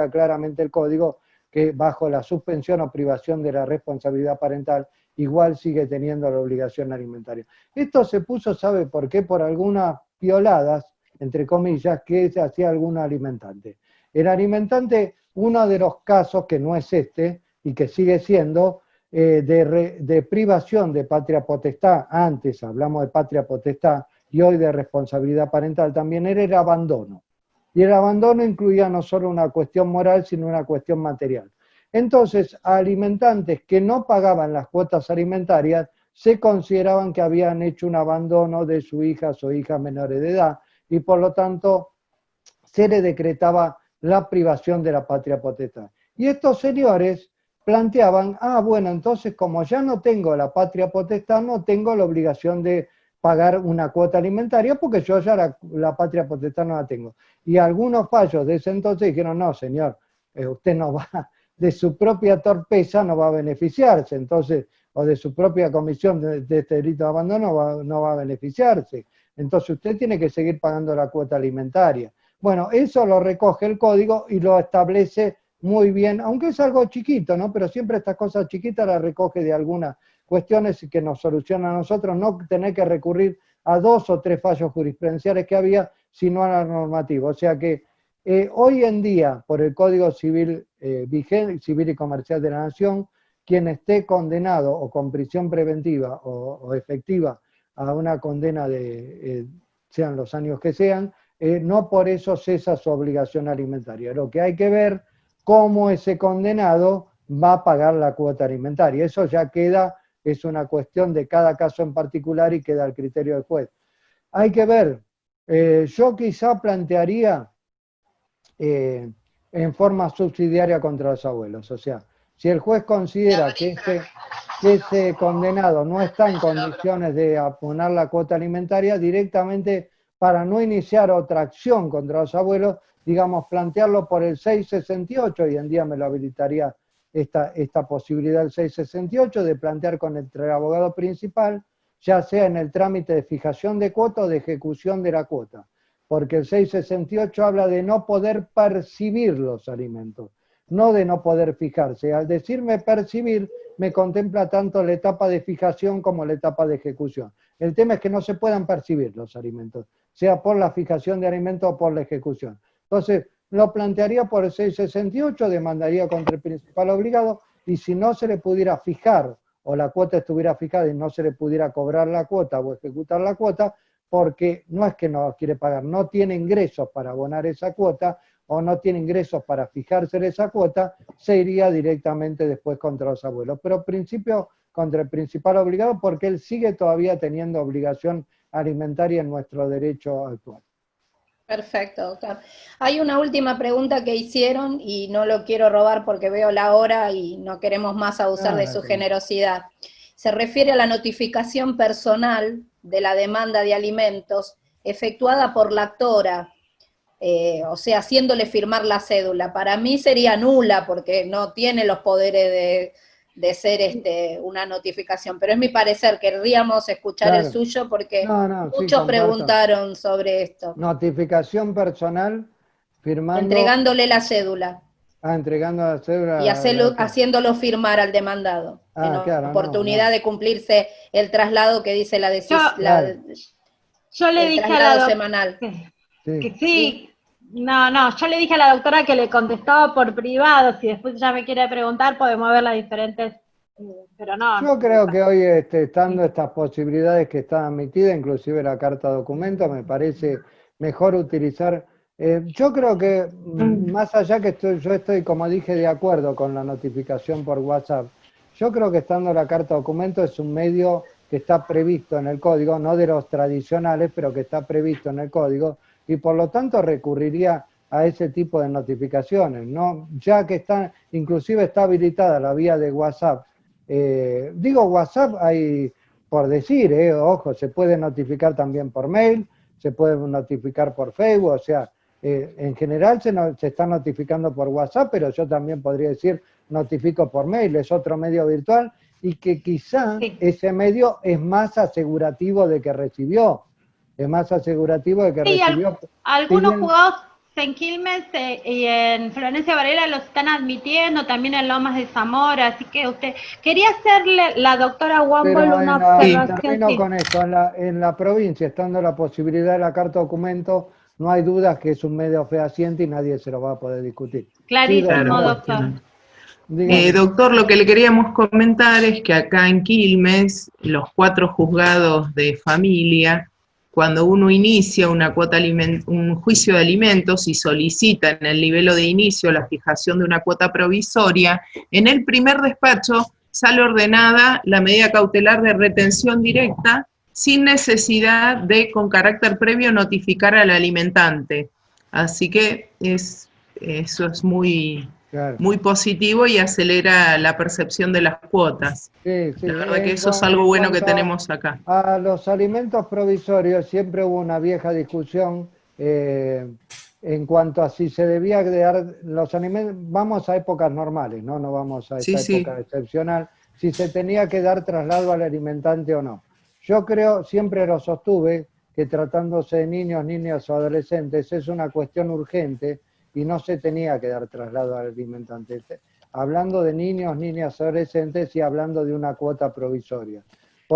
claramente el Código, que bajo la suspensión o privación de la responsabilidad parental igual sigue teniendo la obligación alimentaria. Esto se puso, ¿sabe por qué? Por algunas pioladas, entre comillas, que se hacía algún alimentante. El alimentante, uno de los casos, que no es este, y que sigue siendo, de privación de patria potestad, antes hablamos de patria potestad, y hoy de responsabilidad parental también, era el abandono. Y el abandono incluía no solo una cuestión moral, sino una cuestión material. Entonces, a alimentantes que no pagaban las cuotas alimentarias, se consideraban que habían hecho un abandono de sus hijas o hijas menores de edad, y por lo tanto se le decretaba la privación de la patria potestad. Y estos señores planteaban, bueno, entonces como ya no tengo la patria potestad, no tengo la obligación de pagar una cuota alimentaria, porque yo ya la patria potestad no la tengo. Y algunos fallos de ese entonces dijeron, no, señor, usted no va, de su propia torpeza no va a beneficiarse, entonces, o de su propia comisión de este delito de abandono no va a beneficiarse. Entonces usted tiene que seguir pagando la cuota alimentaria. Bueno, eso lo recoge el Código y lo establece muy bien, aunque es algo chiquito, ¿no? Pero siempre estas cosas chiquitas las recoge de algunas cuestiones que nos solucionan a nosotros, no tener que recurrir a 2 o 3 fallos jurisprudenciales que había, sino a la normativa. O sea que hoy en día, por el Código Civil vigente, Civil y Comercial de la Nación, quien esté condenado o con prisión preventiva o efectiva a una condena de, sean los años que sean, no por eso cesa su obligación alimentaria. Lo que hay que ver cómo ese condenado va a pagar la cuota alimentaria. Eso ya queda, es una cuestión de cada caso en particular y queda al criterio del juez. Hay que ver, yo quizá plantearía en forma subsidiaria contra los abuelos. O sea, si el juez considera que ese condenado no está en condiciones de abonar la cuota alimentaria, directamente, para no iniciar otra acción contra los abuelos, digamos, plantearlo por el 668, hoy en día me lo habilitaría esta posibilidad del 668, de plantear con el abogado principal, ya sea en el trámite de fijación de cuota o de ejecución de la cuota, porque el 668 habla de no poder percibir los alimentos, no de no poder fijarse. Al decirme percibir, me contempla tanto la etapa de fijación como la etapa de ejecución. El tema es que no se puedan percibir los alimentos, sea por la fijación de alimentos o por la ejecución. Entonces, lo plantearía por el 668, demandaría contra el principal obligado, y si no se le pudiera fijar, o la cuota estuviera fijada y no se le pudiera cobrar la cuota o ejecutar la cuota, porque no es que no quiere pagar, no tiene ingresos para abonar esa cuota, o no tiene ingresos para fijarse en esa cuota, se iría directamente después contra los abuelos. Pero en principio contra el principal obligado, porque él sigue todavía teniendo obligación alimentaria en nuestro derecho actual. Perfecto, doctor. Hay una última pregunta que hicieron y no lo quiero robar porque veo la hora y no queremos más abusar de su generosidad. Se refiere a la notificación personal de la demanda de alimentos efectuada por la actora, o sea, haciéndole firmar la cédula. Para mí sería nula porque no tiene los poderes de ser una notificación, pero es mi parecer, querríamos escuchar el suyo porque muchos preguntaron sobre esto. Notificación personal, firmando... Entregándole la cédula. Entregando la cédula... Y haciéndolo firmar al demandado, en oportunidad de cumplirse el traslado que dice la decisión. Yo le dije a la semanal. Que sí. No, yo le dije a la doctora que le contestaba por privado, si después ya me quiere preguntar podemos ver las diferentes, pero no. Yo creo que hoy, estando estas posibilidades que están admitidas, inclusive la carta documento, me parece mejor utilizar, yo creo que más allá que yo estoy, como dije, de acuerdo con la notificación por WhatsApp, yo creo que estando la carta documento es un medio que está previsto en el código, no de los tradicionales, pero que está previsto en el código, y por lo tanto recurriría a ese tipo de notificaciones, ¿no? Ya que inclusive está habilitada la vía de WhatsApp. Digo WhatsApp, hay por decir, ojo, se puede notificar también por mail, se puede notificar por Facebook, o sea, en general se está notificando por WhatsApp, pero yo también podría decir notifico por mail, es otro medio virtual, y que quizá ese medio es más asegurativo de que recibió. Es más asegurativo de que recibió. Algunos jugados en Quilmes y en Florencia Varela los están admitiendo, también en Lomas de Zamora, así que usted... Quería hacerle, la doctora Wambol, una observación. Termino con esto, en la provincia, estando la posibilidad de la carta documento, no hay dudas que es un medio fehaciente y nadie se lo va a poder discutir. Clarísimo, doctor. Doctor, lo que le queríamos comentar es que acá en Quilmes, los 4 juzgados de familia, cuando uno inicia un juicio de alimentos y solicita en el nivel de inicio la fijación de una cuota provisoria, en el primer despacho sale ordenada la medida cautelar de retención directa sin necesidad de, con carácter previo, notificar al alimentante. Así que eso es muy positivo y acelera la percepción de las cuotas. La verdad que eso es algo bueno que tenemos acá. A los alimentos provisorios siempre hubo una vieja discusión en cuanto a si se debía dar los alimentos, vamos a épocas normales, no vamos a esta época excepcional, si se tenía que dar traslado al alimentante o no. Yo creo, siempre lo sostuve, que tratándose de niños o adolescentes es una cuestión urgente y no se tenía que dar traslado al alimentante. Hablando de niñas, adolescentes y hablando de una cuota provisoria.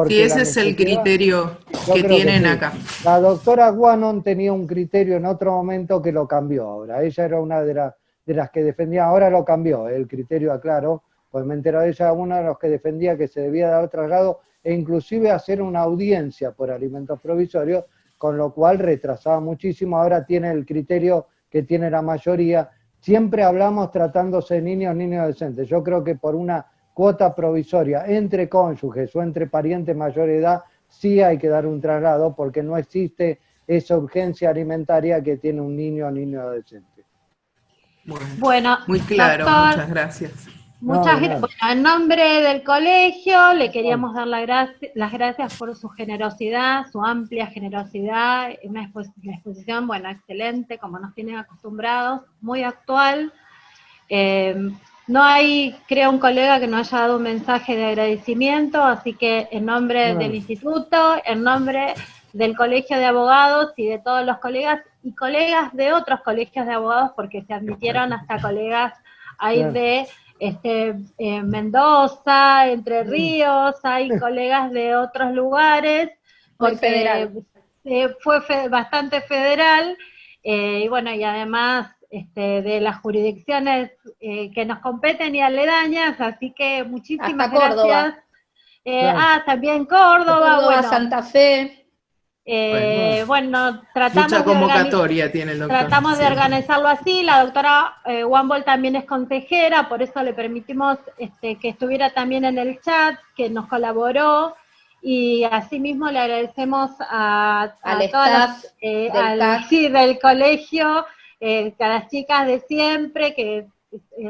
Sí, ese es el criterio que tienen acá. La doctora Guanon tenía un criterio en otro momento que lo cambió ahora. Ella era una de las que defendía, ahora lo cambió, el criterio aclaró, pues me enteró de ella, una de los que defendía que se debía dar traslado e inclusive hacer una audiencia por alimentos provisorios, con lo cual retrasaba muchísimo, ahora tiene el criterio que tiene la mayoría. Siempre hablamos tratándose de niños adolescentes. Yo creo que por una cuota provisoria entre cónyuges o entre parientes mayor de edad, sí hay que dar un traslado porque no existe esa urgencia alimentaria que tiene un niño adolescente. Bueno, muy claro, doctor, muchas gracias. Muchas gracias. Bueno, en nombre del colegio le queríamos dar las gracias por su generosidad, su amplia generosidad, una exposición, bueno, excelente, como nos tienen acostumbrados, muy actual. No hay, creo, un colega que no haya dado un mensaje de agradecimiento, así que en nombre del instituto, en nombre del colegio de abogados y de todos los colegas, y colegas de otros colegios de abogados, porque se admitieron hasta colegas ahí de Mendoza, Entre Ríos, hay colegas de otros lugares, porque fue bastante federal, y bueno, y además de las jurisdicciones que nos competen y aledañas, así que muchísimas hasta Córdoba. gracias. Claro. También Córdoba, bueno, Santa Fe. Bueno, tratamos mucha convocatoria tiene el doctor. Tratamos de organizarlo así. La doctora Wambol también es consejera, por eso le permitimos que estuviera también en el chat, que nos colaboró, y asimismo le agradecemos a todas las, del colegio, a las chicas de siempre, que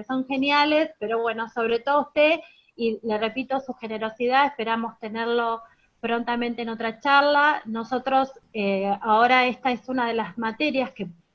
son geniales, pero bueno, sobre todo usted, y le repito su generosidad, esperamos tenerlo prontamente en otra charla. Nosotros, ahora esta es una de las materias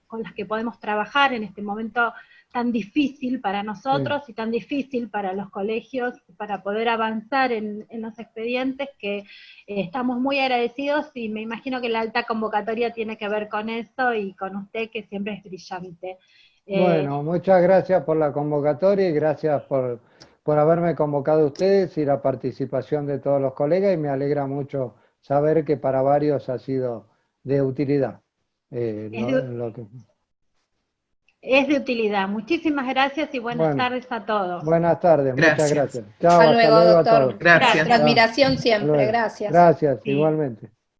con las que podemos trabajar en este momento tan difícil para nosotros y tan difícil para los colegios, para poder avanzar en los expedientes, que estamos muy agradecidos, y me imagino que la alta convocatoria tiene que ver con eso, y con usted, que siempre es brillante. Bueno, muchas gracias por la convocatoria y gracias por haberme convocado a ustedes y la participación de todos los colegas, y me alegra mucho saber que para varios ha sido de utilidad. Es de utilidad. Muchísimas gracias y buenas tardes a todos. Buenas tardes, muchas gracias. Chao, hasta luego, doctor. a todos. Gracias. Nuestra admiración siempre, gracias. Gracias, igualmente.